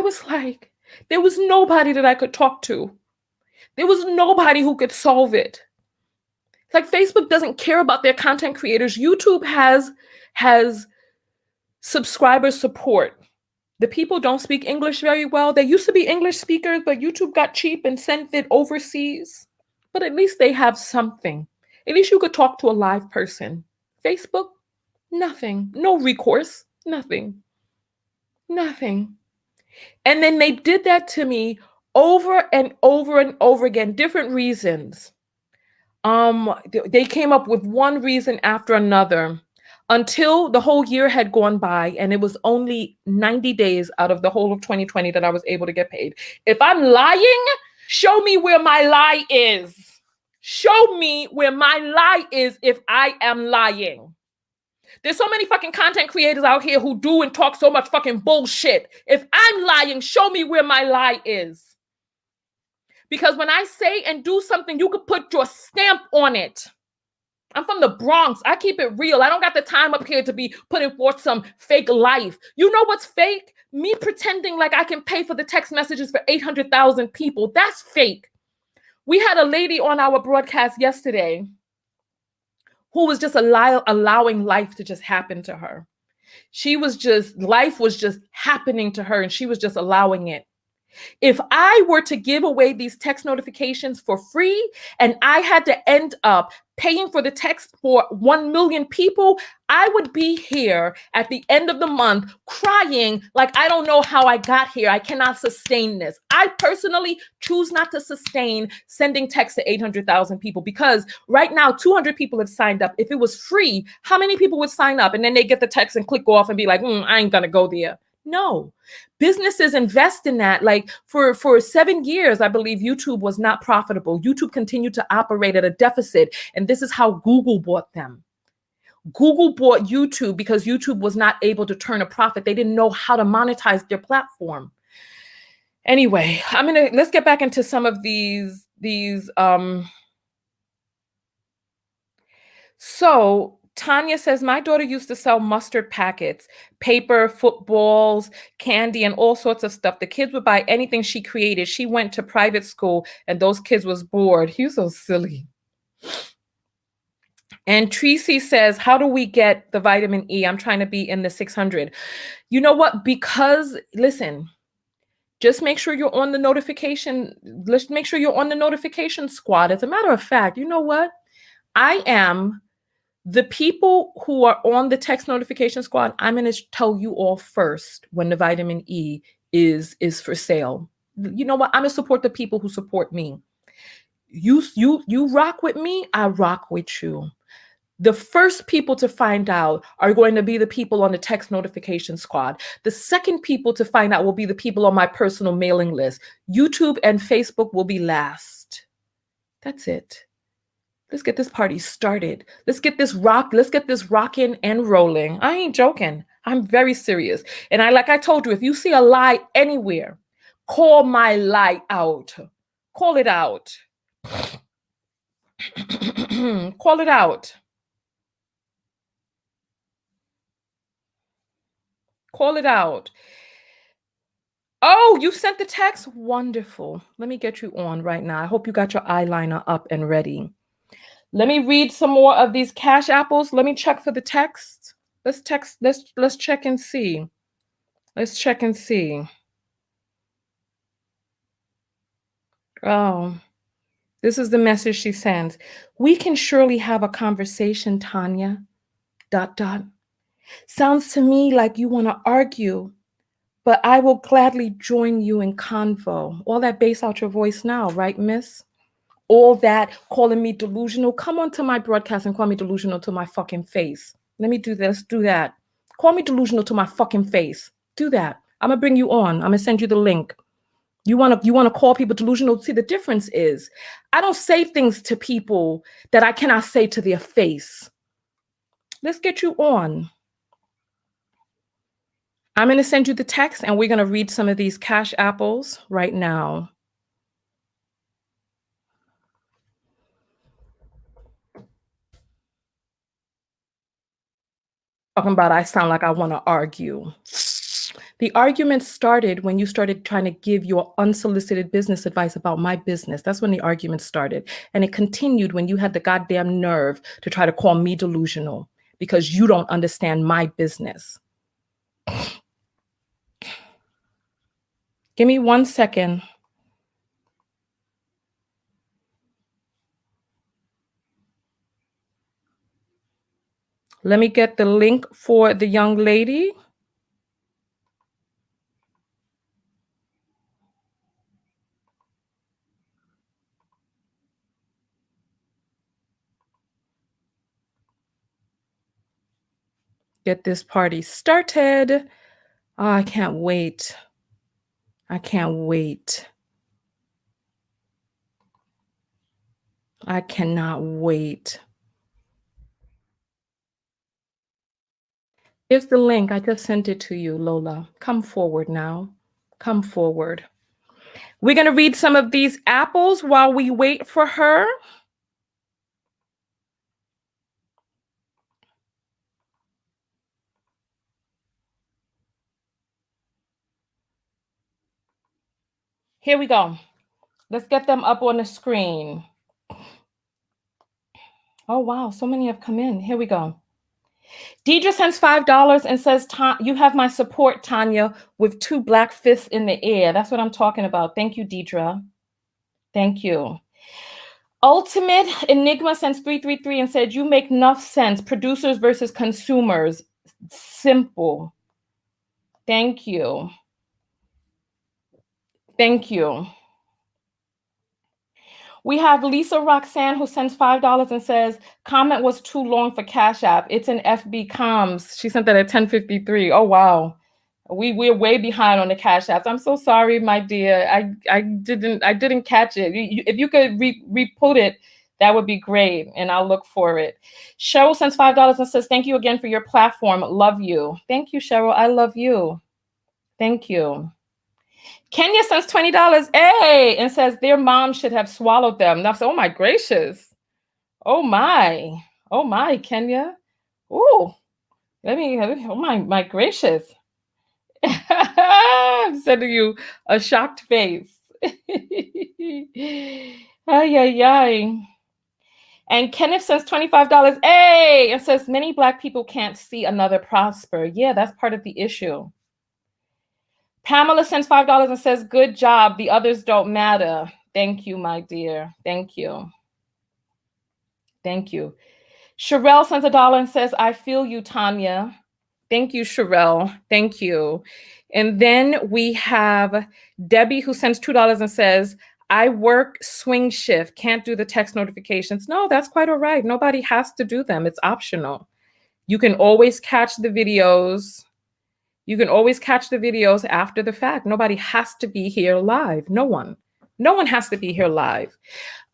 was like, there was nobody that I could talk to. There was nobody who could solve it. Like, Facebook doesn't care about their content creators. YouTube has subscriber support. The people don't speak English very well. They used to be English speakers, but YouTube got cheap and sent it overseas. But at least they have something. At least you could talk to a live person. Facebook, nothing. No recourse. Nothing. Nothing. And then they did that to me over and over and over again, different reasons. They came up with one reason after another until the whole year had gone by, and it was only 90 days out of the whole of 2020 that I was able to get paid. If I'm lying, show me where my lie is. Show me where my lie is if I am lying. There's so many fucking content creators out here who do and talk so much fucking bullshit. If I'm lying, show me where my lie is. Because when I say and do something, you could put your stamp on it. I'm from the Bronx. I keep it real. I don't got the time up here to be putting forth some fake life. You know what's fake? Me pretending like I can pay for the text messages for 800,000 people. That's fake. We had a lady on our broadcast yesterday who was just allowing life to just happen to her. Life was just happening to her, and she was just allowing it. If I were to give away these text notifications for free and I had to end up paying for the text for 1 million people, I would be here at the end of the month crying like, I don't know how I got here. I cannot sustain this. I personally choose not to sustain sending text to 800,000 people because right now 200 people have signed up. If it was free, how many people would sign up? And then they get the text and click off and be like, I ain't gonna go there. No, businesses invest in that. Like for 7 years, I believe YouTube was not profitable. YouTube continued to operate at a deficit. And this is how Google bought them. Google bought YouTube because YouTube was not able to turn a profit. They didn't know how to monetize their platform. Anyway, let's get back into some of these. So Tanya says, my daughter used to sell mustard packets, paper, footballs, candy, and all sorts of stuff. The kids would buy anything she created. She went to private school and those kids was bored. He was so silly. And Tracy says, how do we get the vitamin E? I'm trying to be in the 600. You know what? Because, listen, just make sure you're on the notification. Let's make sure you're on the notification squad. As a matter of fact, you know what? I am the people who are on the text notification squad. I'm going to tell you all first when the vitamin E is for sale. You know what? I'm going to support the people who support me. You rock with me, I rock with you. The first people to find out are going to be the people on the text notification squad. The second people to find out will be the people on my personal mailing list. YouTube and Facebook will be last. That's it. Let's get this party started. Let's get this rocking and rolling. I ain't joking. I'm very serious. And like I told you, if you see a lie anywhere, call my lie out. Call it out. Call it out. Call it out. Oh, you sent the text? Wonderful. Let me get you on right now. I hope you got your eyeliner up and ready. Let me read some more of these cash apples. Let me check for the text. Let's check and see. Let's check and see. Oh, this is the message she sends. We can surely have a conversation, Tanya. ... Sounds to me like you want to argue, but I will gladly join you in convo. All that bass out your voice now, right, miss? All that calling me delusional. Come onto my broadcast and call me delusional to my fucking face. Let me do this. Do that. Call me delusional to my fucking face. Do that. I'm gonna bring you on. I'm gonna send you the link. You wanna call people delusional? See, the difference is I don't say things to people that I cannot say to their face. Let's get you on. I'm going to send you the text and we're going to read some of these cash apples right now. Talking about I sound like I want to argue. The argument started when you started trying to give your unsolicited business advice about my business. That's when the argument started. And it continued when you had the goddamn nerve to try to call me delusional because you don't understand my business. Give me 1 second. Let me get the link for the young lady. Get this party started. Oh, I can't wait. I can't wait. I cannot wait. Here's the link. I just sent it to you, Lola. Come forward now. Come forward. We're going to read some of these apples while we wait for her. Here we go. Let's get them up on the screen. Oh, wow. So many have come in. Here we go. Deidre sends $5 and says, you have my support, Tanya, with 2 black fists in the air. That's what I'm talking about. Thank you, Deidre. Thank you. Ultimate Enigma sends 333 and said, you make enough sense. Producers versus consumers. Simple. Thank you. Thank you. We have Lisa Roxanne who sends $5 and says, comment was too long for Cash App. It's an FB comms. She sent that at 10:53. Oh, wow. We're way behind on the Cash Apps. I'm so sorry, my dear. I didn't catch it. If you could re-put it, that would be great, and I'll look for it. Cheryl sends $5 and says, thank you again for your platform. Love you. Thank you, Cheryl. I love you. Thank you. Kenya sends $20, hey, and says their mom should have swallowed them. Now, oh my gracious. Oh my, Kenya. Ooh, oh my gracious. I'm sending you a shocked face. Ay, ay, ay. And Kenneth says $25, hey, and says many Black people can't see another prosper. Yeah, that's part of the issue. Pamela sends $5 and says, good job. The others don't matter. Thank you, my dear. Thank you. Thank you. Sherelle sends $1 and says, I feel you, Tanya. Thank you, Sherelle. Thank you. And then we have Debbie who sends $2 and says, I work swing shift, can't do the text notifications. No, that's quite all right. Nobody has to do them. It's optional. You can always catch the videos. You can always catch the videos after the fact. Nobody has to be here live. No one. No one has to be here live.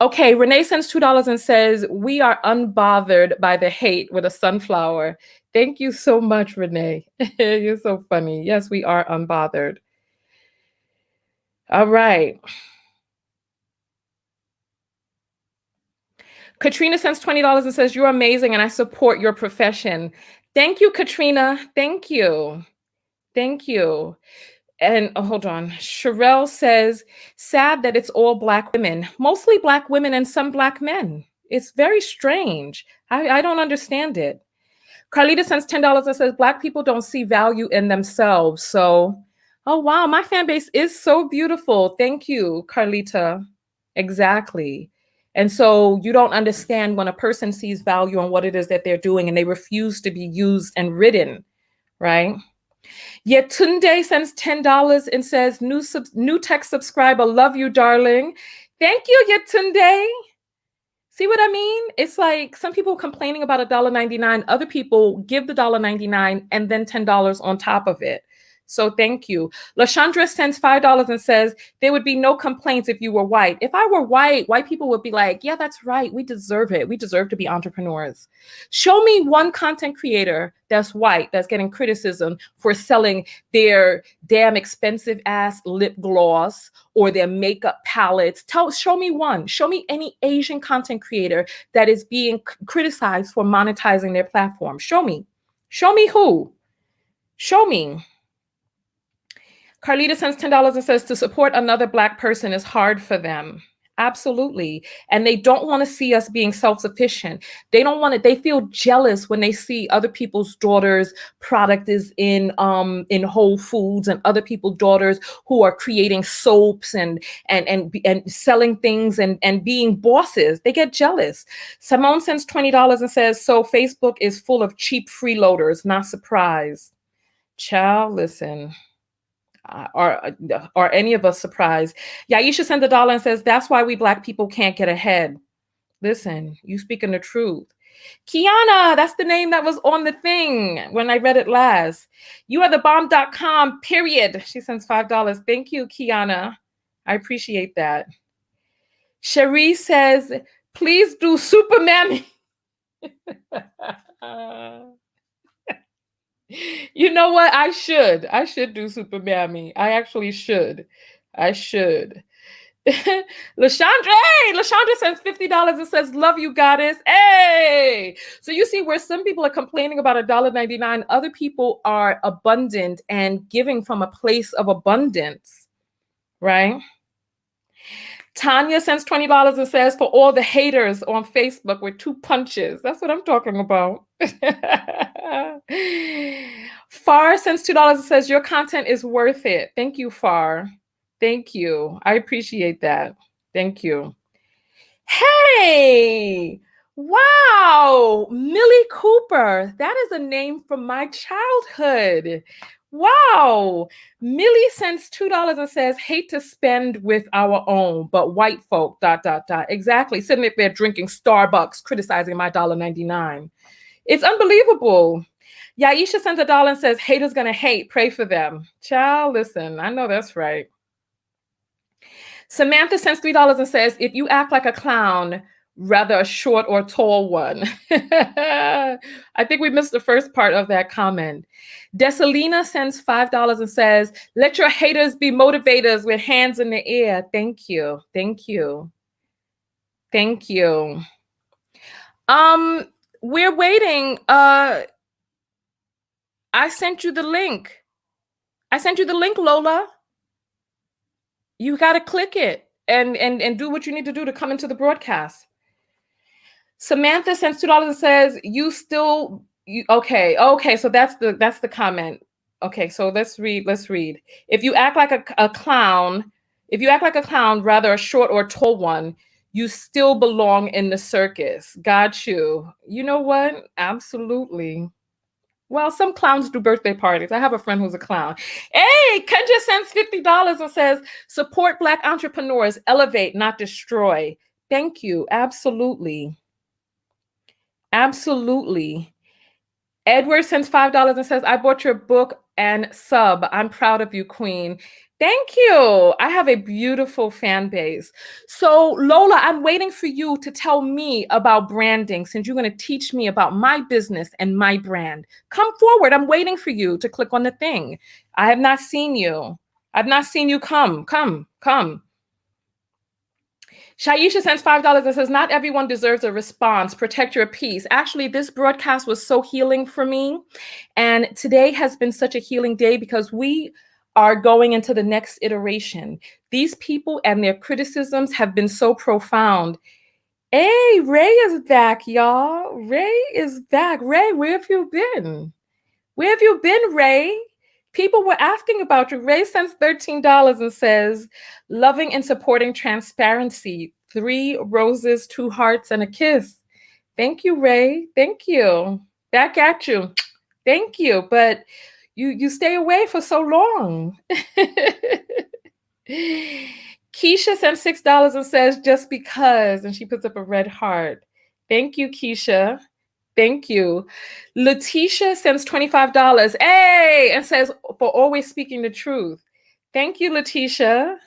Okay, Renee sends $2 and says, we are unbothered by the hate with a sunflower. Thank you so much, Renee. You're so funny. Yes, we are unbothered. All right. Katrina sends $20 and says, you're amazing and I support your profession. Thank you, Katrina. Thank you. Thank you. And hold on. Sherelle says, sad that it's all Black women, mostly Black women and some Black men. It's very strange. I don't understand it. Carlita sends $10 and says, Black people don't see value in themselves. So, oh, wow, my fan base is so beautiful. Thank you, Carlita. Exactly. And so you don't understand when a person sees value in what it is that they're doing and they refuse to be used and ridden, right? Yetunde sends $10 and says, new tech subscriber, love you, darling. Thank you, Yetunde. See what I mean? It's like some people complaining about $1.99. Other people give the $1.99 and then $10 on top of it. So thank you. LaShandra sends $5 and says, there would be no complaints if you were white. If I were white people would be like, yeah, that's right. We deserve it. We deserve to be entrepreneurs. Show me one content creator that's white that's getting criticism for selling their damn expensive ass lip gloss or their makeup palettes. Show me one. Show me any Asian content creator that is being criticized for monetizing their platform. Show me. Show me who. Show me. Carlita sends $10 and says, to support another Black person is hard for them. Absolutely. And they don't want to see us being self-sufficient. They don't want it. They feel jealous when they see other people's daughters' product is in Whole Foods and other people's daughters who are creating soaps and selling things and being bosses. They get jealous. Simone sends $20 and says, so Facebook is full of cheap freeloaders, not surprised. Child, listen. Are any of us surprised? Yaisha sends $1 and says, that's why we Black people can't get ahead. Listen, you speaking the truth. Kiana, that's the name that was on the thing when I read it last. You are the bomb.com, period. She sends $5. Thank you, Kiana. I appreciate that. Cherie says, please do Super Mammy. You know what? I should do Super Mammy. I actually should. I should. Lashandra sends $50 and says, love you, goddess. Hey! So you see where some people are complaining about $1.99, other people are abundant and giving from a place of abundance, right? Tanya sends $20 and says, for all the haters on Facebook with 2 punches. That's what I'm talking about. Far sends $2 and says, your content is worth it. Thank you, Far. Thank you. I appreciate that. Thank you. Hey! Wow! Millie Cooper. That is a name from my childhood. Wow. Millie sends $2 and says, hate to spend with our own, but white folk, ... Exactly. Sitting there drinking Starbucks, criticizing my $1.99. It's unbelievable. Yaisha sends $1 and says, haters gonna hate, pray for them. Child, listen, I know that's right. Samantha sends $3 and says, if you act like a clown, rather a short or tall one. I think we missed the first part of that comment. Desalina sends $5 and says, let your haters be motivators with hands in the air. Thank you. Thank you. Thank you. We're waiting. I sent you the link. Lola. You got to click it and do what you need to do to come into the broadcast. Samantha sends $2 and says, okay, so that's the comment. Okay, so let's read. If you act like a clown, rather a short or tall one, you still belong in the circus. Got you. You know what? Absolutely. Well, some clowns do birthday parties. I have a friend who's a clown. Hey, Kendra sends $50 and says, support Black entrepreneurs, elevate, not destroy. Thank you. Absolutely. Absolutely. Edward sends $5 and says, I bought your book and sub. I'm proud of you, Queen. Thank you. I have a beautiful fan base. So, Lola, I'm waiting for you to tell me about branding since you're going to teach me about my business and my brand. Come forward. I'm waiting for you to click on the thing. I have not seen you. I've not seen you come. Come. Shaisha sends $5 and says, not everyone deserves a response. Protect your peace. Actually, this broadcast was so healing for me. And today has been such a healing day because we are going into the next iteration. These people and their criticisms have been so profound. Hey, Ray is back, y'all. Ray is back. Ray, where have you been? Where have you been, Ray? People were asking about you. Ray sends $13 and says, loving and supporting transparency. 3 roses, 2 hearts, and a kiss. Thank you, Ray. Thank you. Back at you. Thank you. But you stay away for so long. Keisha sends $6 and says, just because, and she puts up a red heart. Thank you, Keisha. Thank you. Letitia sends $25. Hey, and says, for always speaking the truth. Thank you, Letitia.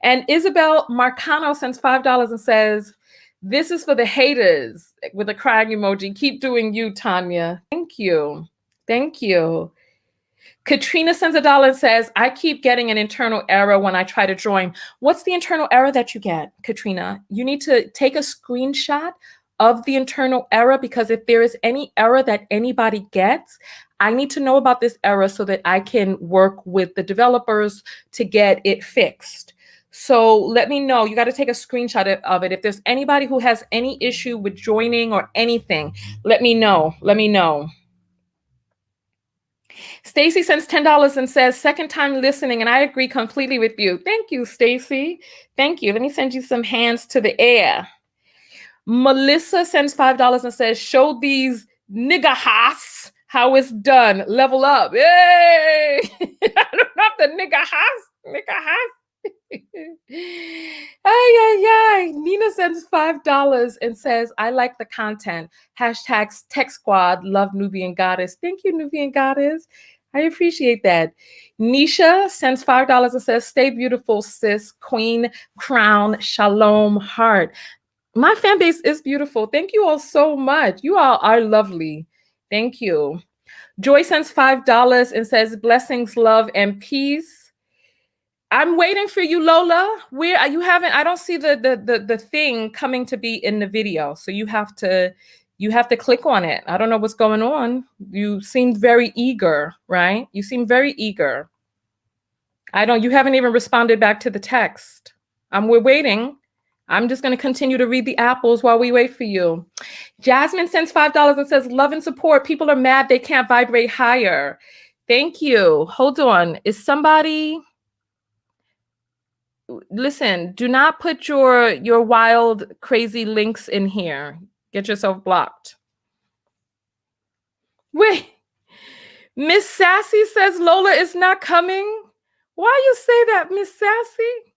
And Isabel Marcano sends $5 and says, this is for the haters with a crying emoji. Keep doing you, Tanya. Thank you. Thank you. Katrina sends $1 and says, I keep getting an internal error when I try to join. What's the internal error that you get, Katrina? You need to take a screenshot of the internal error because if there is any error that anybody gets, I need to know about this error so that I can work with the developers to get it fixed. So let me know. You got to take a screenshot of it. If there's anybody who has any issue with joining or anything, let me know. Let me know. Stacy sends $10 and says, second time listening, and I agree completely with you. Thank you, Stacy. Thank you. Let me send you some hands to the air. Melissa sends $5 and says, show these nigga-hass how it's done. Level up. Yay! I don't know if the nigga-hass. Ay. Nina sends $5 and says, I like the content. Hashtags Tech Squad, love Nubian Goddess. Thank you, Nubian Goddess. I appreciate that. Nisha sends $5 and says, stay beautiful, sis, queen, crown, shalom, heart. My fan base is beautiful. Thank you all so much. You all are lovely. Thank you. Joy sends $5 and says, blessings, love, and peace. I'm waiting for you, Lola. Where you haven't? I don't see the thing coming to be in the video. So you have to click on it. I don't know what's going on. You seem very eager, right? You seem very eager. You haven't even responded back to the text. We're waiting. I'm just going to continue to read the apples while we wait for you. Jasmine sends $5 and says, love and support. People are mad they can't vibrate higher. Thank you. Hold on. Is somebody... Listen, do not put your wild, crazy links in here. Get yourself blocked. Wait. Miss Sassy says Lola is not coming. Why you say that, Miss Sassy?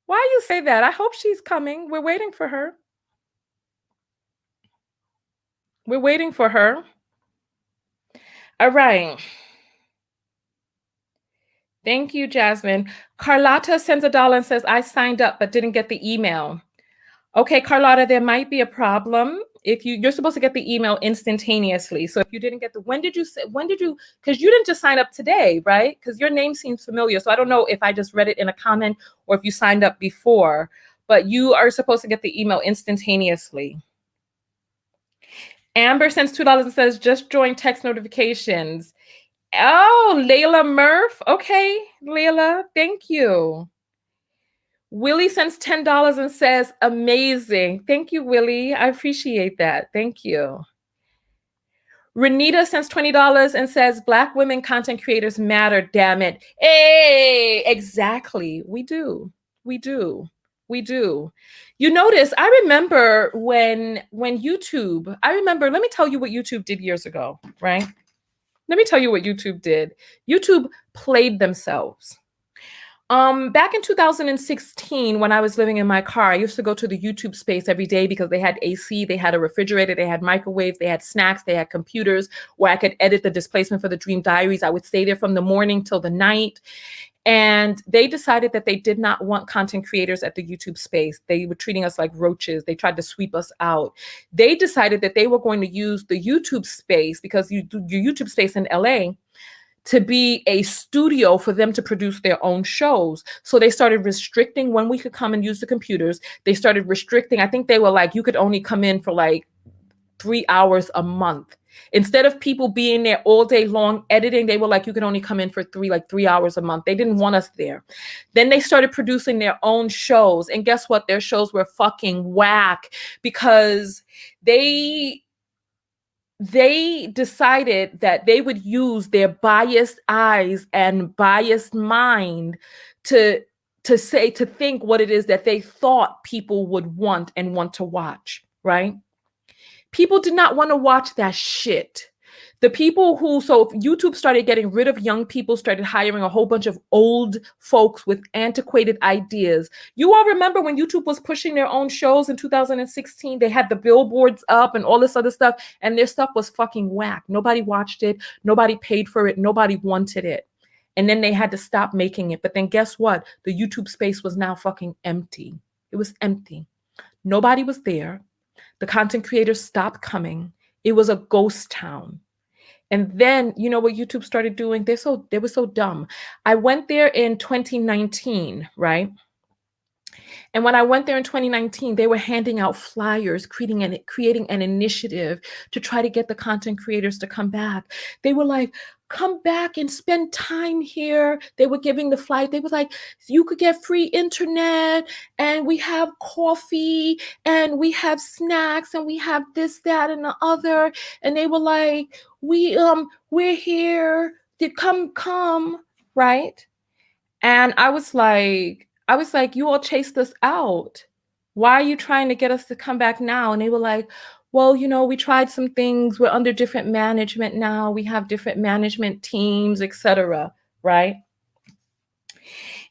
Why you say that? I hope she's coming. We're waiting for her. We're waiting for her. All right. Thank you, Jasmine. Carlotta sends $1 and says, I signed up but didn't get the email. Okay, Carlotta, there might be a problem. If you're supposed to get the email instantaneously. So if you didn't get because you didn't just sign up today, right? Because your name seems familiar. So I don't know if I just read it in a comment or if you signed up before, but you are supposed to get the email instantaneously. Amber sends $2 and says, just join text notifications. Oh, Layla Murph. Okay, Layla, thank you. Willie sends $10 and says, amazing. Thank you, Willie. I appreciate that. Thank you. Renita sends $20 and says, Black women content creators matter, damn it. Hey, exactly. We do. We do. You notice, I remember when YouTube, let me tell you what YouTube did years ago, right? Let me tell you what YouTube did. YouTube played themselves. Back in 2016, when I was living in my car, I used to go to the YouTube space every day because they had AC, they had a refrigerator, they had microwaves, they had snacks, they had computers where I could edit the displacement for the Dream Diaries. I would stay there from the morning till the night. And they decided that they did not want content creators at the YouTube space. They were treating us like roaches. They tried to sweep us out. They decided that they were going to use the YouTube space, because you do your YouTube space in LA, to be a studio for them to produce their own shows. So they started restricting when we could come and use the computers. They started restricting, I think they were like, you could only come in for like 3 hours a month. Instead of people being there all day long editing, they were like, you can only come in for 3 hours a month. They didn't want us there. Then they started producing their own shows. And guess what? Their shows were fucking whack because they decided that they would use their biased eyes and biased mind to think what it is that they thought people would want and want to watch, right? People did not want to watch that shit. So YouTube started getting rid of young people, started hiring a whole bunch of old folks with antiquated ideas. You all remember when YouTube was pushing their own shows in 2016? They had the billboards up and all this other stuff, and their stuff was fucking whack. Nobody watched it. Nobody paid for it. Nobody wanted it. And then they had to stop making it. But then guess what? The YouTube space was now fucking empty. It was empty. Nobody was there. The content creators stopped coming. It was a ghost town. And then, you know what YouTube started doing? They were so dumb. I went there in 2019, right? And when I went there in 2019, they were handing out flyers, creating an initiative to try to get the content creators to come back. They were like, come back and spend time here. They were giving the flight. They were like, you could get free internet, and we have coffee, and we have snacks, and we have this, that, and the other. And they were like, we're here. Come, right? And I was like, you all chased us out. Why are you trying to get us to come back now? And they were like, well, we tried some things. We're under different management now. We have different management teams, etc. Right?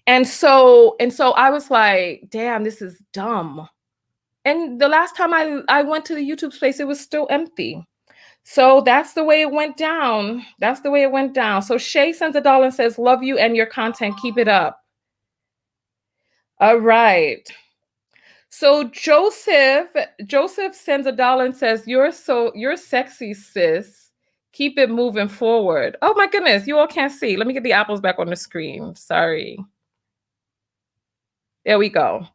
And so I was like, damn, this is dumb. And the last time I went to the YouTube space, it was still empty. So that's the way it went down. So Shay sends $1 and says, love you and your content. Keep it up. All right. So Joseph sends $1 and says, you're sexy, sis. Keep it moving forward. Oh my goodness, you all can't see. Let me get the apples back on the screen. Sorry. There we go.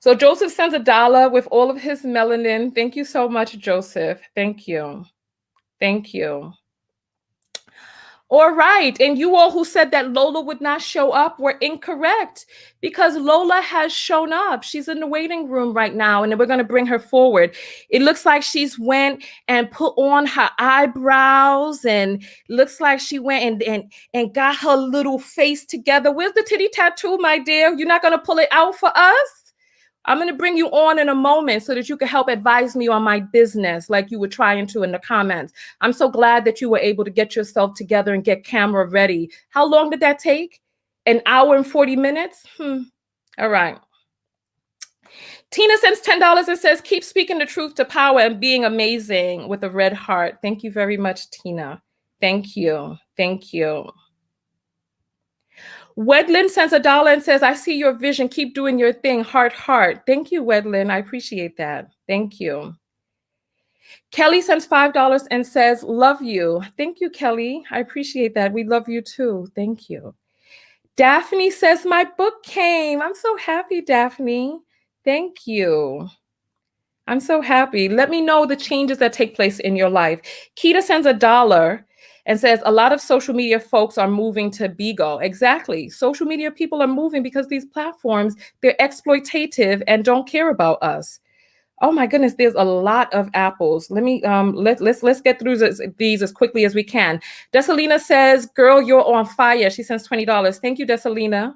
So Joseph sends $1 with all of his melanin. Thank you so much, Joseph. Thank you. All right. And you all who said that Lola would not show up were incorrect, because Lola has shown up. She's in the waiting room right now, and we're going to bring her forward. It looks like she's went and put on her eyebrows, and looks like she went and got her little face together. Where's the titty tattoo, my dear? You're not going to pull it out for us? I'm going to bring you on in a moment so that you can help advise me on my business like you were trying to in the comments. I'm so glad that you were able to get yourself together and get camera ready. How long did that take? An hour and 40 minutes? All right. Tina sends $10 and says, keep speaking the truth to power and being amazing, with a red heart. Thank you very much, Tina. Thank you. Wedlin sends $1 and says, I see your vision. Keep doing your thing. Heart. Thank you, Wedlin. I appreciate that. Thank you. Kelly sends $5 and says, love you. Thank you, Kelly. I appreciate that. We love you too. Thank you. Daphne says, my book came. I'm so happy, Daphne. Thank you. I'm so happy. Let me know the changes that take place in your life. Keita sends $1 and says, a lot of social media folks are moving to Bigo. Exactly. Social media people are moving because these platforms, they're exploitative and don't care about us. Oh my goodness, there's a lot of apples. Let me let's get through these as quickly as we can. Desalina says, girl, you're on fire. She sends $20. Thank you, Desalina.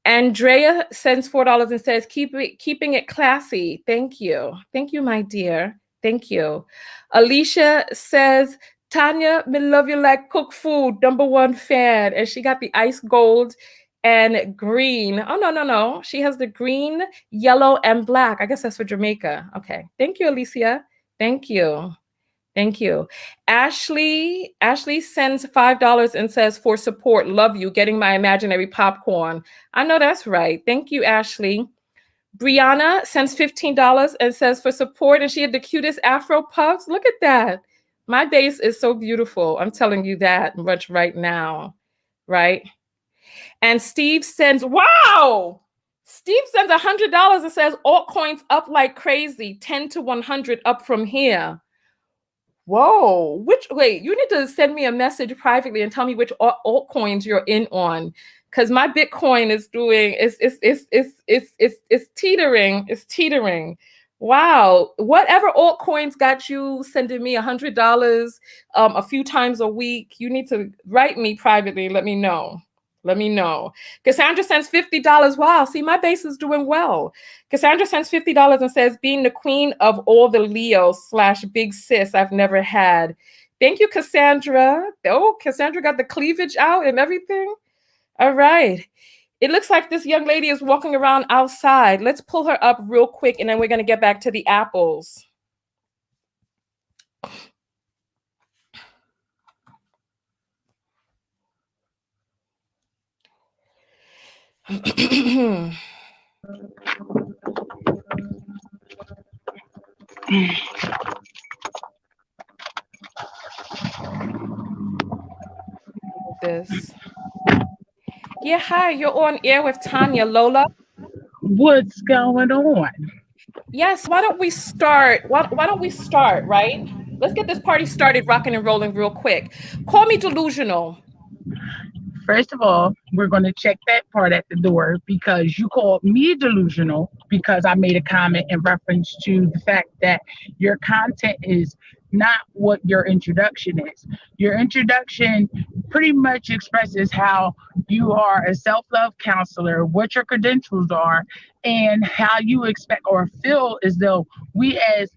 Andrea sends $4 and says, keeping it classy. Thank you. Thank you, my dear. Thank you. Alicia says, Tanya, me love you like cook food, #1 fan. And she got the ice gold and green. Oh, no. She has the green, yellow, and black. I guess that's for Jamaica. Okay. Thank you, Alicia. Thank you. Thank you. Ashley sends $5 and says, for support, love you, getting my imaginary popcorn. I know that's right. Thank you, Ashley. Brianna sends $15 and says, for support, and she had the cutest Afro puffs. Look at that. My base is so beautiful. I'm telling you that much right now, right? And Steve sends, wow! Steve sends $100 and says, altcoins up like crazy, 10 to 100 up from here. Whoa, wait, you need to send me a message privately and tell me which altcoins you're in on, because my Bitcoin is doing, it's teetering. Wow, whatever altcoins got you sending me $100 a few times a week, you need to write me privately, let me know. Cassandra sends $50. Wow, see, my base is doing well. Cassandra sends $50 and says, being the queen of all the Leos / big sis I've never had. Thank you, Cassandra. Oh, Cassandra got the cleavage out and everything. All right. It looks like this young lady is walking around outside. Let's pull her up real quick, and then we're going to get back to the apples. This. Yeah, hi, you're on air with Tanya. Lola? What's going on? Yes, why don't we start? Why don't we start, right? Let's get this party started, rocking and rolling real quick. Call me delusional. First of all, we're going to check that part at the door because you called me delusional because I made a comment in reference to the fact that your content is not what your introduction is. Your introduction pretty much expresses how you are a self love counselor, what your credentials are, and how you expect or feel as though we as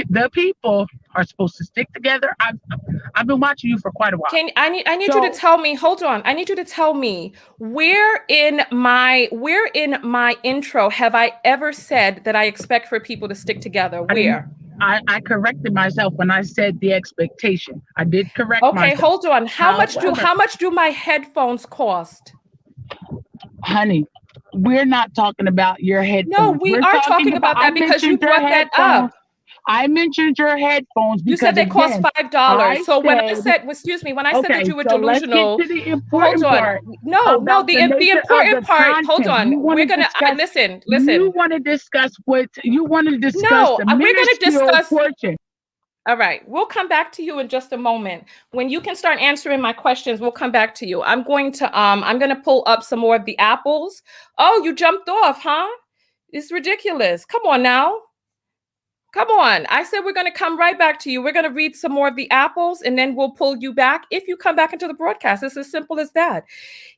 the people are supposed to stick together. I've been watching you for quite a while. I need you to tell me, hold on. I need you to tell me where in my intro have I ever said that I expect for people to stick together? Where? I corrected myself when I said the expectation. I did correct myself. Okay, hold on. How much do my headphones cost? Honey, we're not talking about your headphones. No, we're talking about that because you brought that up. I mentioned your headphones because you said they cost $5. So when I said, excuse me, when I said that you were delusional, let's get to the important part. No, the important part. Hold on. We're gonna listen. You want to discuss what you want to discuss. No, we're going to discuss portion. All right, we'll come back to you in just a moment. When you can start answering my questions, we'll come back to you. I'm going to pull up some more of the apples. Oh, you jumped off, huh? It's ridiculous. Come on now. Come on. I said we're going to come right back to you. We're going to read some more of the apples, and then we'll pull you back if you come back into the broadcast. It's as simple as that.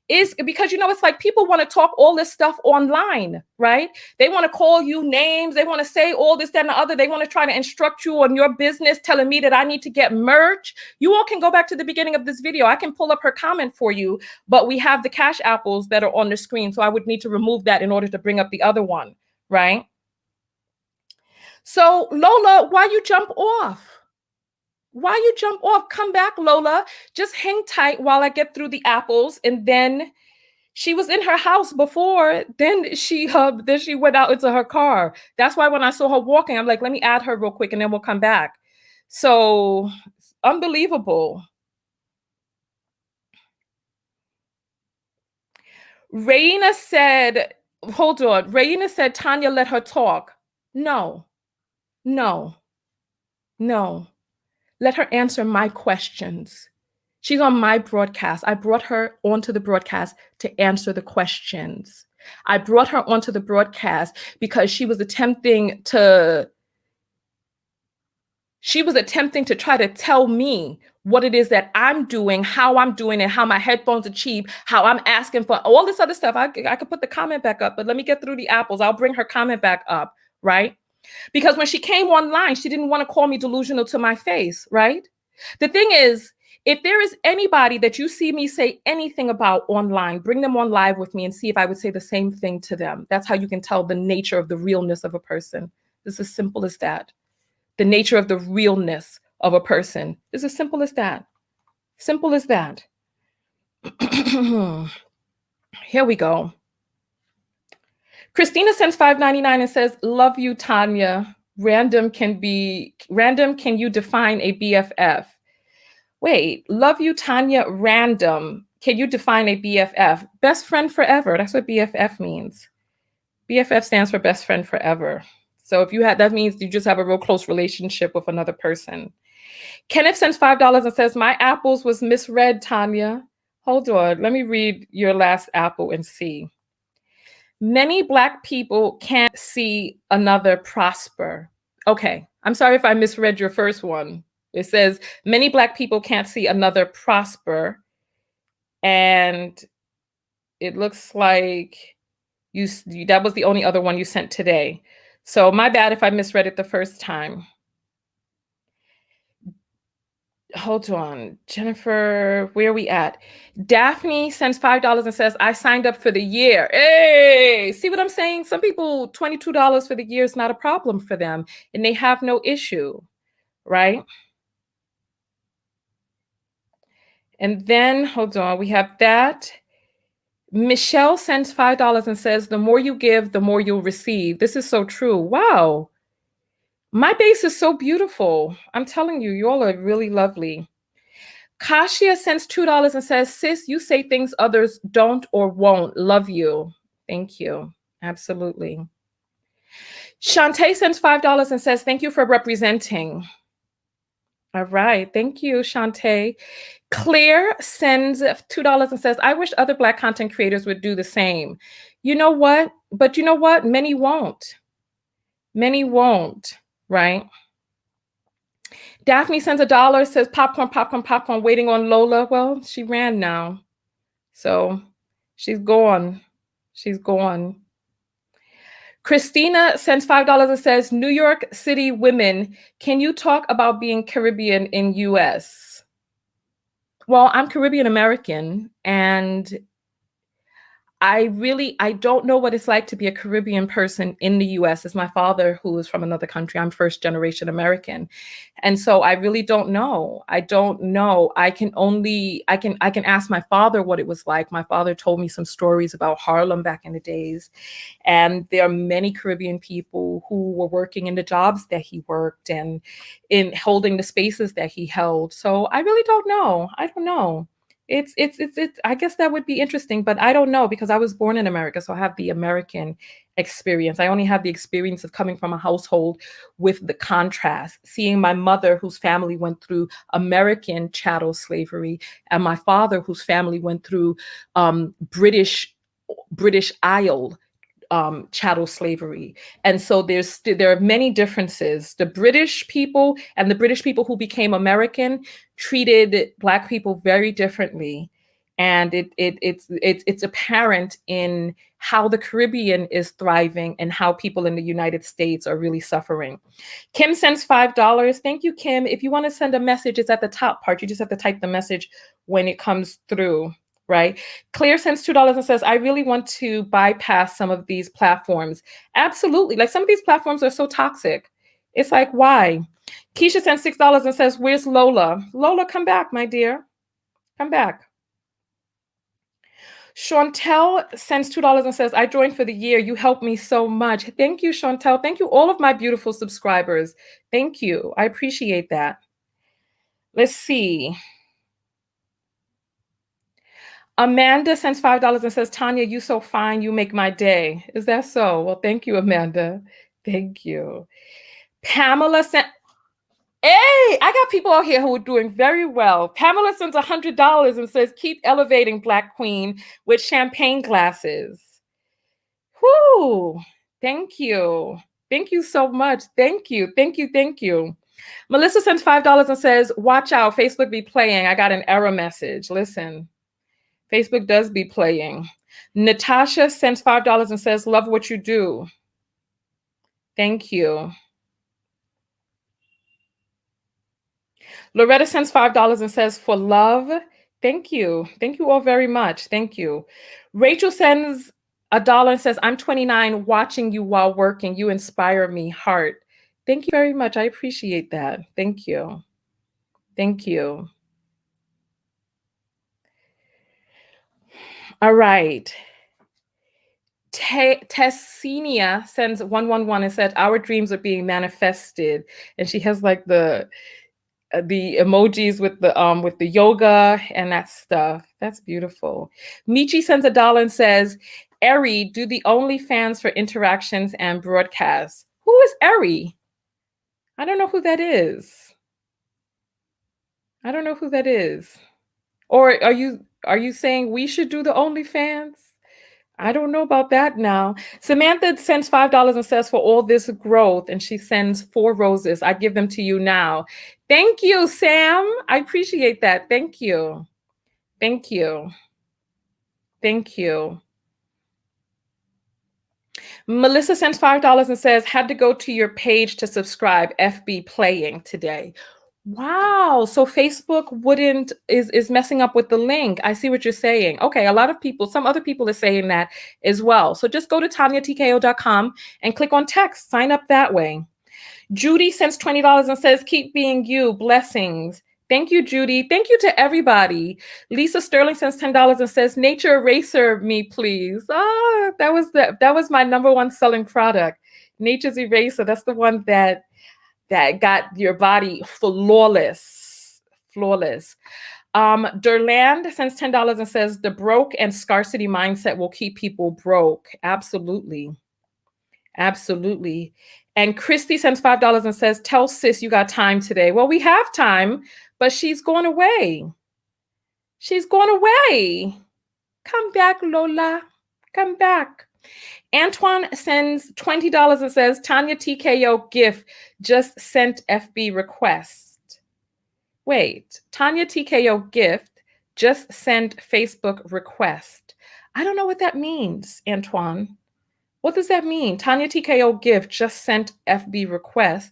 Is because, it's like people want to talk all this stuff online, right? They want to call you names. They want to say all this, that, and the other. They want to try to instruct you on your business, telling me that I need to get merch. You all can go back to the beginning of this video. I can pull up her comment for you, but we have the cash apples that are on the screen. So I would need to remove that in order to bring up the other one, right? So Lola, why you jump off? Come back, Lola. Just hang tight while I get through the apples. And then she was in her house before. Then she went out into her car. That's why when I saw her walking, I'm like, let me add her real quick and then we'll come back. So unbelievable. Raina said, hold on. Raina said, Tanya, let her talk. No. Let her answer my questions. She's on my broadcast. I brought her onto the broadcast to answer the questions. I brought her onto the broadcast because she was attempting to She was attempting to try to tell me what it is that I'm doing, how I'm doing it, how my headphones are cheap, how I'm asking for all this other stuff. I could put the comment back up, but let me get through the apples. I'll bring her comment back up, right? Because when she came online, she didn't want to call me delusional to my face, right? The thing is, if there is anybody that you see me say anything about online, bring them on live with me and see if I would say the same thing to them. That's how you can tell the nature of the realness of a person. It's as simple as that. The nature of the realness of a person is as simple as that. Simple as that. Here we go. Christina sends $5.99 and says, "Love you, Tanya. Random, can you define a BFF?" Wait, love you, Tanya, random. Can you define a BFF? Best friend forever. That's what BFF means. BFF stands for best friend forever. So if you had, that means you just have a real close relationship with another person. Kenneth sends $5 and says, "My apples was misread, Tanya." Hold on, let me read your last apple and see. "Many Black people can't see another prosper." Okay, I'm sorry if I misread your first one. It says, "Many Black people can't see another prosper." And it looks like that was the only other one you sent today. So my bad if I misread it the first time. Hold on, Jennifer, where are we at? Daphne sends $5 and says, "I signed up for the year." Hey, see what I'm saying? Some people, $22 for the year is not a problem for them, and they have no issue, right? And then, hold on, we have that. Michelle sends $5 and says, "The more you give, the more you'll receive." This is so true. Wow. My base is so beautiful. I'm telling you, you all are really lovely. Kasia sends $2 and says, "Sis, you say things others don't or won't. Love you." Thank you. Absolutely. Shantae sends $5 and says, "Thank you for representing." All right. Thank you, Shantae. Claire sends $2 and says, "I wish other Black content creators would do the same." You know what? But you know what? Many won't. Many won't, right? Daphne sends $1, says, "Popcorn, popcorn, popcorn, waiting on Lola." Well, she ran now. So she's gone. She's gone. Christina sends $5 and says, "New York City women, can you talk about being Caribbean in US?" Well, I'm Caribbean American, and I don't know what it's like to be a Caribbean person in the US. It's my father who is from another country. I'm first generation American. And so I really don't know. I don't know. I can ask my father what it was like. My father told me some stories about Harlem back in the days. And there are many Caribbean people who were working in the jobs that he worked and in holding the spaces that he held. So I really don't know. I don't know. It's I guess that would be interesting, but I don't know because I was born in America, so I have the American experience. I only have the experience of coming from a household with the contrast, seeing my mother whose family went through American chattel slavery, and my father whose family went through British Isle chattel slavery. And so there are many differences. The British people and the British people who became American treated Black people very differently. And it's apparent in how the Caribbean is thriving and how people in the United States are really suffering. Kim sends $5. Thank you, Kim. If you want to send a message, it's at the top part. You just have to type the message when it comes through. Right? Claire sends $2 and says, "I really want to bypass some of these platforms." Absolutely. Like some of these platforms are so toxic. It's like, why? Keisha sends $6 and says, "Where's Lola?" Lola, come back, my dear. Come back. Chantel sends $2 and says, "I joined for the year. You helped me so much." Thank you, Chantel. Thank you, all of my beautiful subscribers. Thank you. I appreciate that. Let's see. Amanda sends $5 and says, "Tanya, you so fine. You make my day." Is that so? Well, thank you, Amanda. Thank you. Pamela sent, hey, I got people out here who are doing very well. Pamela sends $100 and says, "Keep elevating Black Queen with champagne glasses." Whoo! Thank you. Thank you so much. Thank you. Thank you. Thank you. Melissa sends $5 and says, watch out, Facebook be playing. I got an error message. Listen, Facebook does be playing. Natasha sends $5 and says, love what you do. Thank you. Loretta sends $5 and says, for love. Thank you. Thank you all very much. Thank you. Rachel sends $1 and says, I'm 29 watching you while working. You inspire me, heart. Thank you very much. I appreciate that. Thank you. Thank you. All right. Tessinia sends 111 and said, our dreams are being manifested. And she has like the emojis with the yoga and that stuff. That's beautiful. Michi sends $1 and says, Eri, do the OnlyFans for interactions and broadcasts. Who is Eri? I don't know who that is. I don't know who that is. Or are you saying we should do the OnlyFans? I don't know about that now. Samantha sends $5 and says, for all this growth, and she sends 4 roses. I give them to you now. Thank you, Sam. I appreciate that. Thank you. Thank you. Thank you. Melissa sends $5 and says, had to go to your page to subscribe. FB playing today. Wow. So Facebook is messing up with the link. I see what you're saying. Okay. A lot of people, some other people are saying that as well. So just go to TanyaTKO.com and click on text, sign up that way. Judy sends $20 and says, keep being you, blessings. Thank you, Judy. Thank you to everybody. Lisa Sterling sends $10 and says, nature eraser me, please. Ah, that was my #1 selling product. Nature's eraser. That's the one that got your body flawless. Derland sends $10 and says, the broke and scarcity mindset will keep people broke. Absolutely. Absolutely. And Christy sends $5 and says, tell sis you got time today. Well, we have time, but she's going away. She's going away. Come back, Lola. Come back. Antoine sends $20 and says, Tanya TKO gift just sent FB request. Wait, Tanya TKO gift just sent Facebook request. I don't know what that means, Antoine. What does that mean? Tanya TKO gift just sent FB request.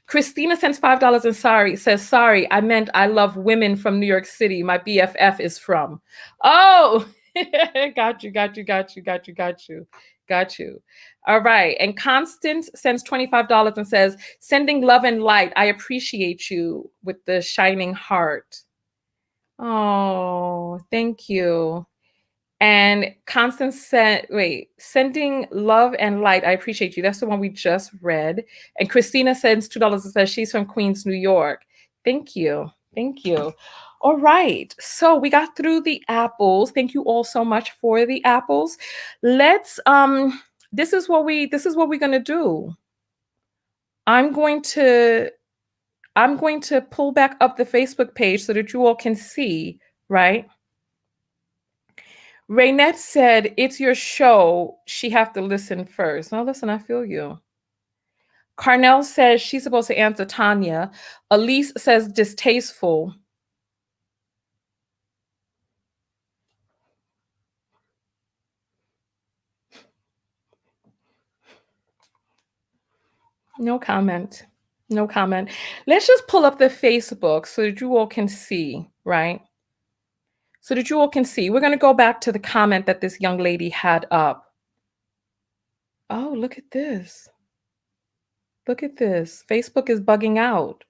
Christina sends $5 and says, sorry, I meant I love women from New York City. My BFF is from. Oh, got you. All right. And Constance sends $25 and says, sending love and light. I appreciate you with the shining heart. Oh, thank you. And Constance said, sending love and light. I appreciate you. That's the one we just read. And Christina sends $2 and says she's from Queens, New York. Thank you. Thank you. All right. So we got through the apples. Thank you all so much for the apples. Let's this is what we're going to do. I'm going to pull back up the Facebook page so that you all can see, right? Raynette said, it's your show. She have to listen first. Now listen, I feel you. Carnell says she's supposed to answer Tanya. Elise says distasteful. No comment. No comment. Let's just pull up the Facebook so that you all can see, right? So that you all can see. We're going to go back to the comment that this young lady had up. Oh, look at this. Look at this. Facebook is bugging out.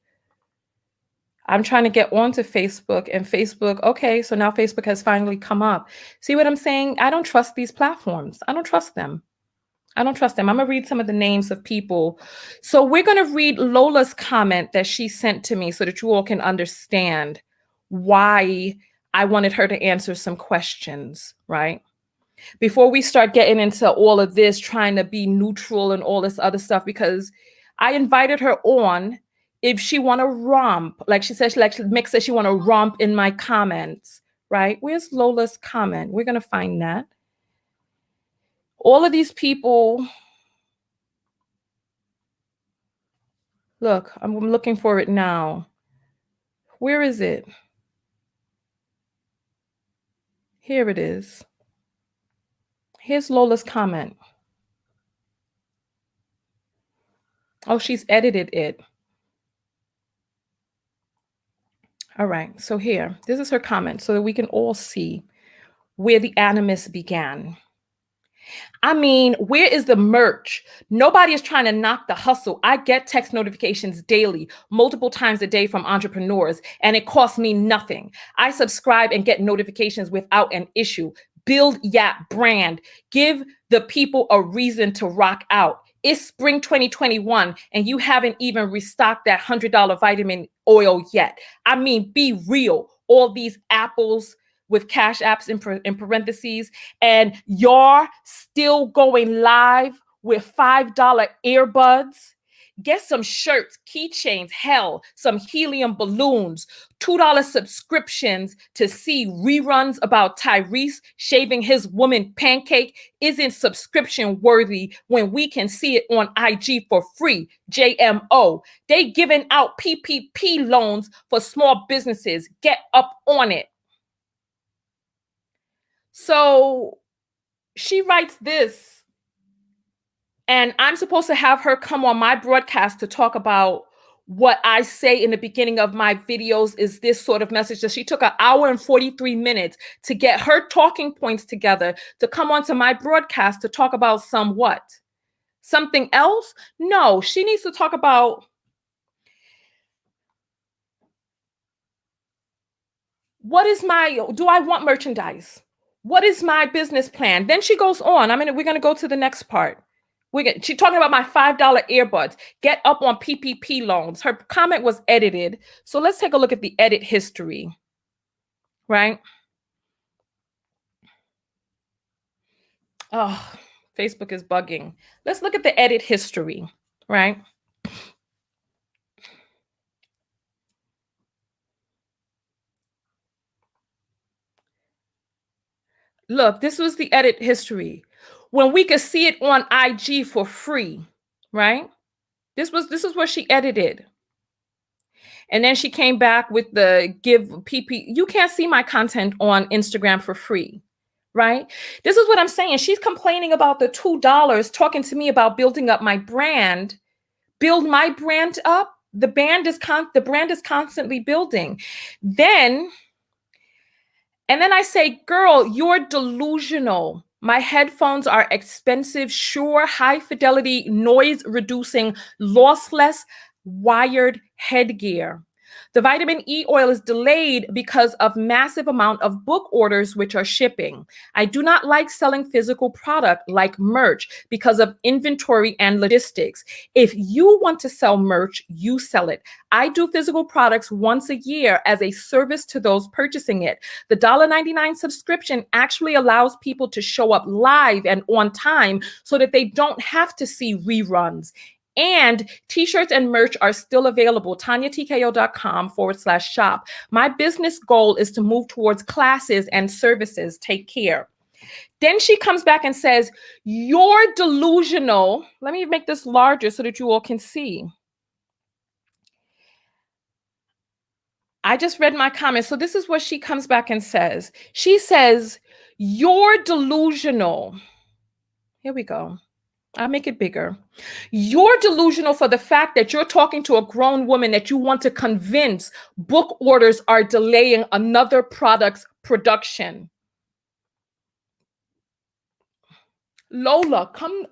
I'm trying to get onto Facebook and Facebook. Okay, so now Facebook has finally come up. See what I'm saying? I don't trust these platforms. I don't trust them. I'm going to read some of the names of people. So we're going to read Lola's comment that she sent to me so that you all can understand why I wanted her to answer some questions, right? Before we start getting into all of this, trying to be neutral and all this other stuff, because I invited her on if she want to romp, like she said, Mick said she want to romp in my comments, right? Where's Lola's comment? We're going to find that. All of these people, Look, I'm looking for it now. Where is it? Here it is. Here's Lola's comment. Oh, she's edited it. All right, so here, this is her comment so that we can all see where the animus began. I mean, where is the merch? Nobody is trying to knock the hustle. I get text notifications daily, multiple times a day from entrepreneurs, and it costs me nothing. I subscribe and get notifications without an issue. Build Yap brand. Give the people a reason to rock out. It's spring 2021, and you haven't even restocked that $100 vitamin oil yet. I mean, be real. All these apples with cash apps in parentheses, and you're still going live with $5 earbuds. Get some shirts, keychains, hell, some helium balloons, $2 subscriptions to see reruns about Tyrese shaving his woman pancake isn't subscription worthy when we can see it on IG for free. JMO. They giving out PPP loans for small businesses. Get up on it. So she writes this, and I'm supposed to have her come on my broadcast to talk about what I say in the beginning of my videos is this sort of message. That she took an hour and 43 minutes to get her talking points together to come onto my broadcast to talk about something else? No, she needs to talk about do I want merchandise? What is my business plan? Then she goes on. We're going to go to the next part. She's talking about my $5 earbuds. Get up on PPP loans. Her comment was edited. So let's take a look at the edit history, right? Oh, Facebook is bugging. Let's look at the edit history, right? Look, this was the edit history. When we could see it on IG for free, right? This is what she edited. And then she came back with the give PP. You can't see my content on Instagram for free, right? This is what I'm saying. She's complaining about the $2, talking to me about building up my brand. Build my brand up. The brand is constantly building. And then I say, girl, you're delusional. My headphones are expensive, Shure, high fidelity, noise reducing, lossless, wired headgear. The vitamin E oil is delayed because of massive amount of book orders which are shipping. I do not like selling physical product like merch because of inventory and logistics. If you want to sell merch, you sell it. I do physical products once a year as a service to those purchasing it. The $1.99 subscription actually allows people to show up live and on time so that they don't have to see reruns. And t-shirts and merch are still available. TanyaTKO.com/shop. My business goal is to move towards classes and services. Take care. Then she comes back and says, you're delusional. Let me make this larger so that you all can see. I just read my comments. So this is what she comes back and says. She says, you're delusional. Here we go. I'll make it bigger. You're delusional for the fact that you're talking to a grown woman that you want to convince book orders are delaying another product's production. Lola, come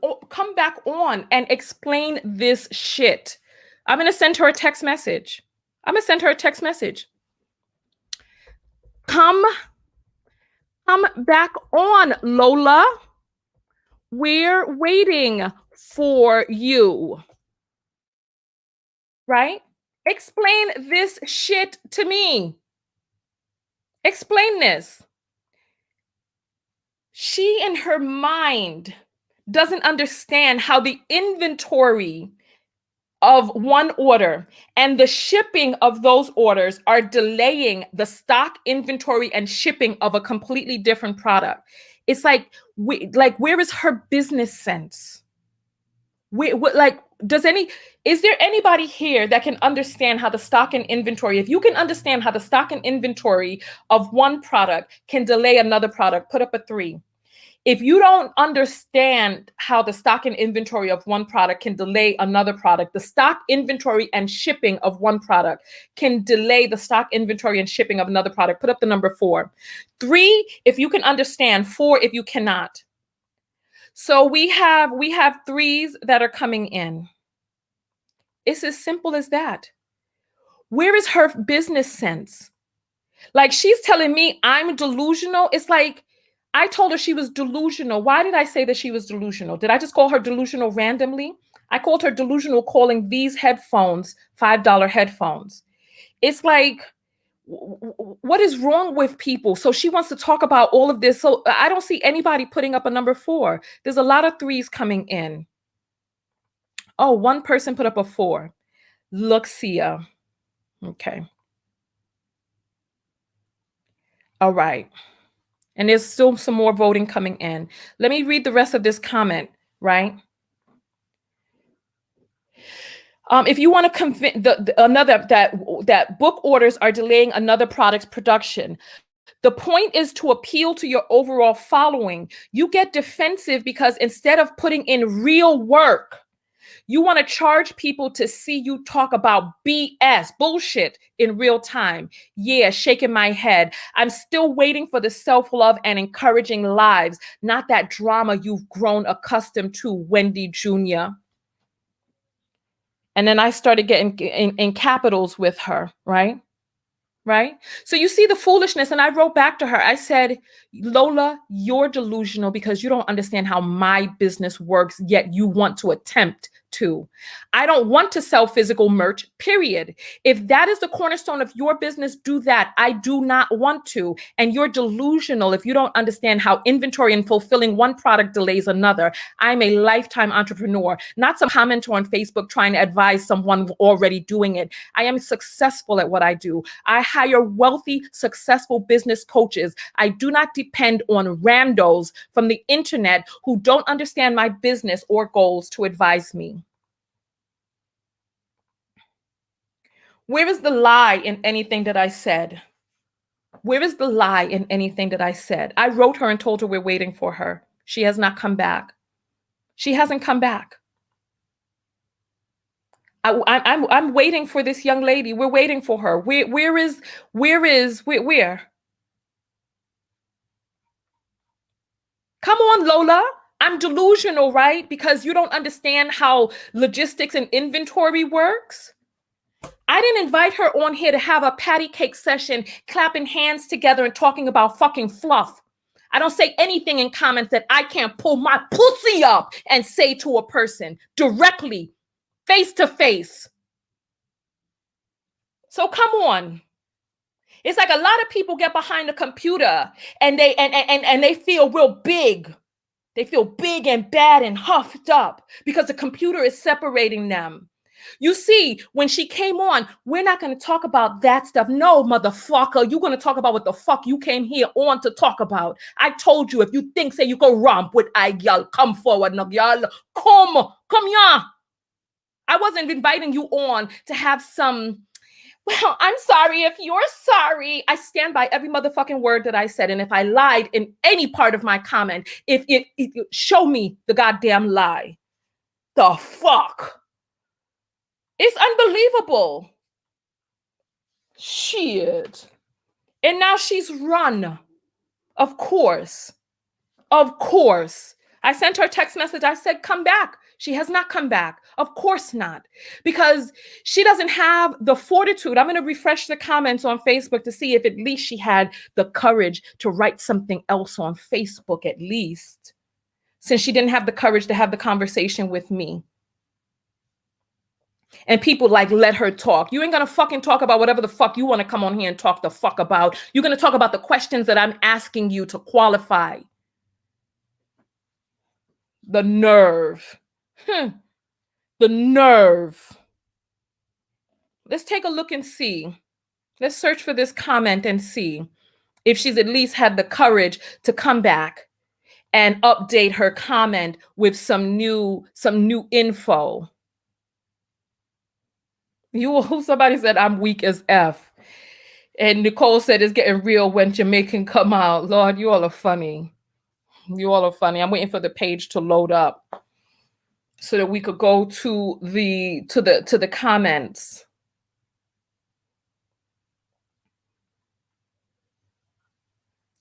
back on and explain this shit. I'm going to send her a text message. Come back on, Lola. We're waiting for you. Right? Explain this shit to me. Explain this. She in her mind doesn't understand how the inventory of one order and the shipping of those orders are delaying the stock, inventory, and shipping of a completely different product. It's like, where is her business sense? is there anybody here that can understand how the stock and inventory, if you can understand how the stock and inventory of one product can delay another product, put up a 3. If you don't understand how the stock and inventory of one product can delay another product, the stock, inventory, and shipping of one product can delay the stock, inventory, and shipping of another product, put up the number 4. 3, if you can understand. 4, if you cannot. So we have 3s that are coming in. It's as simple as that. Where is her business sense? Like, she's telling me I'm delusional. It's like, I told her she was delusional. Why did I say that she was delusional? Did I just call her delusional randomly? I called her delusional calling these headphones $5 headphones. It's like, what is wrong with people? So she wants to talk about all of this. So I don't see anybody putting up a number 4. There's a lot of 3s coming in. Oh, one person put up a 4. Luxia. Okay. All right. And there's still some more voting coming in. Let me read the rest of this comment, right? If you want to convince that book orders are delaying another product's production, the point is to appeal to your overall following. You get defensive because instead of putting in real work, you want to charge people to see you talk about BS, bullshit, in real time. Yeah, shaking my head. I'm still waiting for the self-love and encouraging lives, not that drama you've grown accustomed to, Wendy Jr. And then I started getting in capitals with her, right? Right? So you see the foolishness. And I wrote back to her. I said, Lola, you're delusional because you don't understand how my business works, yet you want to attempt to. I don't want to sell physical merch, period. If that is the cornerstone of your business, do that. I do not want to. And you're delusional if you don't understand how inventory and fulfilling one product delays another. I'm a lifetime entrepreneur, not some commenter on Facebook trying to advise someone already doing it. I am successful at what I do. I hire wealthy, successful business coaches. I do not depend on randos from the internet who don't understand my business or goals to advise me. Where is the lie in anything that I said? Where is the lie in anything that I said? I wrote her and told her we're waiting for her. She has not come back. She hasn't come back. I'm waiting for this young lady. We're waiting for her. Where? Come on, Lola. I'm delusional, right? Because you don't understand how logistics and inventory works. I didn't invite her on here to have a patty cake session, clapping hands together and talking about fucking fluff. I don't say anything in comments that I can't pull my pussy up and say to a person directly, face to face. So come on. It's like a lot of people get behind the computer and they feel real big. They feel big and bad and huffed up because the computer is separating them. You see, when she came on, we're not going to talk about that stuff. No, motherfucker, you're going to talk about what the fuck you came here on to talk about. I told you, if you think, say you go romp with I, y'all, come forward, no, y'all, come here. I wasn't inviting you on to have some, well, I'm sorry if you're sorry. I stand by every motherfucking word that I said. And if I lied in any part of my comment, if show me the goddamn lie. The fuck? It's unbelievable. Shit. And now she's run. Of course. Of course. I sent her a text message. I said, come back. She has not come back. Of course not. Because she doesn't have the fortitude. I'm going to refresh the comments on Facebook to see if at least she had the courage to write something else on Facebook, at least. Since she didn't have the courage to have the conversation with me. And people like, let her talk. You ain't gonna fucking talk about whatever the fuck you want to come on here and talk the fuck about. You're gonna talk about the questions that I'm asking you to qualify. The nerve. The nerve. Let's take a look and see. Let's search for this comment and see if she's at least had the courage to come back and update her comment with some new info. Somebody said I'm weak as F. And Nicole said it's getting real when Jamaican come out. Lord, you all are funny. You all are funny. I'm waiting for the page to load up so that we could go to the comments.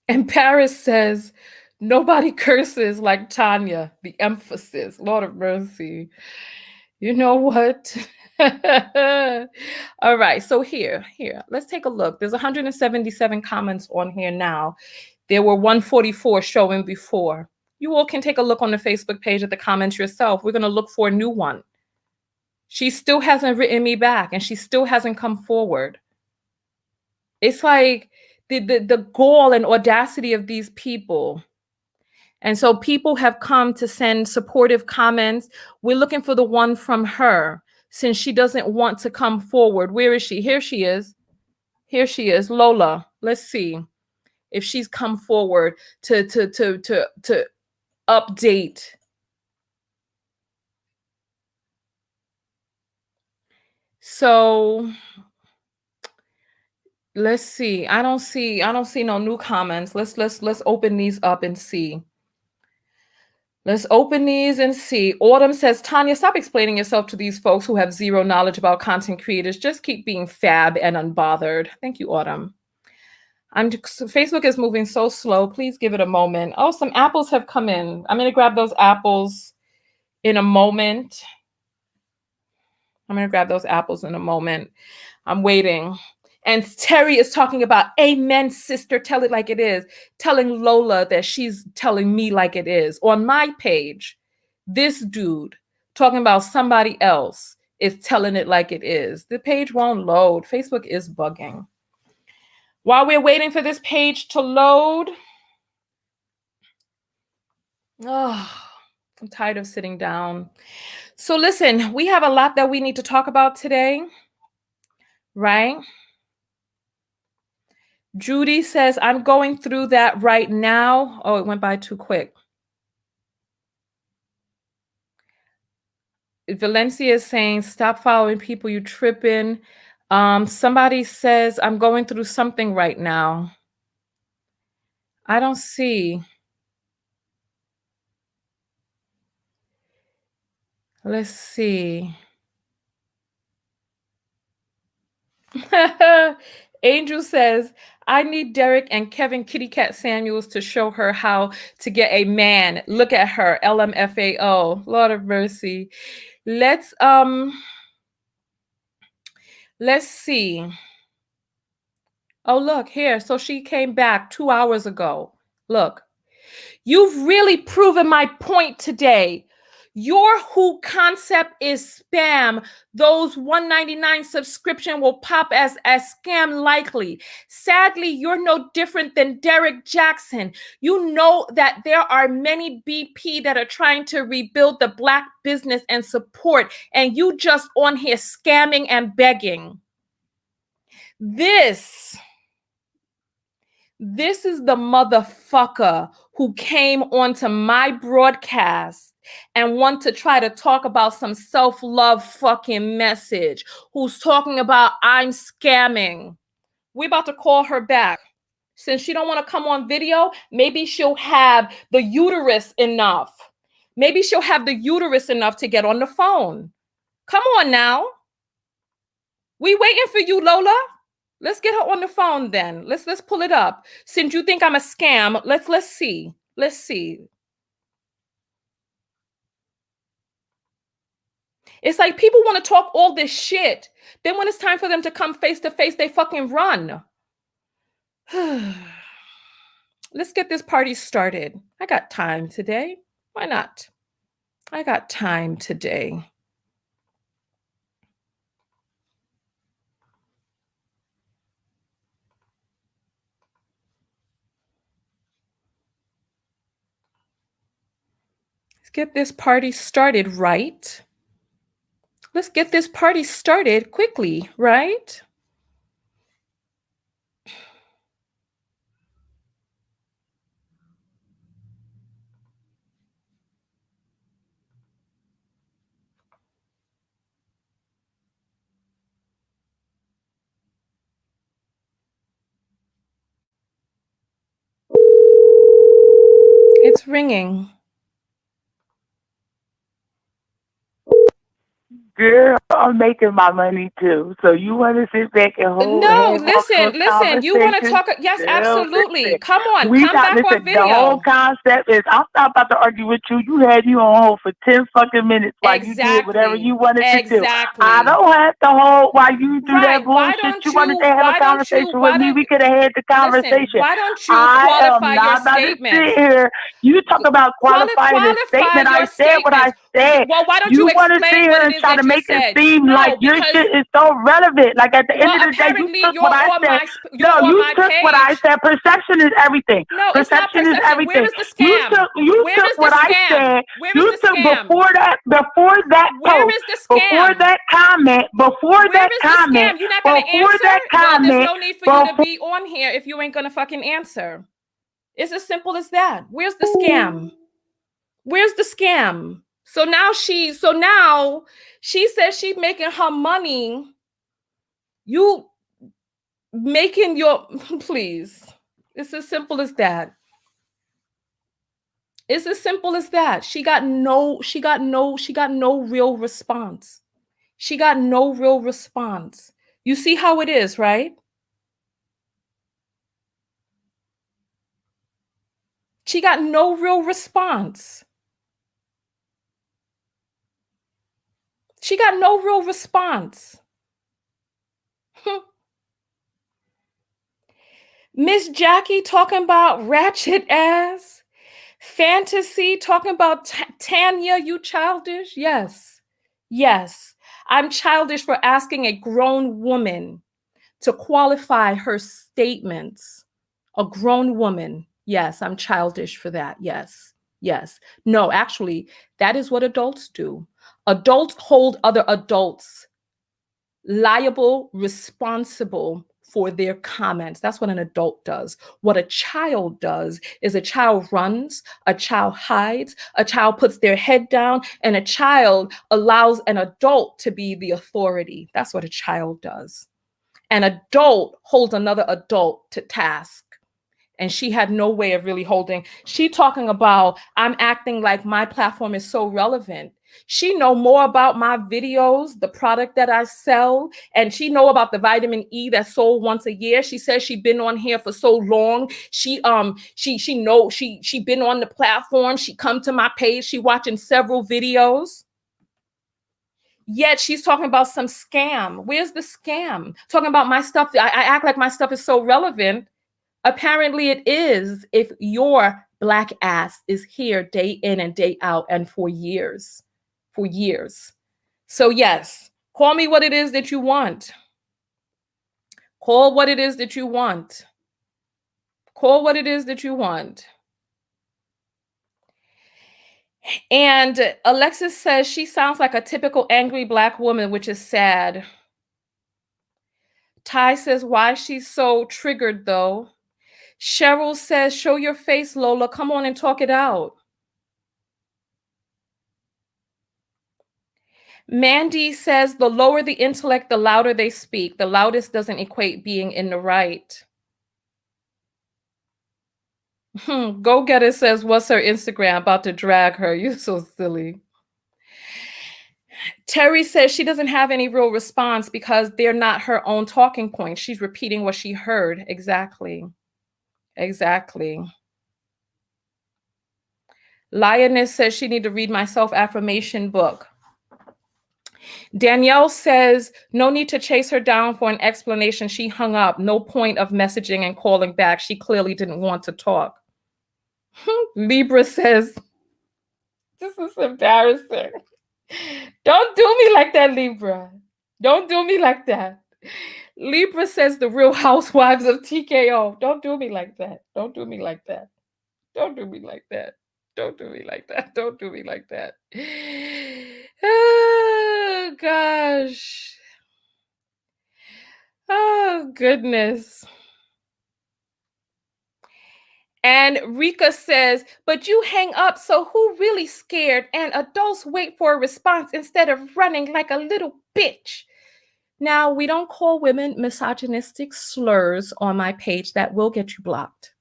And Paris says, nobody curses like Tanya. The emphasis. Lord of mercy. You know what? All right. So here, let's take a look. There's 177 comments on here now. There were 144 showing before. You all can take a look on the Facebook page at the comments yourself. We're going to look for a new one. She still hasn't written me back and she still hasn't come forward. It's like the gall and audacity of these people. And so people have come to send supportive comments. We're looking for the one from her since she doesn't want to come forward. Where is she? Here she is. Here she is, Lola. Let's see if she's come forward to update. So let's see. I don't see no new comments. Let's open these up and see. Let's open these and see. Autumn says, Tanya, stop explaining yourself to these folks who have zero knowledge about content creators. Just keep being fab and unbothered. Thank you, Autumn. Facebook is moving so slow. Please give it a moment. Oh, some apples have come in. I'm going to grab those apples in a moment. I'm waiting. And Terry is talking about, amen, sister, tell it like it is. Telling Lola that she's telling me like it is. On my page, this dude talking about somebody else is telling it like it is. The page won't load. Facebook is bugging. While we're waiting for this page to load, I'm tired of sitting down. So listen, we have a lot that we need to talk about today, right? Judy says, I'm going through that right now. Oh, it went by too quick. Valencia is saying, stop following people, you tripping. Somebody says, I'm going through something right now. I don't see. Let's see. Angel says, I need Derek and Kevin Kitty Cat Samuels to show her how to get a man. Look at her, LMFAO. Lord of mercy. Let's see. Oh, look here. So she came back 2 hours ago. Look, you've really proven my point today. Your who concept is spam. Those $199 subscription will pop as scam likely. Sadly, you're no different than Derek Jackson. You know that there are many BP that are trying to rebuild the Black business and support, and you just on here scamming and begging. This is the motherfucker who came onto my broadcast and want to try to talk about some self-love fucking message, who's talking about I'm scamming. We're about to call her back. Since she don't want to come on video, maybe she'll have the uterus enough. Maybe she'll have the uterus enough to get on the phone. Come on now. We waiting for you, Lola. Let's get her on the phone then. Let's pull it up. Since you think I'm a scam, let's see. Let's see. It's like people want to talk all this shit. Then when it's time for them to come face to face, they fucking run. Let's get this party started. I got time today. Why not? I got time today. Let's get this party started, right? Let's get this party started quickly, right? ringing? Girl, I'm making my money too. So you want to sit back and No, have all those listen. You want to conversations? talk? Yes, Girl, absolutely. listen. Come on, We come got back on listen. The whole video. concept is I'm not about to argue with you. You had me on hold for 10 fucking minutes while you did whatever Exactly. you wanted to do. I Exactly. don't have to hold while you do that Right. bullshit. You wanted to have a conversation with Why me. don't We could have had the listen, conversation. why don't you I am qualify your not about to sit statements? here. You talk about qualifying a Qualify statement. I your said what I statements. said. Well, why don't you You want to sit explain what here it and is try to that you make it said? seem like No, your because shit is so relevant. Like at the end well, of the day, you apparently took what I said. you're No, on you my took what I page. said. Perception is everything. No, it's not Perception is perception. Where everything. is the scam? You Where took is the what I scam? said. Where is You the took scam? before that Where post, is the before scam? that comment, Where is the scam? You're not gonna before answer? that Well, there's comment, no need for you to before be on here if you ain't gonna fucking answer. It's as simple as that. Where's the scam? Where's the scam? So now she says she's making her money. You making your please. It's as simple as that. It's as simple as that. She got no real response. She got no real response. You see how it is, right? She got no real response. She got no real response. Miss Jackie talking about ratchet ass. Fantasy talking about Tanya, you childish? Yes. Yes. I'm childish for asking a grown woman to qualify her statements. A grown woman. Yes, I'm childish for that. Yes. Yes. No, actually, that is what adults do. Adults hold other adults liable, responsible for their comments. That's what an adult does. What a child does is a child runs, a child hides, a child puts their head down, and a child allows an adult to be the authority. That's what a child does. An adult holds another adult to task. And she had no way of really holding. She talking about, I'm acting like my platform is so relevant. She know more about my videos, the product that I sell, and she know about the vitamin E that's sold once a year. She says she been on here for so long. She been on the platform. She come to my page. She watching several videos. Yet she's talking about some scam. Where's the scam? Talking about my stuff. I act like my stuff is so relevant. Apparently it is if your Black ass is here day in and day out and for years. For years. So yes, call me what it is that you want. Call what it is that you want. Call what it is that you want. And Alexis says she sounds like a typical angry Black woman, which is sad. Ty says, why she's so triggered though. Cheryl says, show your face, Lola. Come on and talk it out. Mandy says, the lower the intellect, the louder they speak. The loudest doesn't equate being in the right. Go Get It says, what's her Instagram? About to drag her. You're so silly. Terry says she doesn't have any real response because they're not her own talking points. She's repeating what she heard. Exactly. Exactly. Lioness says she need to read my self-affirmation book. Danielle says, no need to chase her down for an explanation. She hung up. No point of messaging and calling back. She clearly didn't want to talk. Libra says, this is embarrassing. Don't do me like that, Libra. Don't do me like that. Libra says the Real Housewives of TKO. Don't do me like that. Don't do me like that. Don't do me like that. Don't do me like that. Don't do me like that. Oh, gosh. Oh, goodness. And Rika says, but you hang up, so who really scared? And adults wait for a response instead of running like a little bitch. Now, we don't call women misogynistic slurs on my page. That will get you blocked.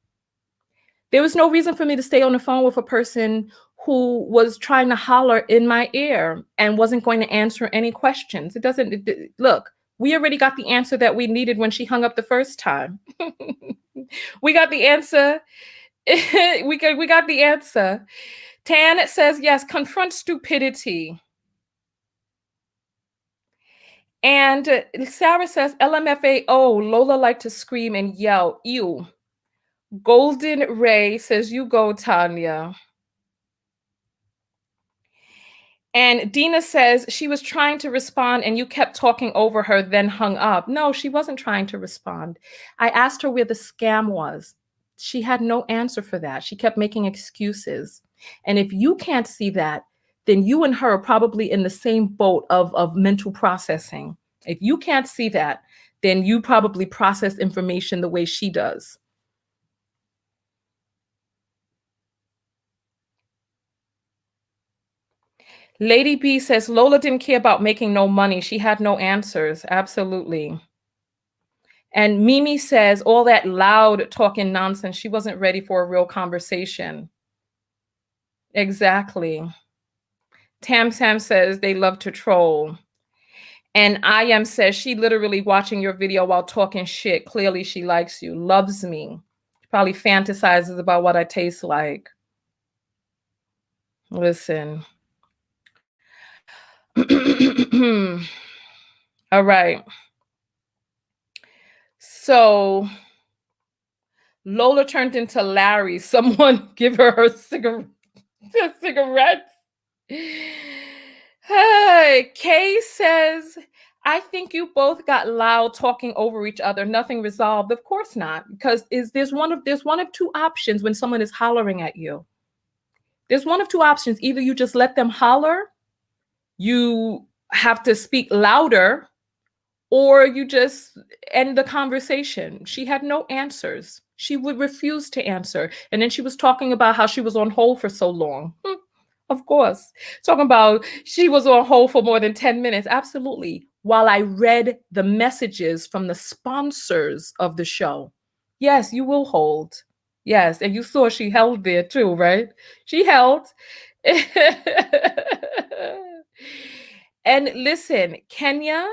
There was no reason for me to stay on the phone with a person who was trying to holler in my ear and wasn't going to answer any questions. Look, we already got the answer that we needed when she hung up the first time. We got the answer. we got the answer. Tan says, yes, confront stupidity. And Sarah says, LMFAO, Lola liked to scream and yell, ew. Golden Ray says, you go, Tanya. And Dina says, she was trying to respond and you kept talking over her, then hung up. No, she wasn't trying to respond. I asked her where the scam was. She had no answer for that. She kept making excuses. And if you can't see that, then you and her are probably in the same boat of mental processing. If you can't see that, then you probably process information the way she does. Lady B says, Lola didn't care about making no money. She had no answers. Absolutely. And Mimi says, all that loud talking nonsense, she wasn't ready for a real conversation. Exactly. Tam says, they love to troll. And I Am says, she literally watching your video while talking shit. Clearly she likes you, loves me. She probably fantasizes about what I taste like. Listen. All right. So Lola turned into Larry. Someone give her cigarettes. Hey, Kay says, I think you both got loud talking over each other. Nothing resolved. Of course not, because there's one of two options when someone is hollering at you. There's one of two options. Either you just let them holler, you have to speak louder, or you just end the conversation. She had no answers. She would refuse to answer. And then she was talking about how she was on hold for so long. Of course. Talking about she was on hold for more than 10 minutes. Absolutely. While I read the messages from the sponsors of the show. Yes, you will hold. Yes. And you saw she held there too, right? She held. And listen, Kenya,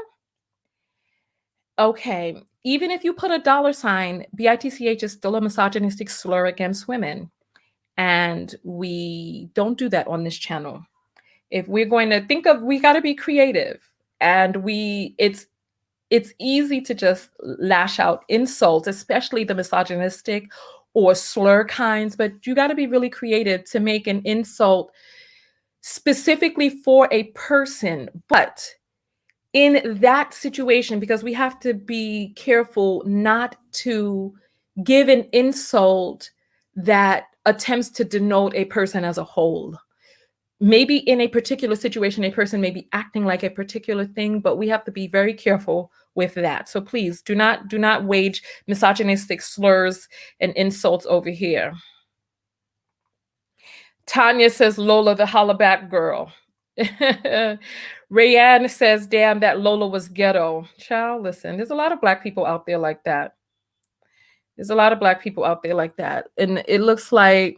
okay, even if you put a $, BITCH is still a misogynistic slur against women. And we don't do that on this channel. If we're going to think of, we got to be creative. And it's easy to just lash out insults, especially the misogynistic or slur kinds, but you got to be really creative to make an insult specifically for a person. But in that situation, because we have to be careful not to give an insult that attempts to denote a person as a whole. Maybe in a particular situation, a person may be acting like a particular thing, but we have to be very careful with that. So please do not wage misogynistic slurs and insults over here. Tanya says, Lola, the hollaback girl. Rayanne says, damn, that Lola was ghetto. Child, listen, there's a lot of Black people out there like that. There's a lot of Black people out there like that. And it looks like,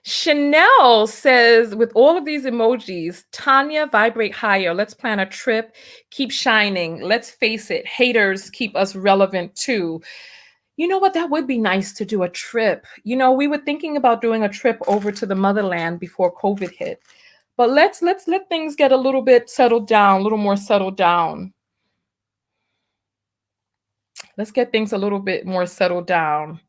Chanel says, with all of these emojis, Tanya, vibrate higher. Let's plan a trip. Keep shining. Let's face it. Haters keep us relevant too. You know what? That would be nice to do a trip. You know, we were thinking about doing a trip over to the motherland before COVID hit. But let's let things get a little bit settled down, a little more settled down. Let's get things a little bit more settled down.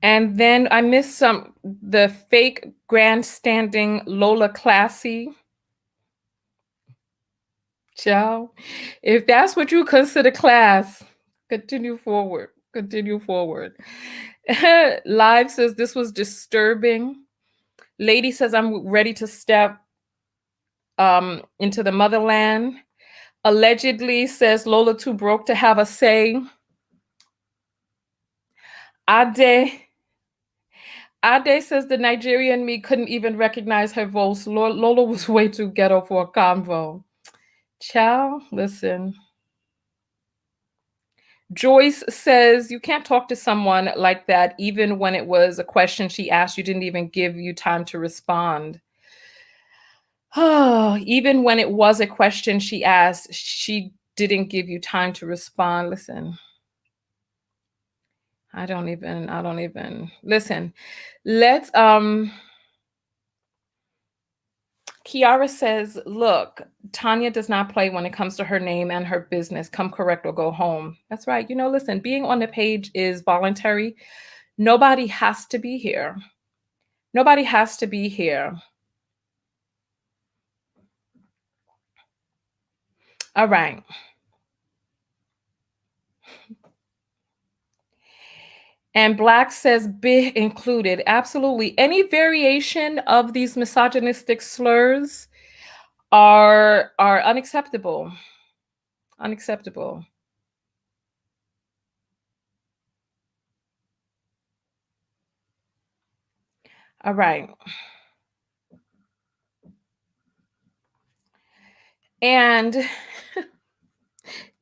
And then I missed the fake grandstanding Lola Classy. Ciao. If that's what you consider class, continue forward. Continue forward. Live says this was disturbing. Lady says I'm ready to step into the motherland. Allegedly says Lola too broke to have a say. Ade says the Nigerian me couldn't even recognize her voice. Lola was way too ghetto for a convo. Ciao, listen. Joyce says you can't talk to someone like that even when it was a question she asked you didn't even give you time to respond. Oh, even when it was a question she asked, she didn't give you time to respond. Listen. I don't even listen. Let's Kiara says, look, Tanya does not play when it comes to her name and her business. Come correct or go home. That's right. Listen, being on the page is voluntary. Nobody has to be here. Nobody has to be here. All right. And Black says, be included. Absolutely. Any variation of these misogynistic slurs are unacceptable. Unacceptable. All right. And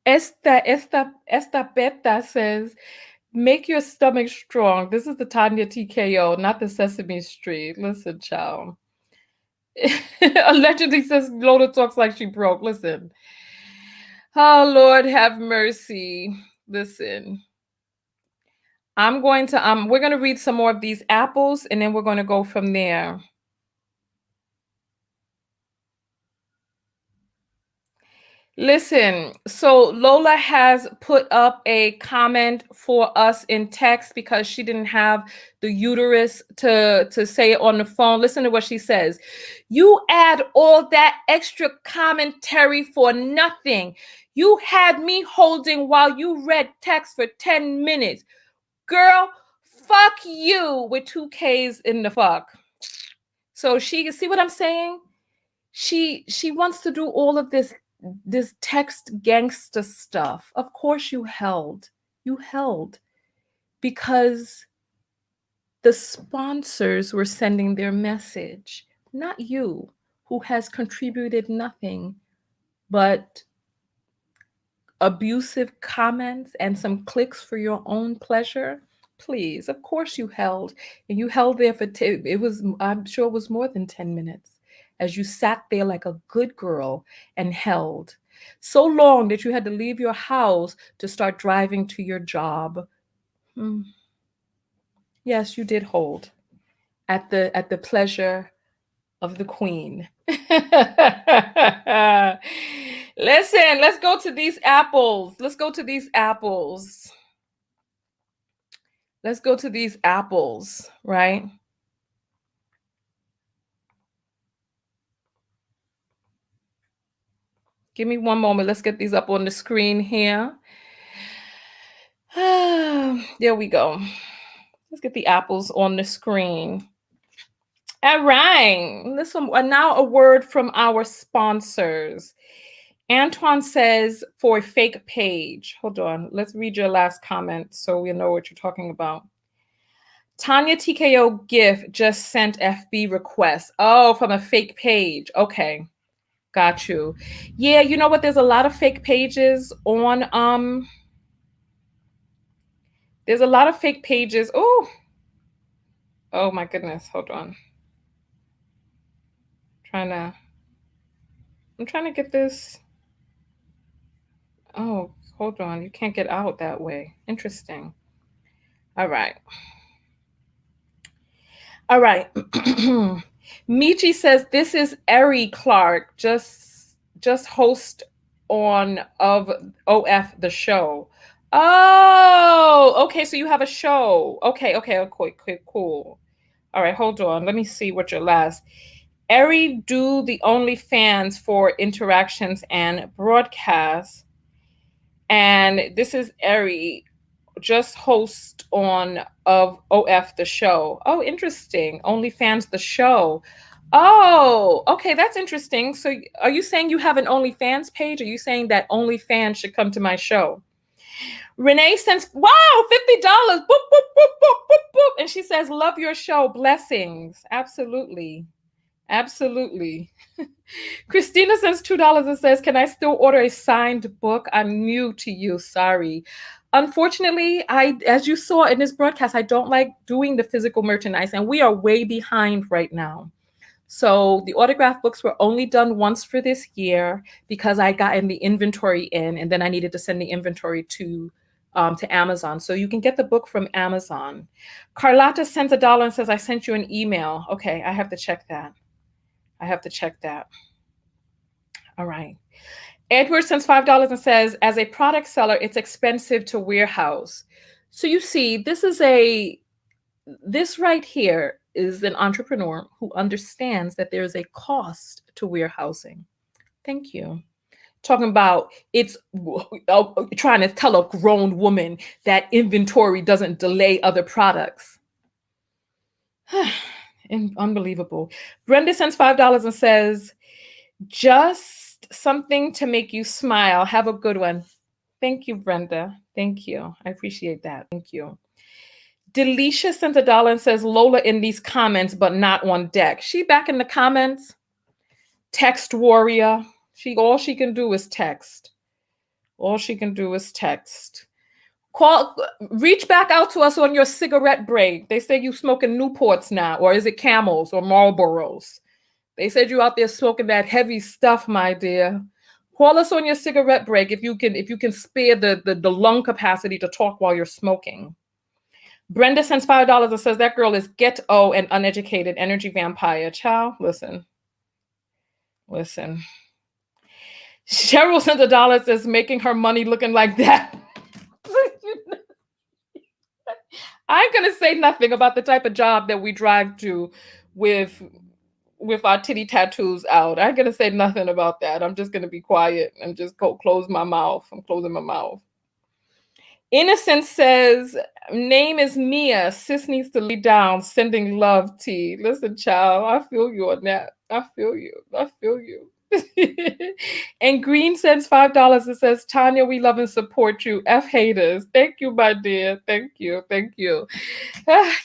esta Beta says, make your stomach strong. This is the Tanya TKO, not the Sesame Street. Listen, child. Allegedly says Lola talks like she broke. Listen. Oh, Lord, have mercy. Listen. We're going to read some more of these apples and then we're going to go from there. Listen, so Lola has put up a comment for us in text because she didn't have the uterus to say it on the phone. Listen to what she says. You add all that extra commentary for nothing. You had me holding while you read text for 10 minutes. Girl, fuck you with 2 Ks in the fuck. So see what I'm saying? She wants to do all of this text gangster stuff. Of course you held because the sponsors were sending their message, not you, who has contributed nothing but abusive comments and some clicks for your own pleasure. Please, of course you held, and you held there for I'm sure it was more than 10 minutes. As you sat there like a good girl and held so long that you had to leave your house to start driving to your job. Yes, you did hold at the pleasure of the queen. Listen, let's go to these apples. Let's go to these apples, right? Give me one moment. Let's get these up on the screen here. There we go. Let's get the apples on the screen. All right. Listen, now a word from our sponsors. Antoine says for a fake page. Hold on. Let's read your last comment so we know what you're talking about. Tanya TKO GIF just sent FB request. Oh, from a fake page. Okay. Got you. Yeah, you know what? There's a lot of fake pages on there's a lot of fake pages. Oh my goodness. Hold on. I'm trying to get this. Oh, hold on. You can't get out that way. Interesting. All right. Michi says this is Eri Clark, just host of OF the show. Oh, okay. So you have a show. Okay, cool. All right, hold on. Let me see what your last. Eri do the OnlyFans for interactions and broadcasts. And this is Eri, just host of OF the show. Oh, interesting. OnlyFans the show. Oh, okay, that's interesting. So are you saying you have an OnlyFans page? Or are you saying that OnlyFans should come to my show? Renee sends, wow, $50. Boop, boop, boop, boop, boop, boop. And she says, love your show. Blessings. Absolutely. Absolutely. Christina sends $2 and says, can I still order a signed book? I'm new to you. Sorry. Unfortunately, as you saw in this broadcast, I don't like doing the physical merchandise, and we are way behind right now. So the autograph books were only done once for this year because I got in the inventory in, and then I needed to send the inventory to Amazon. So you can get the book from Amazon. Carlotta sends $1 and says, I sent you an email. Okay, I have to check that. All right. Edward sends $5 and says, as a product seller, it's expensive to warehouse. So you see, this right here is an entrepreneur who understands that there's a cost to warehousing. Thank you. Talking about it's trying to tell a grown woman that inventory doesn't delay other products. Unbelievable. Brenda sends $5 and says, just something to make you smile. Have a good one. Thank you, Brenda. Thank you. I appreciate that. Thank you. Delisha sends $1 and says, Lola in these comments, but not on deck. She back in the comments. Text warrior. All she can do is text. Reach back out to us on your cigarette break. They say you smoking Newports now, or is it Camels or Marlboros? They said you out there smoking that heavy stuff, my dear. Call us on your cigarette break if you can spare the lung capacity to talk while you're smoking. Brenda sends $5 and says that girl is ghetto and uneducated, energy vampire. Child, listen. Cheryl sends $1 and says making her money looking like that. I ain't gonna say nothing about the type of job that we drive to with our titty tattoos out. I ain't gonna say nothing about that. I'm just gonna be quiet and just close my mouth. I'm closing my mouth. Innocent says, name is Mia. Sis needs to lay down. Sending love, T. Listen, child, I feel you on that. I feel you. And Green sends $5 and says, Tanya, we love and support you. F haters. Thank you, my dear. Thank you.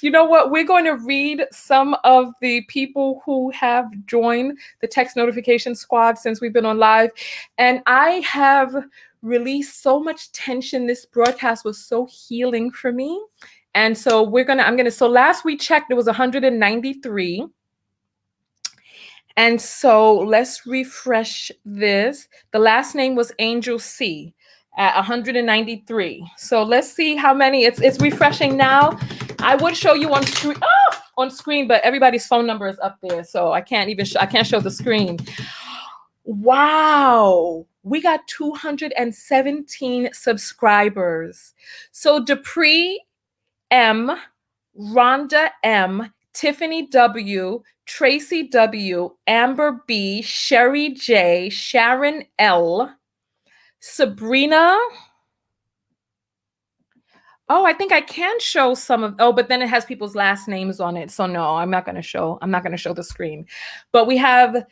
You know what? We're going to read some of the people who have joined the text notification squad since we've been on live. And I have released so much tension. This broadcast was so healing for me. And so so last we checked, there was 193. And so let's refresh this. The last name was Angel C at 193. So let's see how many. It's refreshing now. I would show you on screen, but everybody's phone number is up there, so I can't show the screen. Wow, we got 217 subscribers. So Dupree M, Rhonda M, Tiffany W, Tracy W, Amber B, Sherry J, Sharon L, Sabrina. Oh, I think I can show some of, but then it has people's last names on it. So no, I'm not going to show the screen. But we have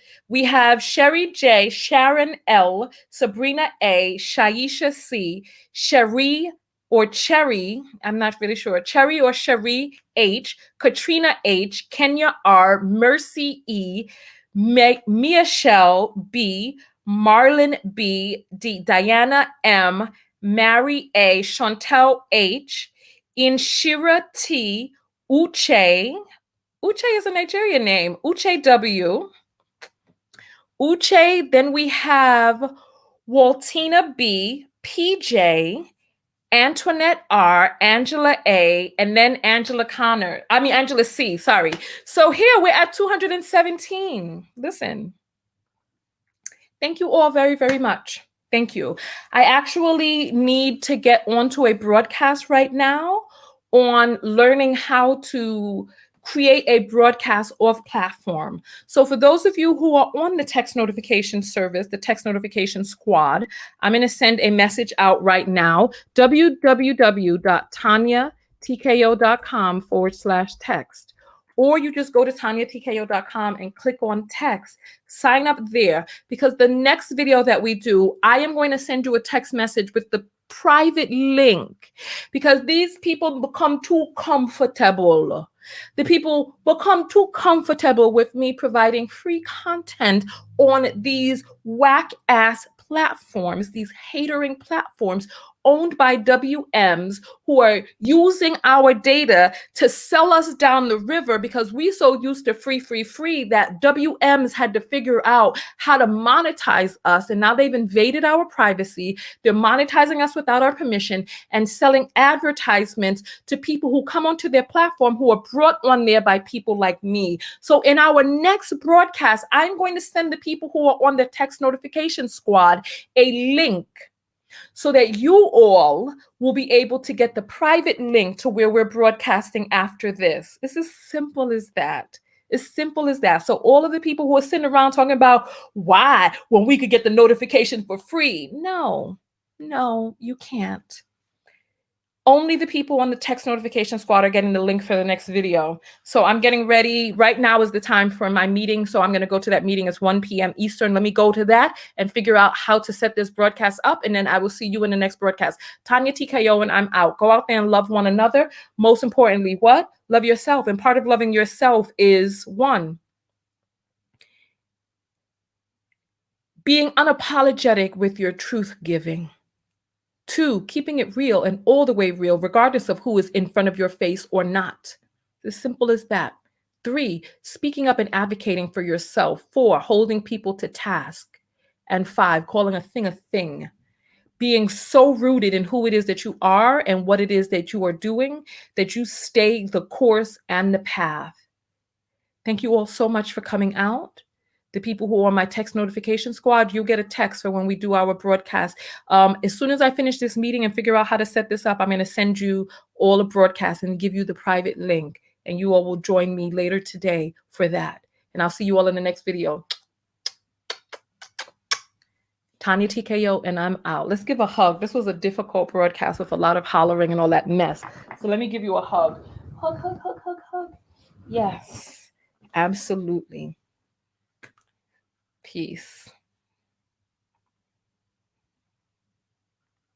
Sherry J, Sharon L, Sabrina A, Shaisha C, Cherie or Cherry, I'm not really sure, Cherry or Cherie H, Katrina H, Kenya R, Mercy E, Mia Shell B, Marlon B, Diana M, Mary A, Chantel H, Inshira T, Uche is a Nigerian name, Uche W, then we have Waltina B, PJ, Antoinette R, Angela A, and then Angela C, sorry. So here we're at 217. Listen, thank you all very, very much. Thank you. I actually need to get onto a broadcast right now on learning how to create a broadcast off platform. So for those of you who are on the text notification service, the text notification squad, I'm going to send a message out right now, www.tanyatko.com/text. Or you just go to tanyatko.com and click on text, sign up there, because the next video that we do, I am going to send you a text message with the private link, because these people become too comfortable. The people become too comfortable with me providing free content on these whack-ass platforms, these hatering platforms owned by WMs who are using our data to sell us down the river because we so used to free that WMs had to figure out how to monetize us. And now they've invaded our privacy. They're monetizing us without our permission and selling advertisements to people who come onto their platform who are brought on there by people like me. So in our next broadcast, I'm going to send the people who are on the text notification squad a link so that you all will be able to get the private link to where we're broadcasting after this. It's as simple as that. As simple as that. So all of the people who are sitting around talking about why, when we could get the notification for free. No, you can't. Only the people on the text notification squad are getting the link for the next video. So I'm getting ready. Right now is the time for my meeting. So I'm going to go to that meeting. It's 1 p.m. Eastern. Let me go to that and figure out how to set this broadcast up. And then I will see you in the next broadcast. Tanya TKO, and I'm out. Go out there and love one another. Most importantly, what? Love yourself. And part of loving yourself is, 1, being unapologetic with your truth giving. 2, keeping it real and all the way real, regardless of who is in front of your face or not. As simple as that. 3, speaking up and advocating for yourself. 4, holding people to task. And 5, calling a thing a thing. Being so rooted in who it is that you are and what it is that you are doing that you stay the course and the path. Thank you all so much for coming out. The people who are on my text notification squad, you'll get a text for when we do our broadcast. As soon as I finish this meeting and figure out how to set this up, I'm going to send you all a broadcast and give you the private link. And you all will join me later today for that. And I'll see you all in the next video. Tanya TKO, and I'm out. Let's give a hug. This was a difficult broadcast with a lot of hollering and all that mess. So let me give you a hug. Hug, hug, hug, hug, hug. Yes, absolutely. Peace.